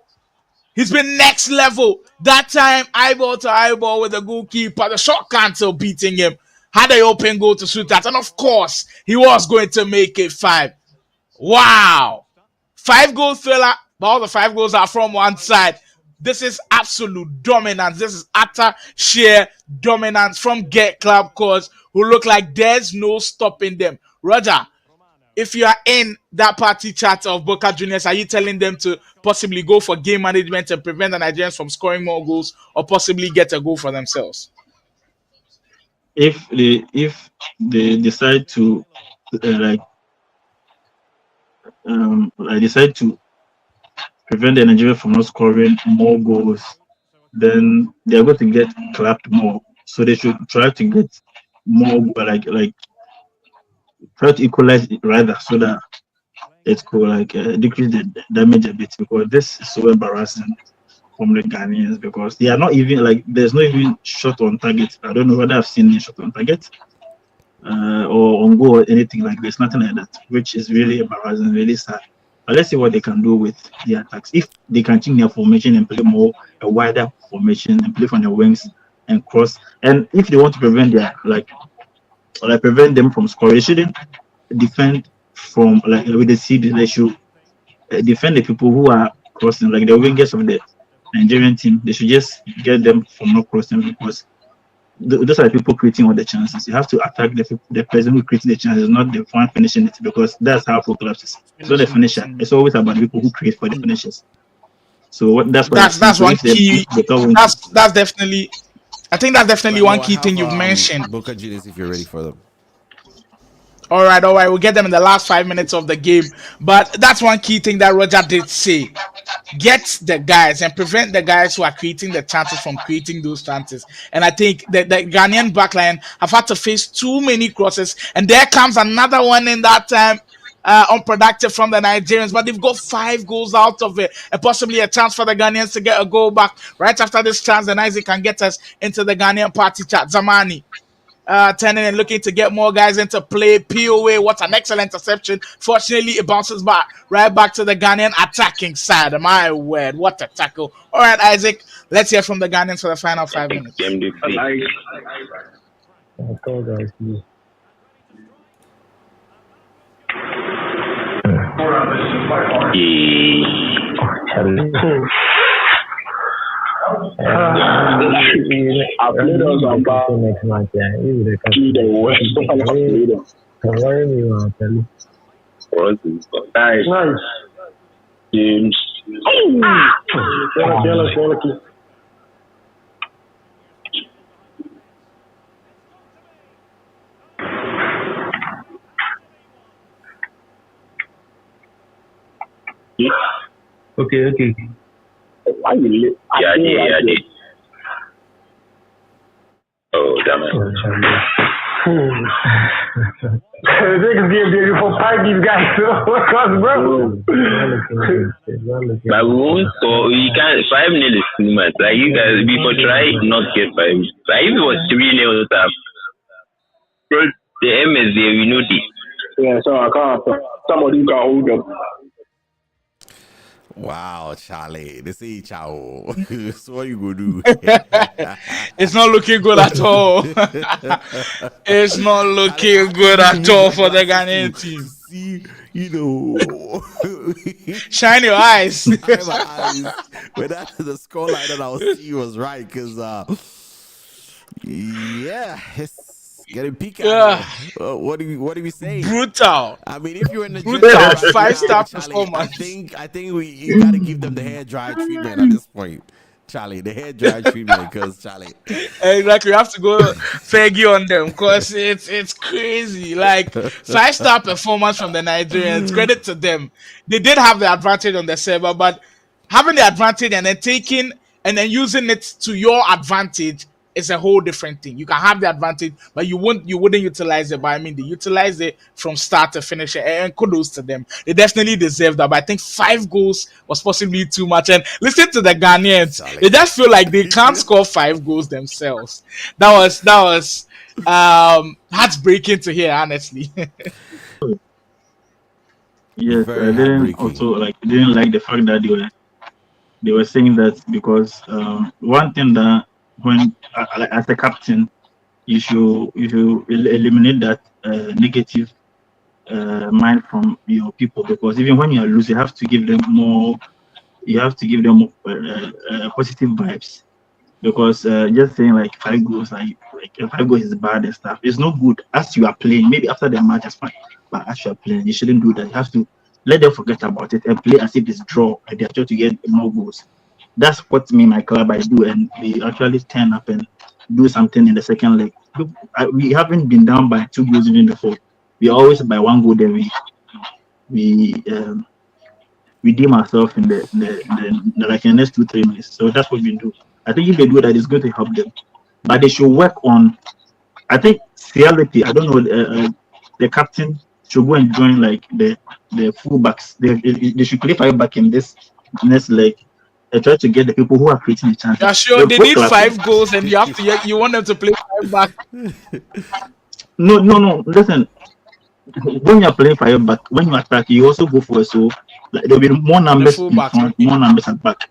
[SPEAKER 1] He's been next level. That time, eyeball to eyeball with the goalkeeper. The shot cancel beating him. Had an open goal to shoot at. And of course, he was going to make it 5. Wow. 5-goal thriller. But all the 5 goals are from one side. This is absolute dominance. This is utter sheer dominance from Get Club Cause, who look like there's no stopping them. Roger, if you are in that party chat of Boka Juniors, are you telling them to possibly go for game management and prevent the Nigerians from scoring more goals or possibly get a goal for themselves?
[SPEAKER 8] If they decide to decide to prevent the Nigeria from not scoring more goals, then they're going to get clapped more. So they should try to get more, try to equalize it rather, so that it could decrease the damage a bit, because this is so embarrassing from the Ghanaians, because they are not even there's not even shot on target. I don't know whether I've seen any shot on target or on goal or anything like this. Nothing like that, which is really embarrassing, really sad. But let's see what they can do with the attacks. If they can change their formation and play more a wider formation and play from the wings and cross, and if they want to prevent their prevent them from scoring, they shouldn't defend from with the CD. They should defend the people who are crossing, like the wingers of the Nigerian team. They should just get them from not crossing, because those are the people creating all the chances. You have to attack the person who creates the chances, not the one finishing it, because that's how pro clubs is. It's not the finisher. It's always about the people who create for the finishers. So that's
[SPEAKER 1] one key. That's definitely. I think that's definitely one key thing you've mentioned.
[SPEAKER 9] Boka Jnr, if you're ready for them.
[SPEAKER 1] All right. We'll get them in the last 5 minutes of the game. But that's one key thing that Roger did say. Get the guys and prevent the guys who are creating the chances from creating those chances. And I think the Ghanaian backline have had to face too many crosses. And there comes another one in that time. Unproductive from the Nigerians, but they've got 5 goals out of it, and possibly a chance for the Ghanaians to get a goal back. Right after this chance, then Isaac can get us into the Ghanaian party chat. Zamani turning and looking to get more guys into play. POA, what an excellent interception. Fortunately, it bounces right back to the Ghanaian attacking side. My word, what a tackle. All right, Isaac, let's hear from the Ghanaians for the final 5 minutes.
[SPEAKER 13] I've played us about next match. The worst one I've played us. Nice. James. Okay. Why you I did. This game there for five these guys, because bro.
[SPEAKER 14] But we won't score. We can't. 5-0 is too much. Like you guys, we could try not get 5. Like if it was 3-0, the M is there. We know this.
[SPEAKER 13] Yeah, so I can't. Somebody can hold up.
[SPEAKER 9] Wow, Charlie. They say ciao. So what you gonna do?
[SPEAKER 1] It's not looking good at all. It's not looking good at all for the Ghanaian team.
[SPEAKER 9] See, you know,
[SPEAKER 1] shine your eyes.
[SPEAKER 9] My eyes. When that the scoreline that I was seeing was right, because yeah, it's getting peak.
[SPEAKER 1] Yeah.
[SPEAKER 9] What do we say?
[SPEAKER 1] Brutal.
[SPEAKER 9] I mean, if you're in the
[SPEAKER 1] brutal,
[SPEAKER 9] right
[SPEAKER 1] 5-star
[SPEAKER 9] Charlie,
[SPEAKER 1] performance.
[SPEAKER 9] I think you gotta give them the hair dry treatment at this point. Charlie, the hair dry treatment, because Charlie.
[SPEAKER 1] Exactly, you have to go Fergie on them because it's crazy. Like 5-star performance from the Nigerians. Credit to them. They did have the advantage on the server, but having the advantage and then taking and then using it to your advantage is a whole different thing. You can have the advantage, but you wouldn't utilize it. But I mean, they utilize it from start to finish, and kudos to them. They definitely deserve that. But I think 5 goals was possibly too much. And listen to the Ghanaians; they just feel like they can't score 5 goals themselves. That was heartbreaking to hear, honestly.
[SPEAKER 8] Yes, I didn't like the fact that they were saying that, because one thing that when as a captain you should eliminate that negative mind from your people, because even when you are losing, you have to give them more positive vibes, because just saying like 5 goals, like 5 goals is bad and stuff, it's not good. As you are playing, maybe after the match is fine, but as you are playing, you shouldn't do that. You have to let them forget about it and play as if it's draw and they are trying to get more goals. That's what me and my club I do, and we actually turn up and do something in the second leg. We haven't been down by 2 goals even before. We are always by 1 goal. Then we deem ourselves in the next 2-3 minutes. So that's what we do. I think if they do that, it's going to help them. But they should work on. I think reality. I don't know. The captain should go and join like the fullbacks. They should play 5 back in this next leg. I try to get the people who are creating the chances.
[SPEAKER 1] Yeah, sure. They need 5 goals, and you want them to play 5 back.
[SPEAKER 8] No. Listen, when you are playing 5 back, when you attack, you also go for it. So like, there'll be more numbers in front, more numbers at back.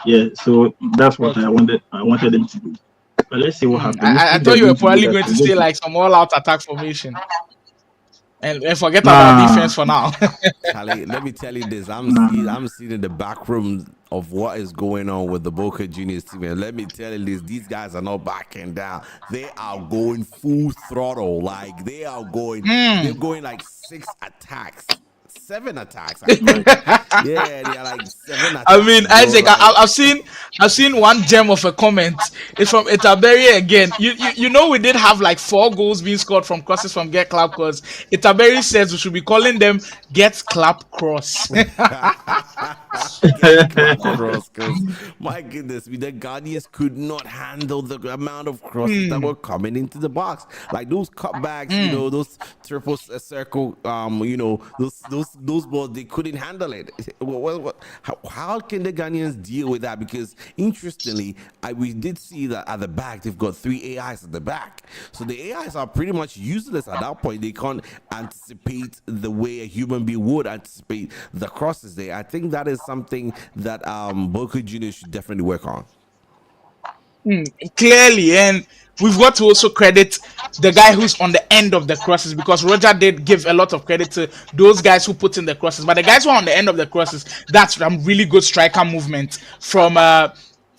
[SPEAKER 8] Yeah, so that's what I wanted them to do. But let's see what happens.
[SPEAKER 1] I thought you were probably going to say like some all-out attack formation. And forget about defense for now.
[SPEAKER 9] Charlie, let me tell you this. I'm seeing in the back room of what is going on with the Boka Jnr team. And let me tell you this, these guys are not backing down. They are going full throttle. Like they are going, they're going like 6 attacks. 7 attacks. Yeah, they are like 7 attacks.
[SPEAKER 1] I mean, Isaac, I've seen one gem of a comment. It's from Itaberry again. You know we did have like 4 goals being scored from crosses from Get Club, because Itaberry says we should be calling them Get Club Cross.
[SPEAKER 9] Get Club Cross, because my goodness, the Ghanaians could not handle the amount of crosses that were coming into the box. Like those cutbacks, you know, those triple circle, you know, those balls, they couldn't handle it. How can the Ghanaians deal with that? Because interestingly, we did see that at the back they've got 3 AIs at the back, so the AIs are pretty much useless at that point. They can't anticipate the way a human being would anticipate the crosses there. I think that is something that Boka Jnr should definitely work on.
[SPEAKER 1] Clearly, and we've got to also credit the guy who's on the end of the crosses, because Roger did give a lot of credit to those guys who put in the crosses, but the guys who are on the end of the crosses, that's really good striker movement from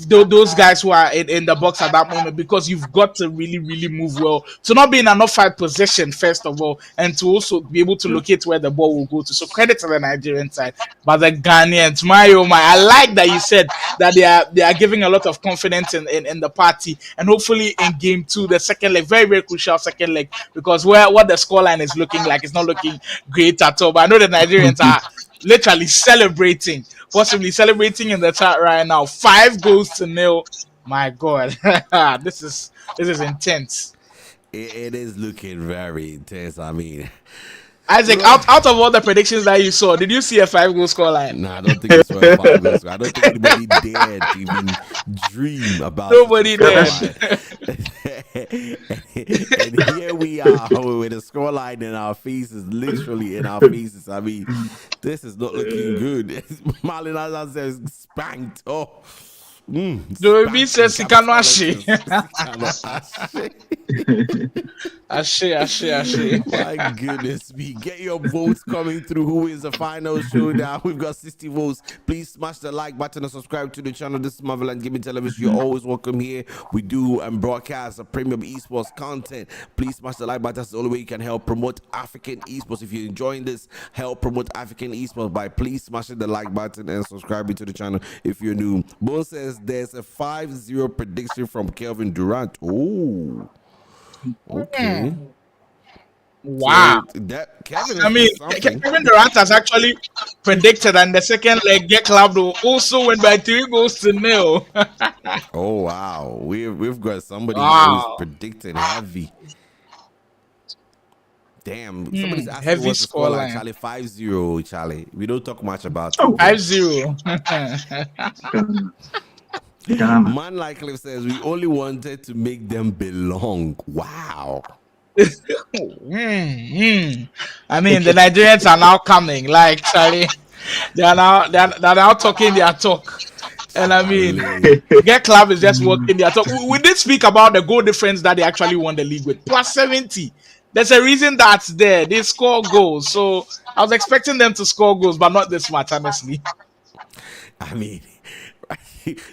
[SPEAKER 1] those guys who are in the box at that moment, because you've got to really move well to not be in an offside position first of all, and to also be able to locate where the ball will go to. So credit to the Nigerian side, but the Ghanaians, my I like that you said that they are giving a lot of confidence in the party, and hopefully in game 2, the second leg, very crucial second leg, because what the scoreline is looking like, it's not looking great at all. But I know the Nigerians are literally possibly celebrating in the chat right now. 5 goals to 0. My God, this is intense.
[SPEAKER 9] it is looking very intense. I mean,
[SPEAKER 1] Isaac, out of all the predictions that you saw, did you see a 5-goal scoreline?
[SPEAKER 9] no, I don't think it's for a 5 goals. I don't think anybody dared to even dream about
[SPEAKER 1] Nobody
[SPEAKER 9] such a
[SPEAKER 1] did.
[SPEAKER 9] scoreline. And here we are with a scoreline in our faces, literally in our faces. I mean, this is not looking good. Marlon Hazard says spanked. Oh.
[SPEAKER 1] Joey says Sikanoashi. Ashe.
[SPEAKER 9] My goodness me. Get your votes coming through. Who is the final showdown? We've got 60 votes. Please smash the like button and subscribe to the channel. This is Motherland Gaming Television. You're always welcome here. We do and broadcast a premium esports content. Please smash the like button. That's the only way you can help promote African esports. If you're enjoying this, help promote African esports by please smashing the like button and subscribing to the channel if you're new. Bone says there's a 5-0 prediction from Kelvin Durant. Oh, okay.
[SPEAKER 1] Wow.
[SPEAKER 9] So that Kevin
[SPEAKER 1] Kevin Durant has actually predicted, and the second leg, Get Club will also win by 3-0.
[SPEAKER 9] Oh wow, we've got somebody who's predicting heavy. Damn, somebody's asking
[SPEAKER 1] heavy
[SPEAKER 9] what's the score like,
[SPEAKER 1] scoreline.
[SPEAKER 9] Charlie. 5-0, Charlie. We don't talk much about it.
[SPEAKER 1] 5-0.
[SPEAKER 9] Man like Cliff says, we only wanted to make them belong. Wow.
[SPEAKER 1] I mean, the Nigerians are now coming. Like Charlie, they're now talking their talk. And I mean, Get Club is just walking their talk. We did speak about the goal difference that they actually won the league with, plus 70. There's a reason that's there. They score goals. So I was expecting them to score goals, but not this much, honestly.
[SPEAKER 9] I mean,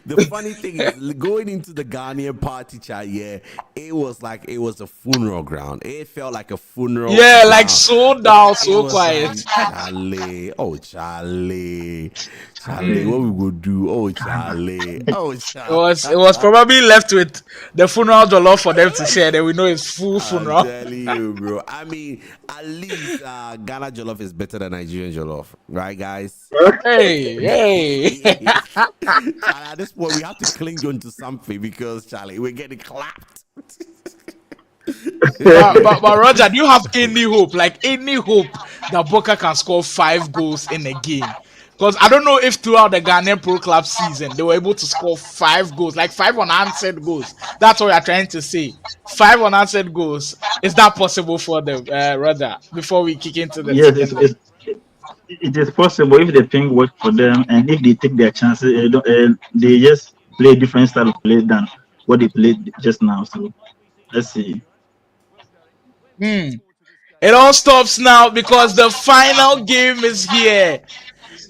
[SPEAKER 9] the funny thing is, going into the Ghanaian party chat, yeah, it was like it was a funeral ground. It felt like a funeral.
[SPEAKER 1] Yeah,
[SPEAKER 9] ground.
[SPEAKER 1] like so down, so quiet.
[SPEAKER 9] Like, Charlie, oh Charlie, what we go do? Oh Charlie,
[SPEAKER 1] It was probably left with the funeral jollof for them to share. Then we know it's full funeral.
[SPEAKER 9] I'm telling you, bro. I mean, at least Ghana jollof is better than Nigerian jollof, right, guys?
[SPEAKER 1] Hey.
[SPEAKER 9] At this point, we have to cling on to something because, Charlie, we're getting clapped.
[SPEAKER 1] but Roger, do you have any hope that Boka can score 5 goals in a game? Because I don't know if throughout the Ghanaian Pro Club season they were able to score 5 goals, like 5 unanswered goals. That's what we are trying to say. 5 unanswered goals. Is that possible for them, Roger? Before we kick into the
[SPEAKER 8] yes, it is possible if the thing works for them, and if they take their chances, they just play a different style of play than what they played just now. So let's see.
[SPEAKER 1] It all stops now because the final game is here.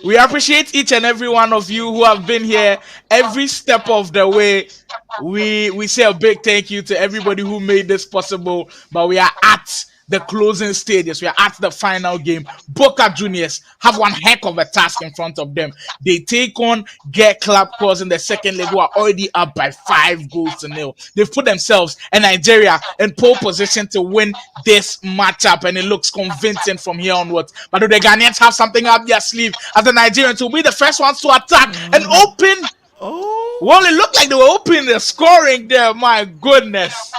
[SPEAKER 1] We appreciate each and every one of you who have been here every step of the way. We say a big thank you to everybody who made this possible, but we are at the closing stages. We are at the final game. Boka Juniors have one heck of a task in front of them. They take on Get Club Cause in the second leg, who are already up by 5-0. They've put themselves and Nigeria in pole position to win this matchup, and it looks convincing from here onwards. But do the Ghanaians have something up their sleeve as the Nigerians will be the first ones to attack and open? Well, it looked like they were opening the scoring there. My goodness.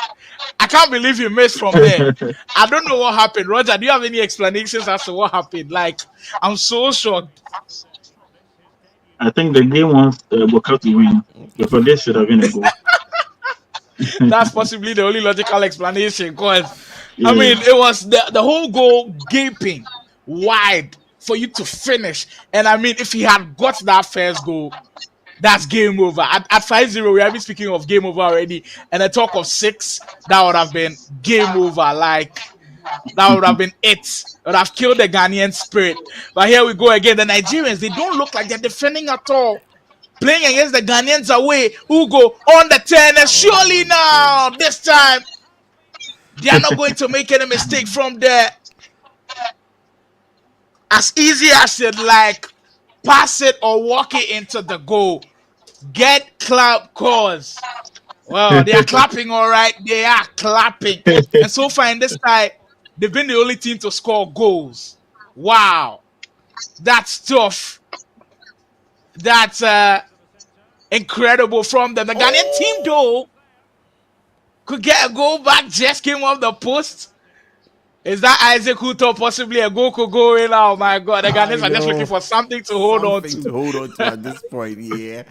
[SPEAKER 1] I can't believe you missed from there. I don't know what happened. Roger, do you have any explanations as to what happened? Like, I'm so shocked.
[SPEAKER 8] I think the game wants Boka to win, because this should have been a goal.
[SPEAKER 1] That's possibly the only logical explanation, because, I mean, it was the whole goal gaping wide for you to finish. And, I mean, if he had got that first goal, that's game over. At 5-0, we have been speaking of game over already. And a talk of 6, that would have been game over. Like, that would have been it. It would have killed the Ghanaian spirit. But here we go again. The Nigerians, they don't look like they're defending at all. Playing against the Ghanaians away. Ugo on the 10. And surely now, this time, they are not going to make any mistake from there. As easy as it like. Pass it or walk it into the goal. Get Club Cause. Well, they are clapping, all right. They are clapping. And so far in this tie, they've been the only team to score goals. Wow. That's tough. That's incredible from them. The Ghanaian team, though, could get a goal back, just came off the post. Is that Isaac who thought possibly a goal could go in? Oh my God, the
[SPEAKER 9] I
[SPEAKER 1] Ghanaians are just
[SPEAKER 9] know.
[SPEAKER 1] looking for something to hold on
[SPEAKER 9] Something
[SPEAKER 1] to.
[SPEAKER 9] to hold on to at this point, yeah.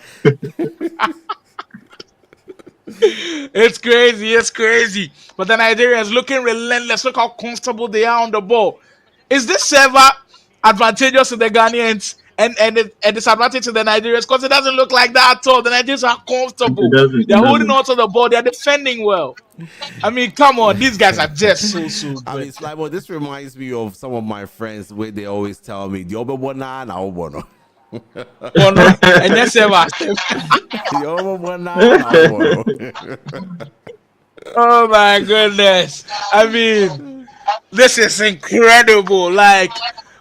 [SPEAKER 1] It's crazy, it's crazy. But the Nigerians looking relentless. Look how comfortable they are on the ball. Is this server advantageous to the Ghanaians and a disadvantage to the Nigerians? Because it doesn't look like that at all. The Nigerians are
[SPEAKER 8] It
[SPEAKER 1] comfortable.
[SPEAKER 8] doesn't.
[SPEAKER 1] They're
[SPEAKER 8] It
[SPEAKER 1] holding
[SPEAKER 8] doesn't.
[SPEAKER 1] on to the ball. They're defending well. I mean, come on, these guys are just so
[SPEAKER 9] I mean,
[SPEAKER 1] good.
[SPEAKER 9] Slibo, this reminds me of some of my friends where they always tell me, "The Obabona na Obono."
[SPEAKER 1] Bono, and yes, server.
[SPEAKER 9] The Obabona na Obono.
[SPEAKER 1] Oh my goodness. I mean, this is incredible. Like,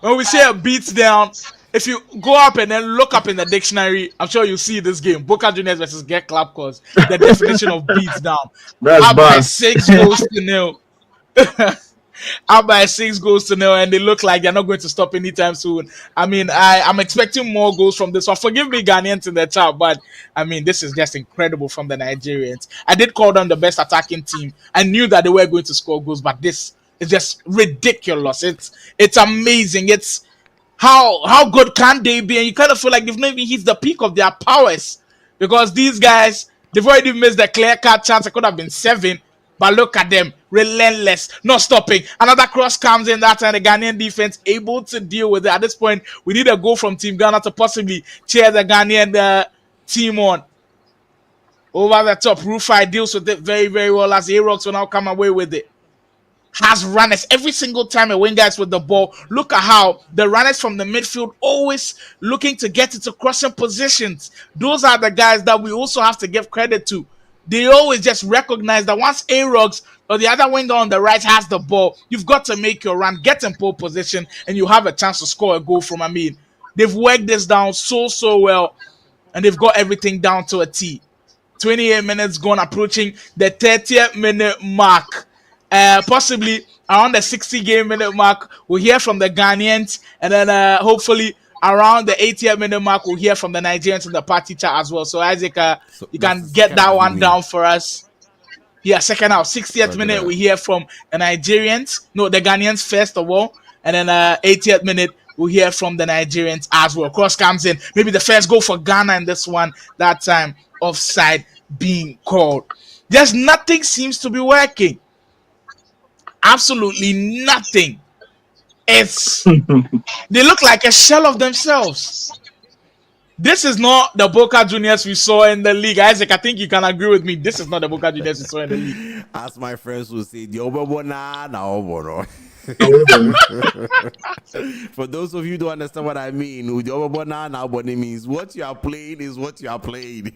[SPEAKER 1] when we say a beats down, if you go up and then look up in the dictionary, I'm sure you see this game, Boka Jnr versus Get Clap Cause, the definition of beats down.
[SPEAKER 8] That's
[SPEAKER 1] Up by
[SPEAKER 8] bad.
[SPEAKER 1] 6 goals to 0. Up by 6 goals to 0, and they look like they're not going to stop anytime soon. I mean, I'm expecting more goals from this one. Forgive me, Ghanaians in the chat, but I mean, this is just incredible from the Nigerians. I did call them the best attacking team. I knew that they were going to score goals, but this is just ridiculous. It's amazing. It's how good can they be? And you kind of feel like they've not even hit the peak of their powers, because these guys, they've already missed the clear cut chance. It could have been 7, but look at them, relentless, not stopping. Another cross comes in that time. The Ghanaian defense able to deal with it. At this point, we need a goal from Team Ghana to possibly cheer the Ghanaian team on. Over the top, Rufai deals with it very, very well, as A-Rocks will now come away with it. Has runners every single time a winger is with the ball. Look at how the runners from the midfield always looking to get into crossing positions. Those are the guys that we also have to give credit to. They always just recognize that once A-Rocks or the other winger on the right has the ball, you've got to make your run, get in pole position, and you have a chance to score a goal from. I mean, they've worked this down so well, and they've got everything down to a T. 28 minutes gone, approaching the 30th minute mark. Possibly around the 60 minute mark, we'll hear from the Ghanaians, and then hopefully around the 80th minute mark, we'll hear from the Nigerians in the party chat as well. So Isaac, you can get that one down for us. Yeah, second half, 60th minute, we hear from the Nigerians. No, the Ghanaians first of all, and then 80th minute, we'll hear from the Nigerians as well. Cross comes in, maybe the first goal for Ghana in this one. That time, offside being called. Just nothing seems to be working. Absolutely nothing. They look like a shell of themselves. This is not the Boka Juniors we saw in the league. Isaac, I think you can agree with me. This is not the Boka Juniors we saw in the league.
[SPEAKER 9] As my friends will say, the Obabona na Obono. For those of you who don't understand what I mean, with the Obabona na Obono means what you are playing is what you are playing.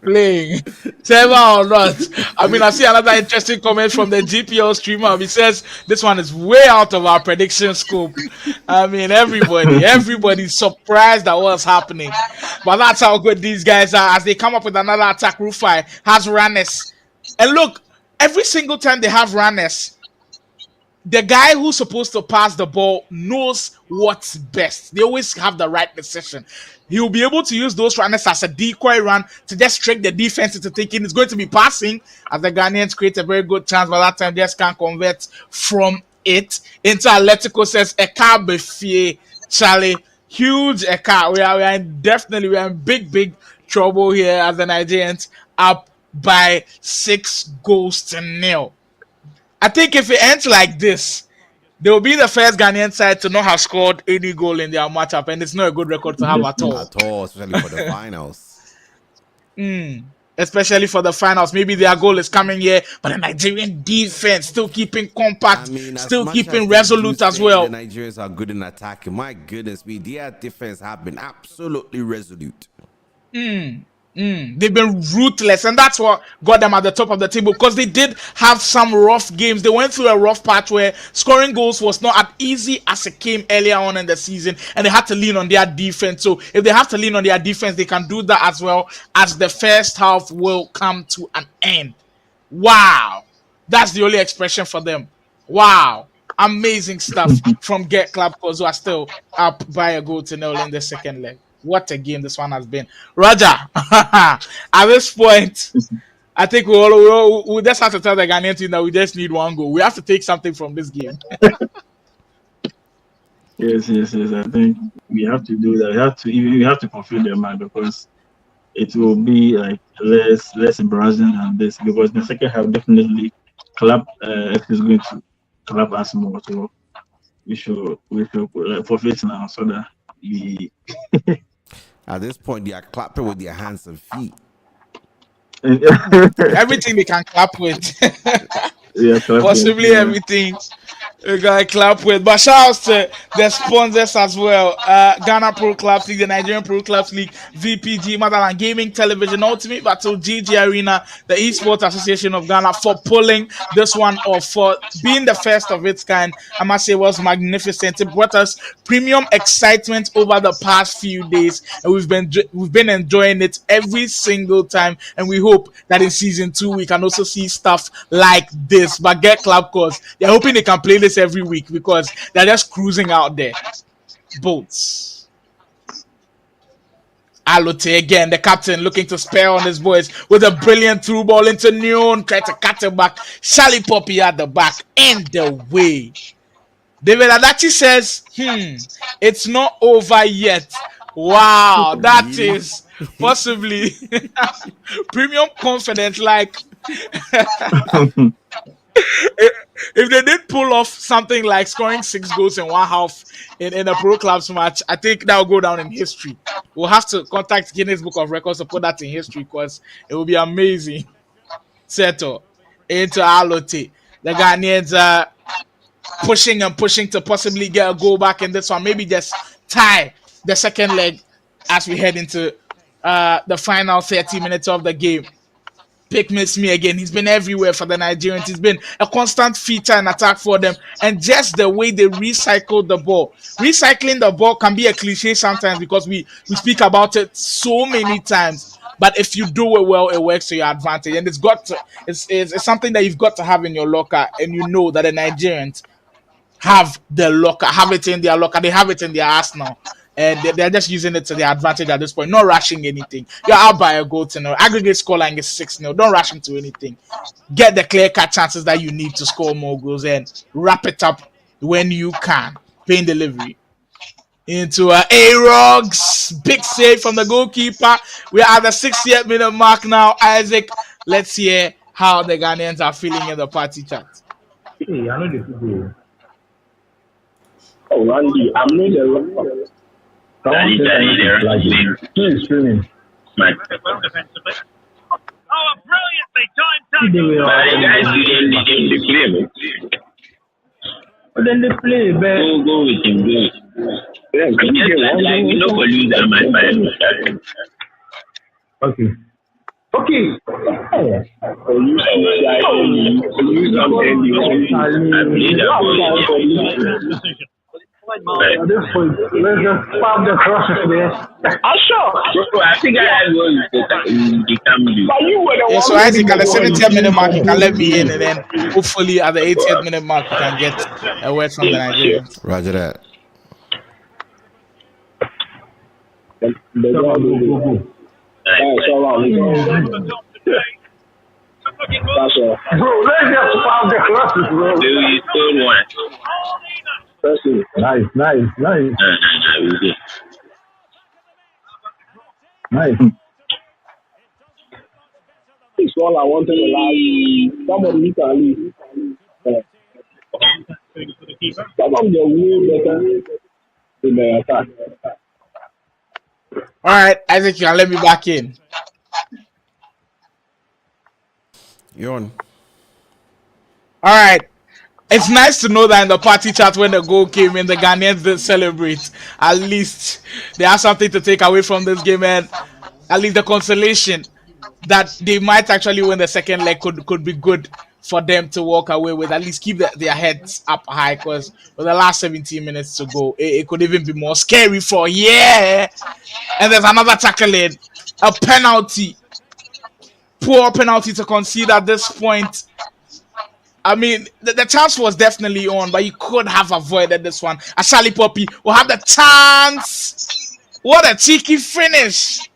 [SPEAKER 1] Playing, server or not. I mean, I see another interesting comment from the GPL streamer. He says this one is way out of our prediction scope. I mean, everybody's surprised at what's happening. But that's how good these guys are as they come up with another attack. Rufai has runners. And look, every single time they have runners, the guy who's supposed to pass the ball knows what's best. They always have the right decision. He'll be able to use those runners as a decoy run to just trick the defense into thinking it's going to be passing, as the Ghanaians create a very good chance, but that time just can't convert from it. Into Atletico says, Eka Befie, Charlie, huge Eka. We are in big trouble here as the Nigerians up by 6 goals to 0. I think if it ends like this, they will be the first Ghanaian side to not have scored any goal in their matchup, and it's not a good record to have at all.
[SPEAKER 9] At all, especially for the finals.
[SPEAKER 1] Especially for the finals. Maybe their goal is coming here, but the Nigerian defense still keeping compact, still keeping resolute as well.
[SPEAKER 9] The Nigerians are good in attacking. My goodness me, their defense have been absolutely resolute.
[SPEAKER 1] They've been ruthless, and that's what got them at the top of the table, because they did have some rough games. They went through a rough patch where scoring goals was not as easy as it came earlier on in the season, and they had to lean on their defense. So if they have to lean on their defense, they can do that as well, as the first half will come to an end. Wow, that's the only expression for them. Wow, amazing stuff from Get Club, because we are still up by a goal to 0 in the second leg. What a game this one has been. Roger, at this point, I think we just have to tell the Ghanaian team that we just need one goal. We have to take something from this game.
[SPEAKER 8] Yes. I think we have to do that. We have to fulfill their mind because it will be like less embarrassing than this. Because the second half definitely club is going to club us more. So we should forfeit now so that we.
[SPEAKER 9] At this point, they are clapping with their hands and feet.
[SPEAKER 1] Everything they can clap with.
[SPEAKER 8] Yeah,
[SPEAKER 1] Possibly everything. We got to clap with. But shout out to the sponsors as well. Ghana Pro Clubs League, the Nigerian Pro Clubs League, VPG, Motherland Gaming Television, Ultimate Battle, GG Arena, the Esports Association of Ghana for pulling this one off, for being the first of its kind. I must say it was magnificent. It brought us premium excitement over the past few days, and we've been enjoying it every single time. And we hope that in season 2 we can also see stuff like this. But get club calls. They're hoping they can play this every week because they're just cruising out there. Boats. Alote again, the captain looking to spare on his boys with a brilliant through ball into Nyon, try to cut it back. Shally Poppy at the back and the way. David Adachi says, it's not over yet. Wow, that is possibly premium confidence. Like if they did pull off something like scoring 6 goals in one half in a pro clubs match, I think that will go down in history. We'll have to contact Guinness Book of Records to put that in history because it will be amazing. Seto into Alote. The Ghanaians are pushing to possibly get a goal back in this one. Maybe just tie the second leg as we head into the final 30 minutes of the game. Pick miss me again. He's been everywhere for the Nigerians. He's been a constant feature and attack for them. And just the way they recycle the ball. Recycling the ball can be a cliche sometimes because we speak about it so many times. But if you do it well, it works to your advantage. And it's something that you've got to have in your locker. And you know that the Nigerians have the locker, have it in their locker. They have it in their arsenal. And they're just using it to their advantage at this point, not rushing anything. You're out by a goal to know. Aggregate scoreline is 6-0. Don't rush into anything. Get the clear-cut chances that you need to score more goals and wrap it up when you can. Pain delivery. Into A-Rogs. Big save from the goalkeeper. We're at the 60th minute mark now. Isaac, let's hear how the Ghanaians are feeling in the party chat.
[SPEAKER 13] Hey, I know the people. Oh, Randy, I'm not the
[SPEAKER 14] Danny,
[SPEAKER 13] Who is streaming?
[SPEAKER 14] man.
[SPEAKER 15] Oh, brilliantly timed
[SPEAKER 14] Guys, you didn't play, man.
[SPEAKER 13] But then they play, man.
[SPEAKER 14] Go with him, go with him.
[SPEAKER 13] Yeah,
[SPEAKER 14] I'm just like, you know, for lose that match by
[SPEAKER 13] Okay. Yeah. So you
[SPEAKER 14] At
[SPEAKER 13] this point, let's just spam the crosses there.
[SPEAKER 14] sure. I think I will become
[SPEAKER 1] Yeah, so Isaac at the 70th minute mark, you can let me in, and then hopefully at the 80th minute mark, you can get a word from the Nigerians.
[SPEAKER 9] Roger that.
[SPEAKER 13] Go. Bro, let's just spam the crosses, bro.
[SPEAKER 14] You scored one.
[SPEAKER 13] Nice. Nice. It's all I wanted to allow somebody who can leave. Some of the way better in the attack.
[SPEAKER 1] All right, Isaac, you can let me back in.
[SPEAKER 9] You're on.
[SPEAKER 1] All right. It's nice to know that in the party chat when the goal came in, the Ghanaians did celebrate. At least they have something to take away from this game, and at least the consolation that they might actually win the second leg could be good for them to walk away with. At least keep their heads up high, because with the last 17 minutes to go, it could even be more scary and there's another tackle in, a penalty. Poor penalty to concede at this point. I mean, the chance was definitely on, but you could have avoided this one. Shally Poppy will have the chance. What a cheeky finish.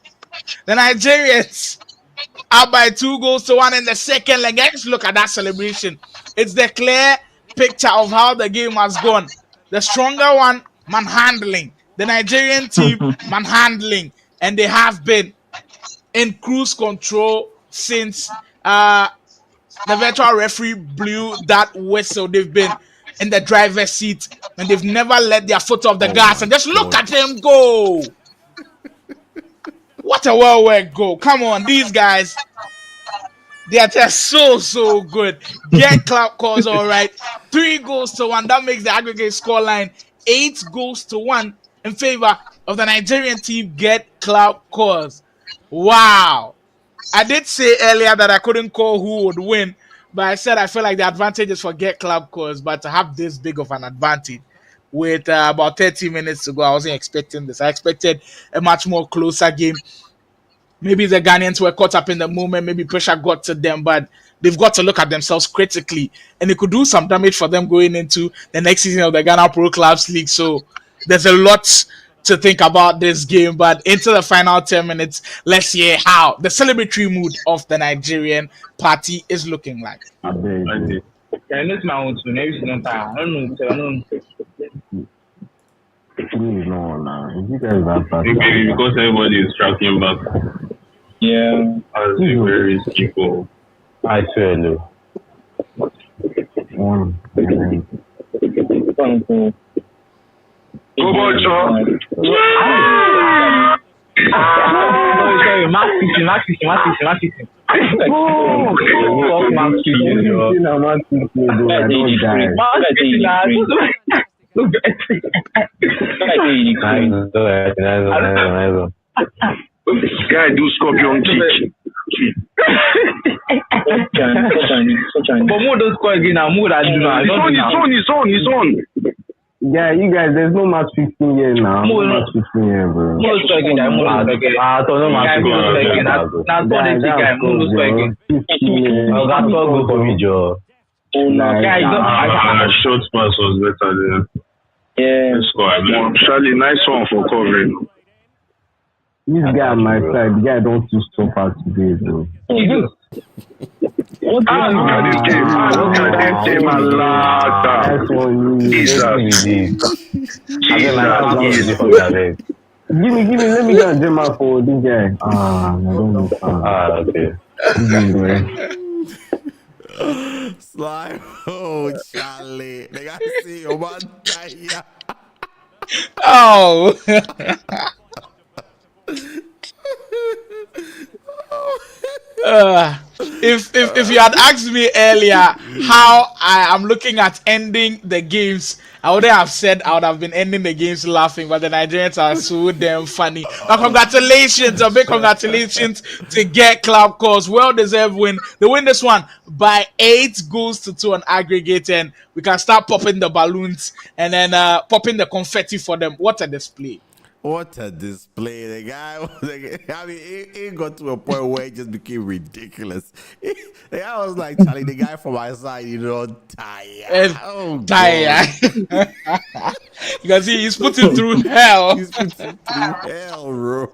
[SPEAKER 1] The Nigerians up by 2-1 in the second leg. Just look at that celebration. It's the clear picture of how the game has gone. The stronger one, manhandling. The Nigerian team, manhandling. And they have been in cruise control since the virtual referee blew that whistle. They've been in the driver's seat and they've never let their foot off the gas. And just look at them go. What a well-worked goal. Come on, these guys, they are just so good. Get clap calls, all right. 3-1. That makes the aggregate scoreline 8-1 in favor of the Nigerian team. Get clap calls. Wow. I did say earlier that I couldn't call who would win, but I said I feel like the advantage is for get club calls, but to have this big of an advantage with about 30 minutes to go, I wasn't expecting this. I expected a much more closer game. Maybe the Ghanaians were caught up in the moment, maybe pressure got to them, but they've got to look at themselves critically, and it could do some damage for them going into the next season of the Ghana Pro Clubs League. So there's a lot to think about this game, but into the final 10 minutes, let's hear how the celebratory mood of the Nigerian party is looking like.
[SPEAKER 7] Maybe because everybody is tracking back. Yeah, as the various people.
[SPEAKER 13] I swear, look.
[SPEAKER 7] Go on,
[SPEAKER 16] Sorry, Max 15.
[SPEAKER 7] Guy do scorpion kick.
[SPEAKER 16] But more those score again now, more that do now.
[SPEAKER 7] He's on.
[SPEAKER 13] Yeah, you guys, there's no match 15 here now. No match 15 here, bro.
[SPEAKER 16] More score again, no match again. That's what they think, guy. More score again.
[SPEAKER 13] That's all good for me, Joe.
[SPEAKER 7] Short pass was better than.
[SPEAKER 16] Yeah.
[SPEAKER 7] Charlie, nice one for covering.
[SPEAKER 13] This guy on my side, the guy don't too so far today, bro.
[SPEAKER 7] Look at this game. Look at this game,
[SPEAKER 13] That's one Give me, let me get a gem for this guy. I don't know. Okay.
[SPEAKER 9] Slime, oh Charlie, they got to see your man.
[SPEAKER 1] Oh. If you had asked me earlier how I am looking at ending the games, I would have said I would have been ending the games laughing, but the Nigerians are so damn funny. But congratulations, a big congratulations to Get Club Calls. Well deserved win. They win this one by 8-2 on aggregate, and we can start popping the balloons and then popping the confetti for them. What a display.
[SPEAKER 9] What a display. The guy was like, I mean, it got to a point where it just became ridiculous. The guy was like, Charlie, the guy from my side, tired. Oh, tired.
[SPEAKER 1] You can see he's putting through hell.
[SPEAKER 9] He's putting through hell, bro.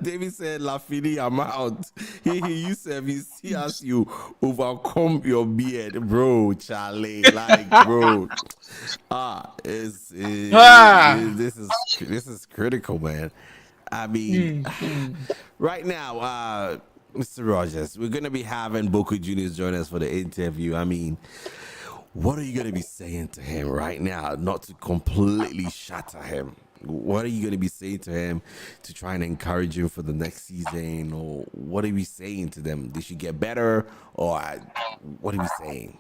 [SPEAKER 9] David said, Lafini, I'm out. You said, he see as you overcome your beard, bro, Charlie. Like, bro. This is critical, man. I mean, right now, Mr. Rogers, we're gonna be having Boka Jnr join us for the interview. I mean, what are you gonna be saying to him right now, not to completely shatter him? What are you gonna be saying to him to try and encourage him for the next season, or what are we saying to them? They should get better, or what are we saying?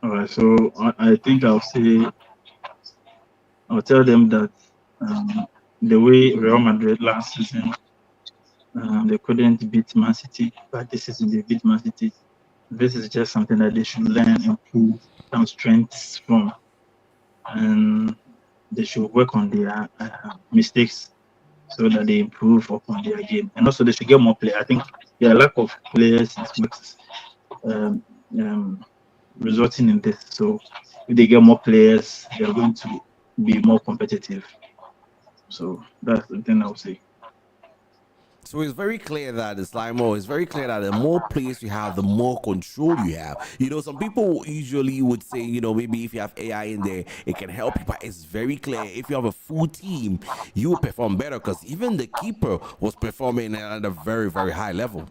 [SPEAKER 8] All right, so I think I'll tell them that the way Real Madrid last season, they couldn't beat Man City, but this season they beat Man City. This is just something that they should learn, improve some strengths from, and they should work on their mistakes so that they improve upon their game. And also they should get more players. I think their lack of players is resulting in this. So if they get more players, they're going to be more competitive. So that's the thing I would say.
[SPEAKER 9] So it's very clear that it's like more. It's very clear that the more players you have, the more control you have. Some people usually would say, maybe if you have AI in there, it can help you. But it's very clear if you have a full team, you will perform better because even the keeper was performing at a very, very high level.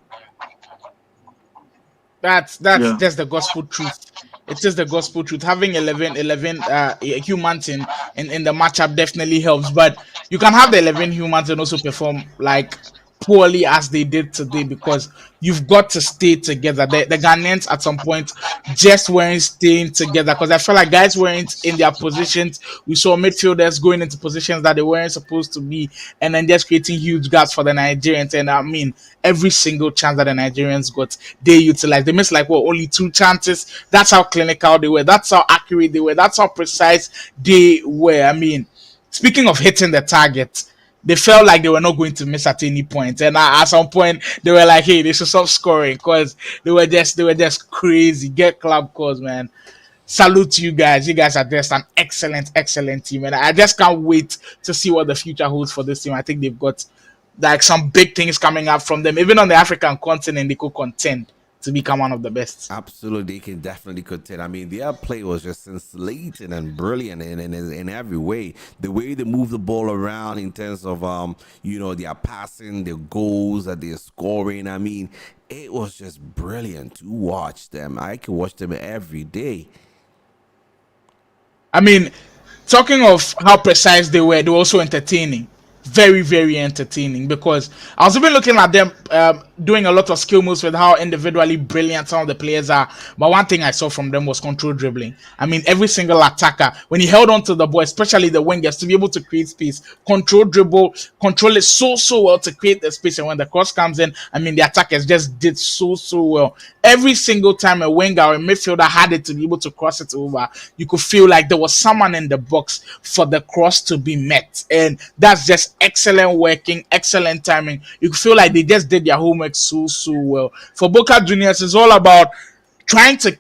[SPEAKER 1] That's just the gospel truth. It is the gospel truth. Having 11 humans in the matchup definitely helps, but you can have the 11 humans and also perform like poorly as they did today because you've got to stay together. The Ghanaians at some point just weren't staying together because I felt like guys weren't in their positions. We saw midfielders going into positions that they weren't supposed to be and then just creating huge gaps for the Nigerians. And I mean, every single chance that the Nigerians got, they utilized. They missed like only 2 chances. That's how clinical they were. That's how accurate they were. That's how precise they were. I mean, speaking of hitting the target, they felt like they were not going to miss at any point. And at some point, they were like, "Hey, they should stop scoring," because they were just crazy. Get club calls, man. Salute to you guys. You guys are just an excellent team, and I just can't wait to see what the future holds for this team. I think they've got like some big things coming up from them. Even on the African continent, they could contend to become one of the best.
[SPEAKER 9] Absolutely, they can definitely contend. I mean, their play was just scintillating and brilliant in every way. The way they move the ball around in terms of their passing, their goals that they're scoring. I mean, it was just brilliant to watch them. I can watch them every day.
[SPEAKER 1] I mean, talking of how precise they were also entertaining. Very entertaining because I was even looking at them doing a lot of skill moves with how individually brilliant some of the players are. But one thing I saw from them was control dribbling. I mean, every single attacker, when he held on to the ball, especially the wingers, to be able to create space, control dribble, control it so well to create the space. And when the cross comes in, I mean, the attackers just did so well. Every single time a winger or a midfielder had it to be able to cross it over, you could feel like there was someone in the box for the cross to be met. And that's just excellent working, excellent timing. You feel like they just did their homework so well. For Boka Juniors, it's all about trying to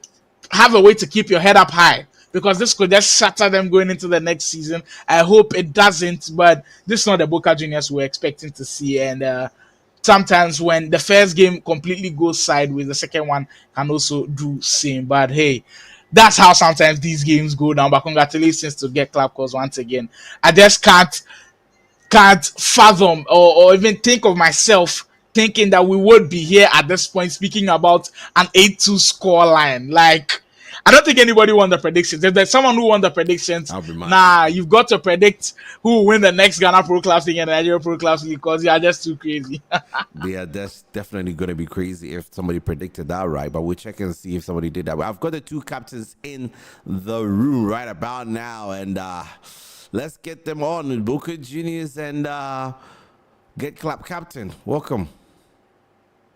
[SPEAKER 1] have a way to keep your head up high because this could just shatter them going into the next season. I hope it doesn't, but this is not the Boka Juniors we're expecting to see. And sometimes when the first game completely goes sideways, the second one can also do same. But hey, that's how sometimes these games go down. But congratulations to Get Club calls once again. I just can't fathom or even think of myself thinking that we would be here at this point speaking about an 8-2 score line. Like, I don't think anybody won the predictions. If there's someone who won the predictions, you've got to predict who will win the next Ghana Pro Clubs League and the Nigeria Pro Clubs League because you are just too crazy.
[SPEAKER 9] Yeah, that's definitely going to be crazy if somebody predicted that right. But we'll check and see if somebody did that. I've got the two captains in the room right about now, and let's get them on. Boka Jnr and Get Club Captain. Welcome.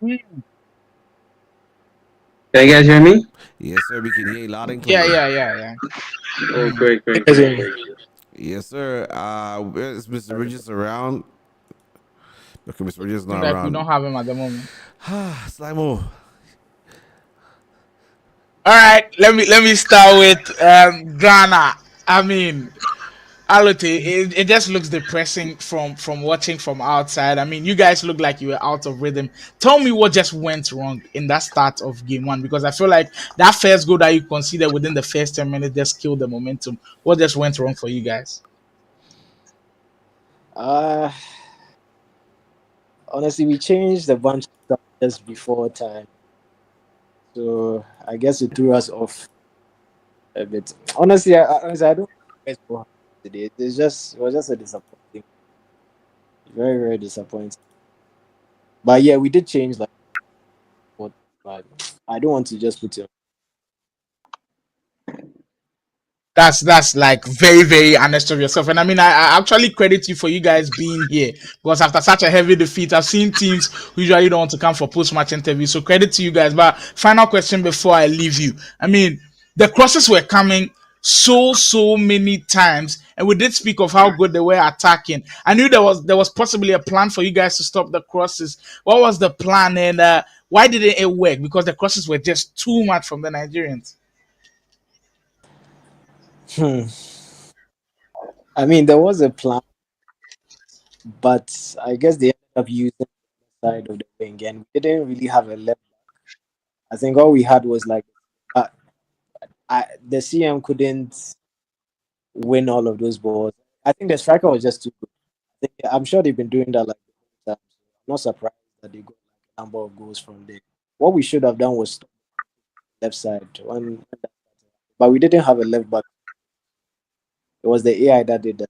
[SPEAKER 11] Can you guys hear me?
[SPEAKER 9] Yes, sir. We can hear you loud and clear.
[SPEAKER 1] Yeah.
[SPEAKER 11] Oh, great.
[SPEAKER 9] Yes, sir. Is Mr. Bridges around? Okay, Mr. Bridges not
[SPEAKER 1] like
[SPEAKER 9] around.
[SPEAKER 1] We don't have him at the moment.
[SPEAKER 9] Slimo.
[SPEAKER 1] All right, let me start with Ghana. I mean, Alote, it just looks depressing from watching from outside. I mean, you guys look like you were out of rhythm. Tell me what just went wrong in that start of game one because I feel like that first goal that you considered within the first 10 minutes just killed the momentum. What just went wrong for you guys?
[SPEAKER 10] Honestly, we changed a bunch of stuff just before time, so I guess it threw us off a bit. Honestly, I don't know today. It was just a disappointing, very disappointing. But yeah, we did change but I don't want to just put it.
[SPEAKER 1] That's like very honest of yourself, and I mean I actually credit you for you guys being here because after such a heavy defeat, I've seen teams who usually don't want to come for post-match interviews. So credit to you guys. But final question before I leave you. I mean, the crosses were coming so many times, and we did speak of how good they were attacking. I knew there was possibly a plan for you guys to stop the crosses. What was the plan, and why didn't it work? Because the crosses were just too much from the Nigerians.
[SPEAKER 10] I mean, there was a plan, but I guess they ended up using side of the wing, and we didn't really have a left. I think all we had was like, the CM couldn't win all of those balls. I think the striker was just too good. I'm sure they've been doing that like the whole time. So I'm not surprised that they got like a number of goals from there. What we should have done was stop left side but we didn't have a left back. It was the AI that did that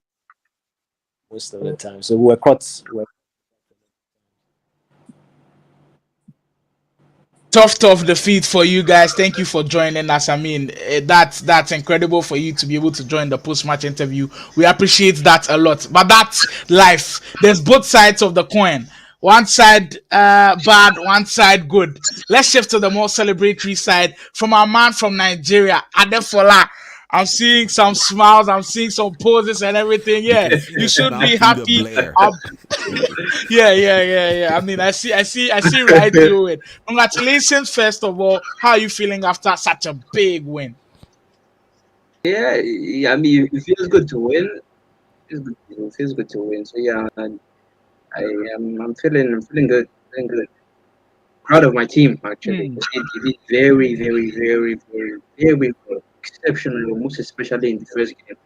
[SPEAKER 10] most of the time. So we were caught.
[SPEAKER 1] Tough defeat for you guys. Thank you for joining us. I mean, that's incredible for you to be able to join the post-match interview. We appreciate that a lot. But that's life. There's both sides of the coin. One side bad, one side good. Let's shift to the more celebratory side from our man from Nigeria, Adefola. I'm seeing some smiles, I'm seeing some poses and everything. Yeah, you should be happy. Yeah. I mean, I see right through it. Congratulations, first of all. How are you feeling after such a big win?
[SPEAKER 11] Yeah, I mean, it feels good to win. It feels good to win. So yeah, I'm feeling good, feeling good. Proud of my team actually. They did very, very, very, very, very well, exceptional, most especially in the first game.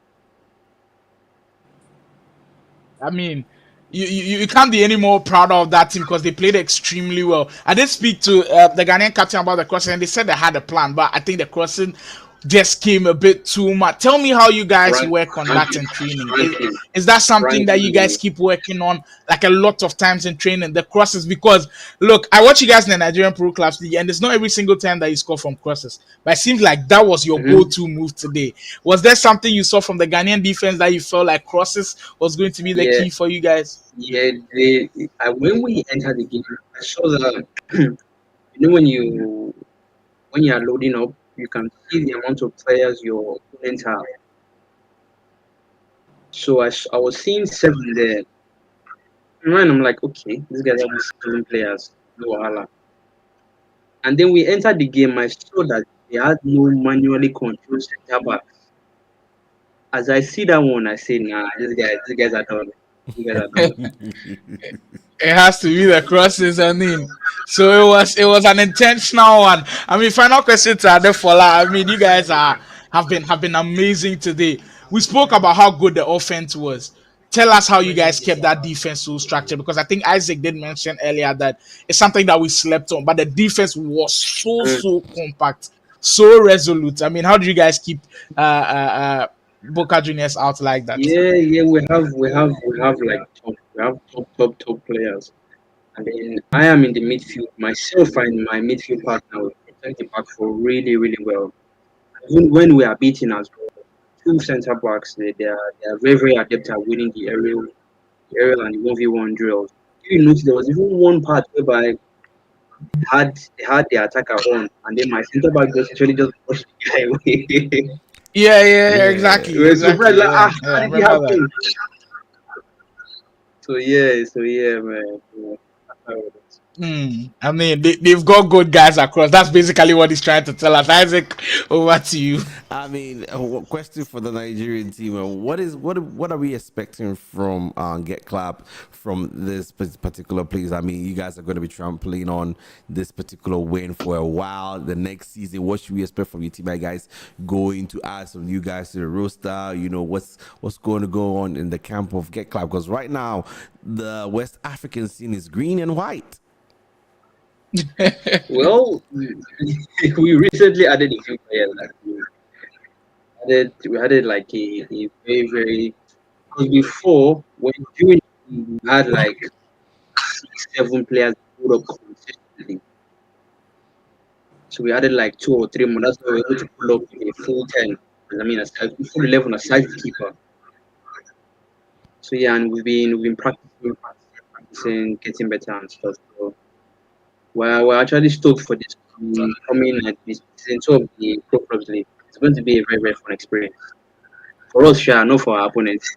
[SPEAKER 1] I mean, you can't be any more proud of that team because they played extremely well. I did speak to the Ghanaian captain about the crossing, and they said they had a plan, but I think the crossing just came a bit too much. Tell me how you guys work on that in training. Is that something that you guys keep working on like a lot of times in training, the crosses? Because look, I watch you guys in the Nigerian Pro Clubs League, and it's not every single time that you score from crosses, but it seems like that was your go-to move today. Was there something you saw from the Ghanaian defense that you felt like crosses was going to be the key for you guys?
[SPEAKER 11] Yeah, when we entered the game, I saw that you know when you are loading up, you can see the amount of players your opponents have. So I was seeing 7 there. And I'm like, okay, these guys have 7 players, no wahala. And then we entered the game. I saw that they had no manually controlled center back. As I see that one, I say, nah, these guys are done. These guys are done.
[SPEAKER 1] It has to be the crosses. I mean, so it was an intentional one. I mean, final question to Adefola. I mean, you guys have been amazing today. We spoke about how good the offense was. Tell us how you guys kept that defense so structured, because I think Isaac did mention earlier that it's something that we slept on, but the defense was so compact, so resolute. I mean, how do you guys keep Boka Juniors out like that?
[SPEAKER 11] Yeah, we have like top players. And then I am in the midfield. Myself and my midfield partner will protect the back for really, really well. Even when we are beating as well, 2 centre backs, they are very, very adept at winning the aerial and the 1v1 drills. You notice there was even one part whereby they had the attacker on, and then my centre back just actually just pushed the guy away.
[SPEAKER 1] Yeah, exactly.
[SPEAKER 11] We were
[SPEAKER 1] Exactly.
[SPEAKER 11] surprised, like,
[SPEAKER 1] Yeah,
[SPEAKER 11] how did
[SPEAKER 1] I
[SPEAKER 11] it
[SPEAKER 1] remember that.
[SPEAKER 11] happen? So yeah, man.
[SPEAKER 1] I mean, they've got good guys across. That's basically what he's trying to tell us. Isaac, over to you.
[SPEAKER 9] I mean, question for the Nigerian team: what are we expecting from Get Clap from this particular place? I mean, you guys are going to be trampling on this particular win for a while. The next season, what should we expect from your team? Are you guys going to add some new guys to the roster? You know, what's going to go on in the camp of Get Clap? Because right now, the West African scene is green and white.
[SPEAKER 11] Well, we recently added a few players. We added like a very, very, because before when during we had like 6-7 players put up consistently. So we added like 2 or 3 more. That's why we were able to pull up a full 10. I mean, a full 11 aside keeper. So yeah, and we've been practicing, getting better and stuff. So we're actually stoked for this coming at this season 2 of the Pro Clubs League. It's going to be a very, very fun experience for us, sure, not for our opponents.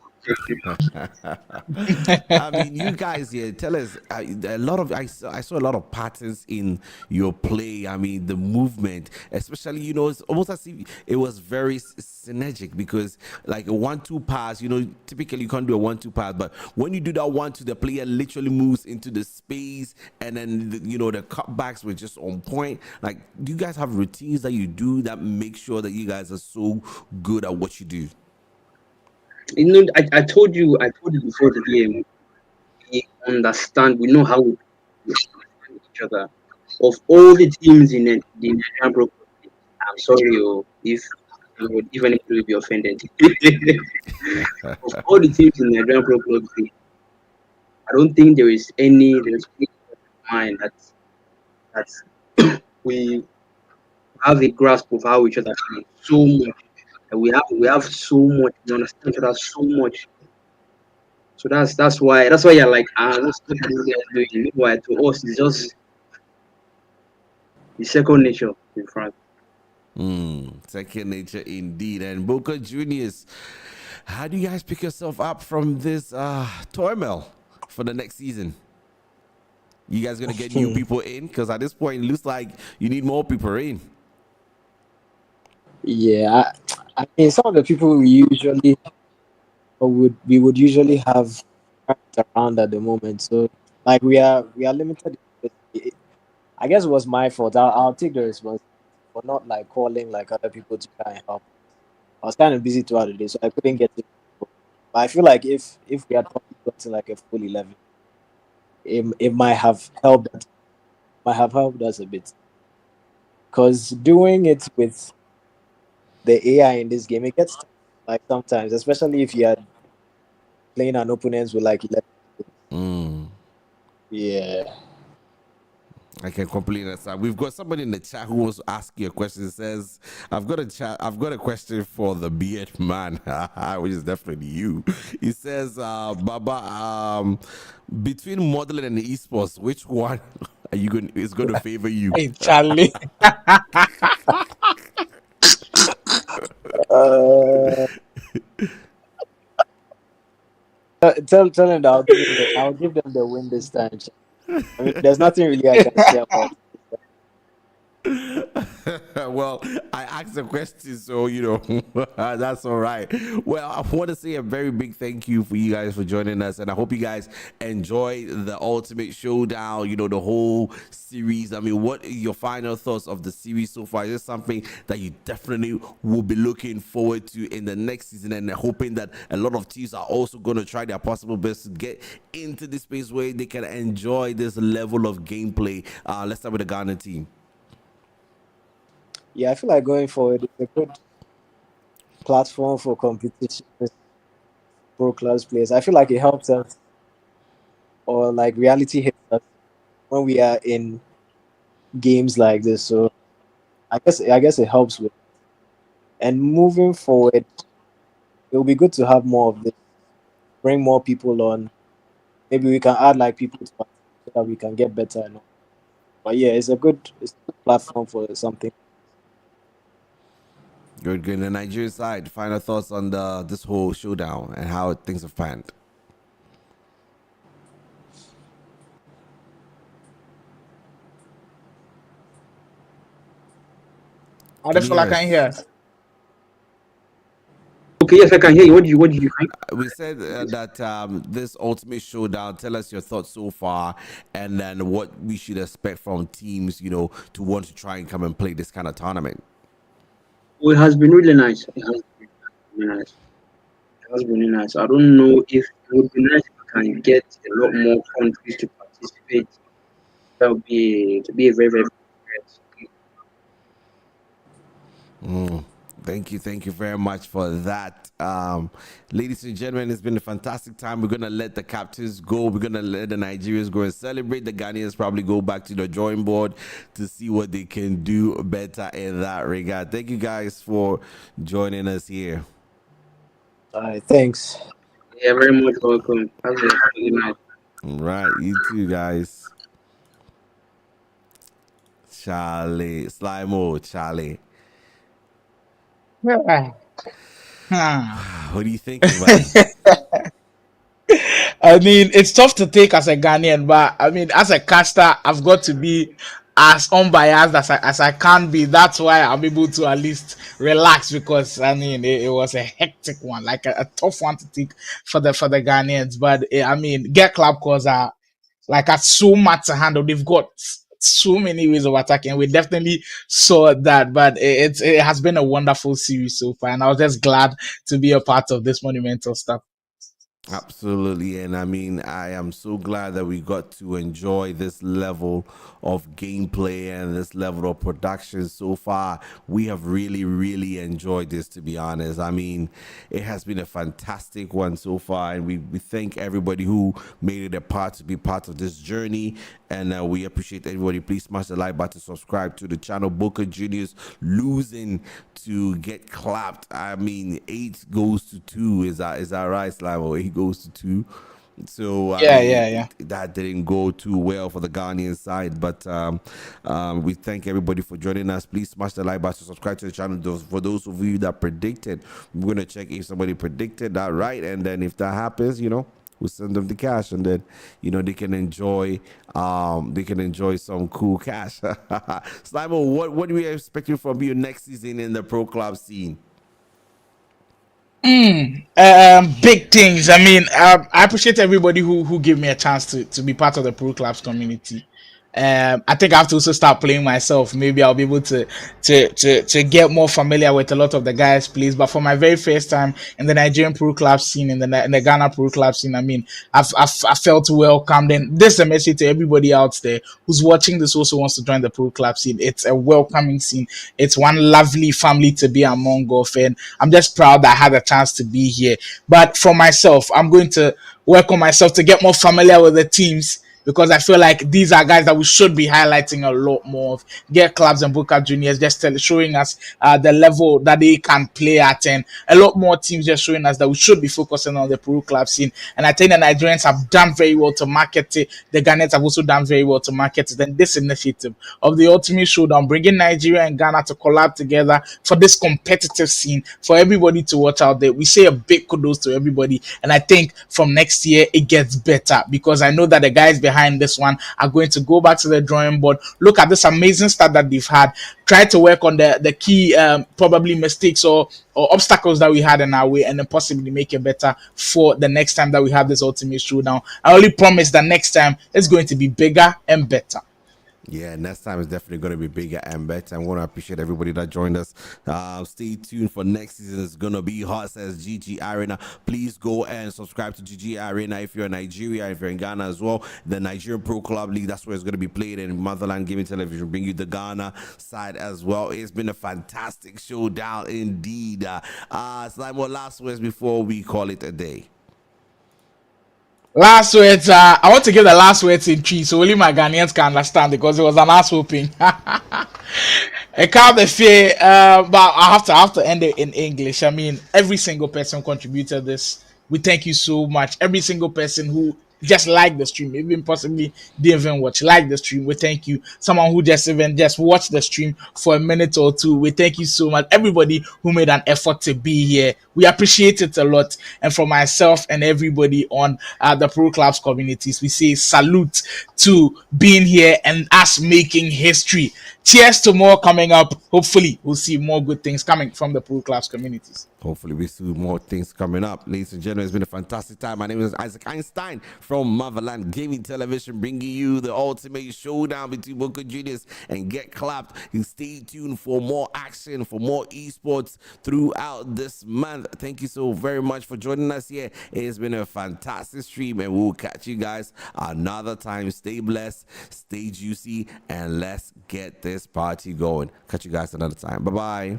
[SPEAKER 9] I mean, you guys here, tell us a lot of. I saw a lot of patterns in your play. I mean, the movement, especially, it's almost as if it was very synergic because, like a 1-2 pass, typically you can't do a 1-2 pass, but when you do that 1-2, the player literally moves into the space, and then the cutbacks were just on point. Like, do you guys have routines that you do that make sure that you guys are so good at what you do?
[SPEAKER 11] I told you before the game. We understand. We know how we understand each other. Of all the teams in the Nigerian Pro League, I'm sorry if anybody will be offended. Of all the teams in the Nigerian Pro Club League, I don't think there's any mind that we have a grasp of how each other feel so much. And we have so much. We understand each other so much. So that's why you're like, what's the guys doing? Meanwhile, to us, it's just the second nature in France.
[SPEAKER 9] Second nature indeed. And Boka Juniors, how do you guys pick yourself up from this turmoil for the next season? You guys gonna get new people in? Because at this point, it looks like you need more people in.
[SPEAKER 10] Yeah, I mean, some of the people we would usually have around at the moment. So, like, we are limited. I guess it was my fault. I'll take the responsibility for not like calling like other people to try and help. I was kind of busy throughout the day, so I couldn't get it. But I feel like if we had probably gotten like a full 11, it might have helped. Might have helped us a bit. Because doing it with the AI in this game, it gets tough, like sometimes, especially if you are playing an opponent with like 11. Yeah.
[SPEAKER 9] I can completely understand. We've got somebody in the chat who wants to ask you a question. It says, I've got a question for the beard man, which is definitely you. He says, Baba, between modeling and esports, which one is going to favor you?
[SPEAKER 1] Hey, Charlie.
[SPEAKER 10] Tell them that I'll give them the win this time. I mean, there's nothing really I can say about it.
[SPEAKER 9] Well, I asked the question, so that's all right. Well, I want to say a very big thank you for you guys for joining us, and I hope you guys enjoy the Ultimate Showdown. The whole series. I mean, what are your final thoughts of the series so far? Is this something that you definitely will be looking forward to in the next season, and hoping that a lot of teams are also going to try their possible best to get into this space where they can enjoy this level of gameplay? Let's start with the Ghana team.
[SPEAKER 10] Yeah, I feel like going forward, it's a good platform for competition, pro class players. I feel like it helps us, or like reality hits us when we are in games like this. So I guess it helps with. And moving forward, it will be good to have more of this. Bring more people on. Maybe we can add like people to so that we can get better. But yeah, it's a good platform for something.
[SPEAKER 9] Good. The Nigerian side, final thoughts on this whole showdown and how things have panned.
[SPEAKER 1] I just feel like I can't hear.
[SPEAKER 11] Okay, yes, I can hear you. What do you think?
[SPEAKER 9] We said that this Ultimate Showdown, tell us your thoughts so far, and then what we should expect from teams, to want to try and come and play this kind of tournament.
[SPEAKER 11] Well, it has been really nice. It has been really nice. It has been really nice. I don't know if it would be nice if we can get a lot more countries to participate. That would be a very, very
[SPEAKER 9] great. Thank you very much for that. Ladies and gentlemen, it's been a fantastic time. We're going to let the captains go. We're going to let the Nigerians go and celebrate. The Ghanaians probably go back to the drawing board to see what they can do better in that regard. Thank you guys for joining us here.
[SPEAKER 10] All right, thanks.
[SPEAKER 11] Yeah, very much welcome. Have a good night.
[SPEAKER 9] All right, you too, guys. Charlie.
[SPEAKER 1] Yeah.
[SPEAKER 9] What do you think about it?
[SPEAKER 1] I mean, it's tough to take as a Ghanaian, but I mean, as a caster, I've got to be as unbiased as I can be. That's why I'm able to at least relax because I mean, it was a hectic one, like a tough one to take for the Ghanaians. But I mean, get club calls are like so much to handle. They've got so many ways of attacking. We definitely saw that, but it has been a wonderful series so far, and I was just glad to be a part of this monumental stuff.
[SPEAKER 9] Absolutely, and I mean, I am so glad that we got to enjoy this level of gameplay and this level of production so far. We have really, really enjoyed this, to be honest. I mean, it has been a fantastic one so far, and we thank everybody who made it a part to be part of this journey, and we appreciate everybody. Please smash the like button, subscribe to the channel. Boka Jnr's losing to get clapped. I mean, 8 goes to 2. Is that right, Slavo? 8 goes to 2. So
[SPEAKER 1] Yeah.
[SPEAKER 9] That didn't go too well for the Ghanaian side, but we thank everybody for joining us. Please smash the like button, subscribe to the channel. For those of you that predicted, we're gonna check if somebody predicted that right, and then if that happens, we'll send them the cash, and then they can enjoy some cool cash. Simon, what do we expect from you next season in the pro club scene?
[SPEAKER 1] Big things. I mean, I appreciate everybody who gave me a chance to be part of the pro clubs community. I think I have to also start playing myself. Maybe I'll be able to get more familiar with a lot of the guys' plays. But for my very first time in the Nigerian pro club scene, in the Ghana pro club scene, I mean, I felt welcomed. And this is a message to everybody out there who's watching this, also wants to join the pro club scene. It's a welcoming scene. It's one lovely family to be among of, and I'm just proud that I had a chance to be here. But for myself, I'm going to work on myself to get more familiar with the teams, because I feel like these are guys that we should be highlighting a lot more of. Get clubs and Boka Juniors just showing us the level that they can play at, and a lot more teams just showing us that we should be focusing on the pro club scene. And I think the Nigerians have done very well to market it. The Ghanaians have also done very well to market it. And this initiative of the Ultimate Showdown, bringing Nigeria and Ghana to collab together for this competitive scene, for everybody to watch out there. We say a big kudos to everybody. And I think from next year, it gets better, because I know that the guys behind this one are going to go back to the drawing board, look at this amazing start that they've had, try to work on the key probably mistakes or obstacles that we had in our way, and then possibly make it better for the next time that we have this Ultimate Showdown. I only promise that next time it's going to be bigger and better.
[SPEAKER 9] Yeah, next time is definitely going to be bigger and better. I want to appreciate everybody that joined us. Stay tuned for next season. It's going to be hot, says GG Arena. Please go and subscribe to GG Arena if you're in Nigeria, if you're in Ghana as well. The Nigerian Pro Club League, that's where it's going to be played, and Motherland Gaming Television bring you the Ghana side as well. It's been a fantastic showdown indeed. Slime, more last words before we call it a day.
[SPEAKER 1] Last words, I want to give the last words in tree, so only my Ghanaians can understand, because it was an ass whooping. I can't be fair, but I have to end it in English. I mean, every single person contributed this. We thank you so much. Every single person who just liked the stream, even possibly didn't even watch, like the stream, we thank you. Someone who just watched the stream for a minute or two, we thank you so much. Everybody who made an effort to be here, we appreciate it a lot. And for myself and everybody on the pro clubs communities, we say salute to being here and us making history. Cheers to more coming up. Hopefully we'll see more good things coming from the pro clubs communities.
[SPEAKER 9] Hopefully we see more things coming up. Ladies and gentlemen, it's been a fantastic time. My name is Isaac Einstein from Motherland Gaming Television, bringing you the Ultimate Showdown between Boka Jnr and Get Clapped. And stay tuned for more action, for more esports throughout this month. Thank you so very much for joining us here. It's been a fantastic stream, and we'll catch you guys another time. Stay blessed, stay juicy, and let's get this party going. Catch you guys another time. Bye-bye.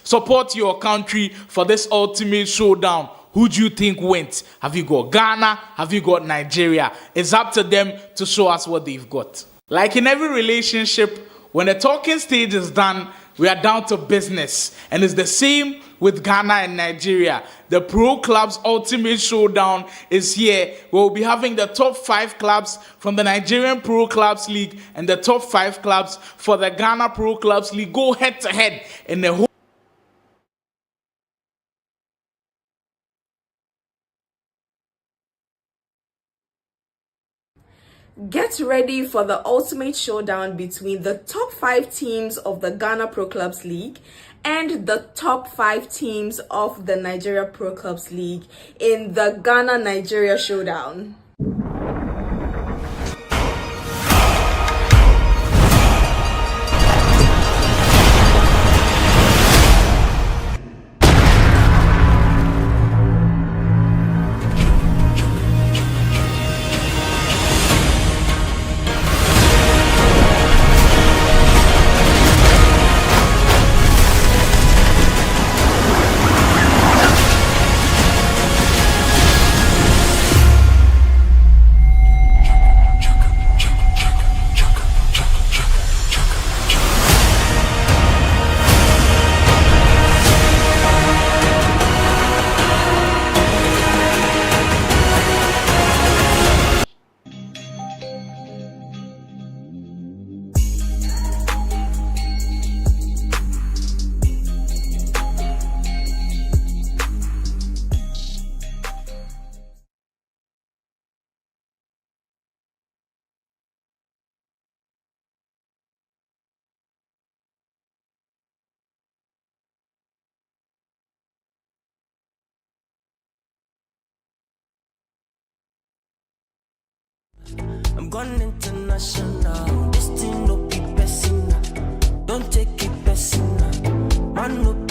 [SPEAKER 1] Support your country for this Ultimate Showdown. Who do you think wins? Have you got Ghana? Have you got Nigeria? It's up to them to show us what they've got. Like in every relationship, when the talking stage is done, we are down to business. And it's the same with Ghana and Nigeria. The Pro Clubs Ultimate Showdown is here. We'll be having the top 5 clubs from the Nigerian Pro Clubs League and the top 5 clubs for the Ghana Pro Clubs League go head to head in the whole.
[SPEAKER 4] Get ready for the ultimate showdown between the top 5 teams of the Ghana Pro Clubs League and the top 5 teams of the Nigeria Pro Clubs League in the Ghana Nigeria Showdown.
[SPEAKER 17] I'm gone international. This thing no be personal. Don't take it personal. Man no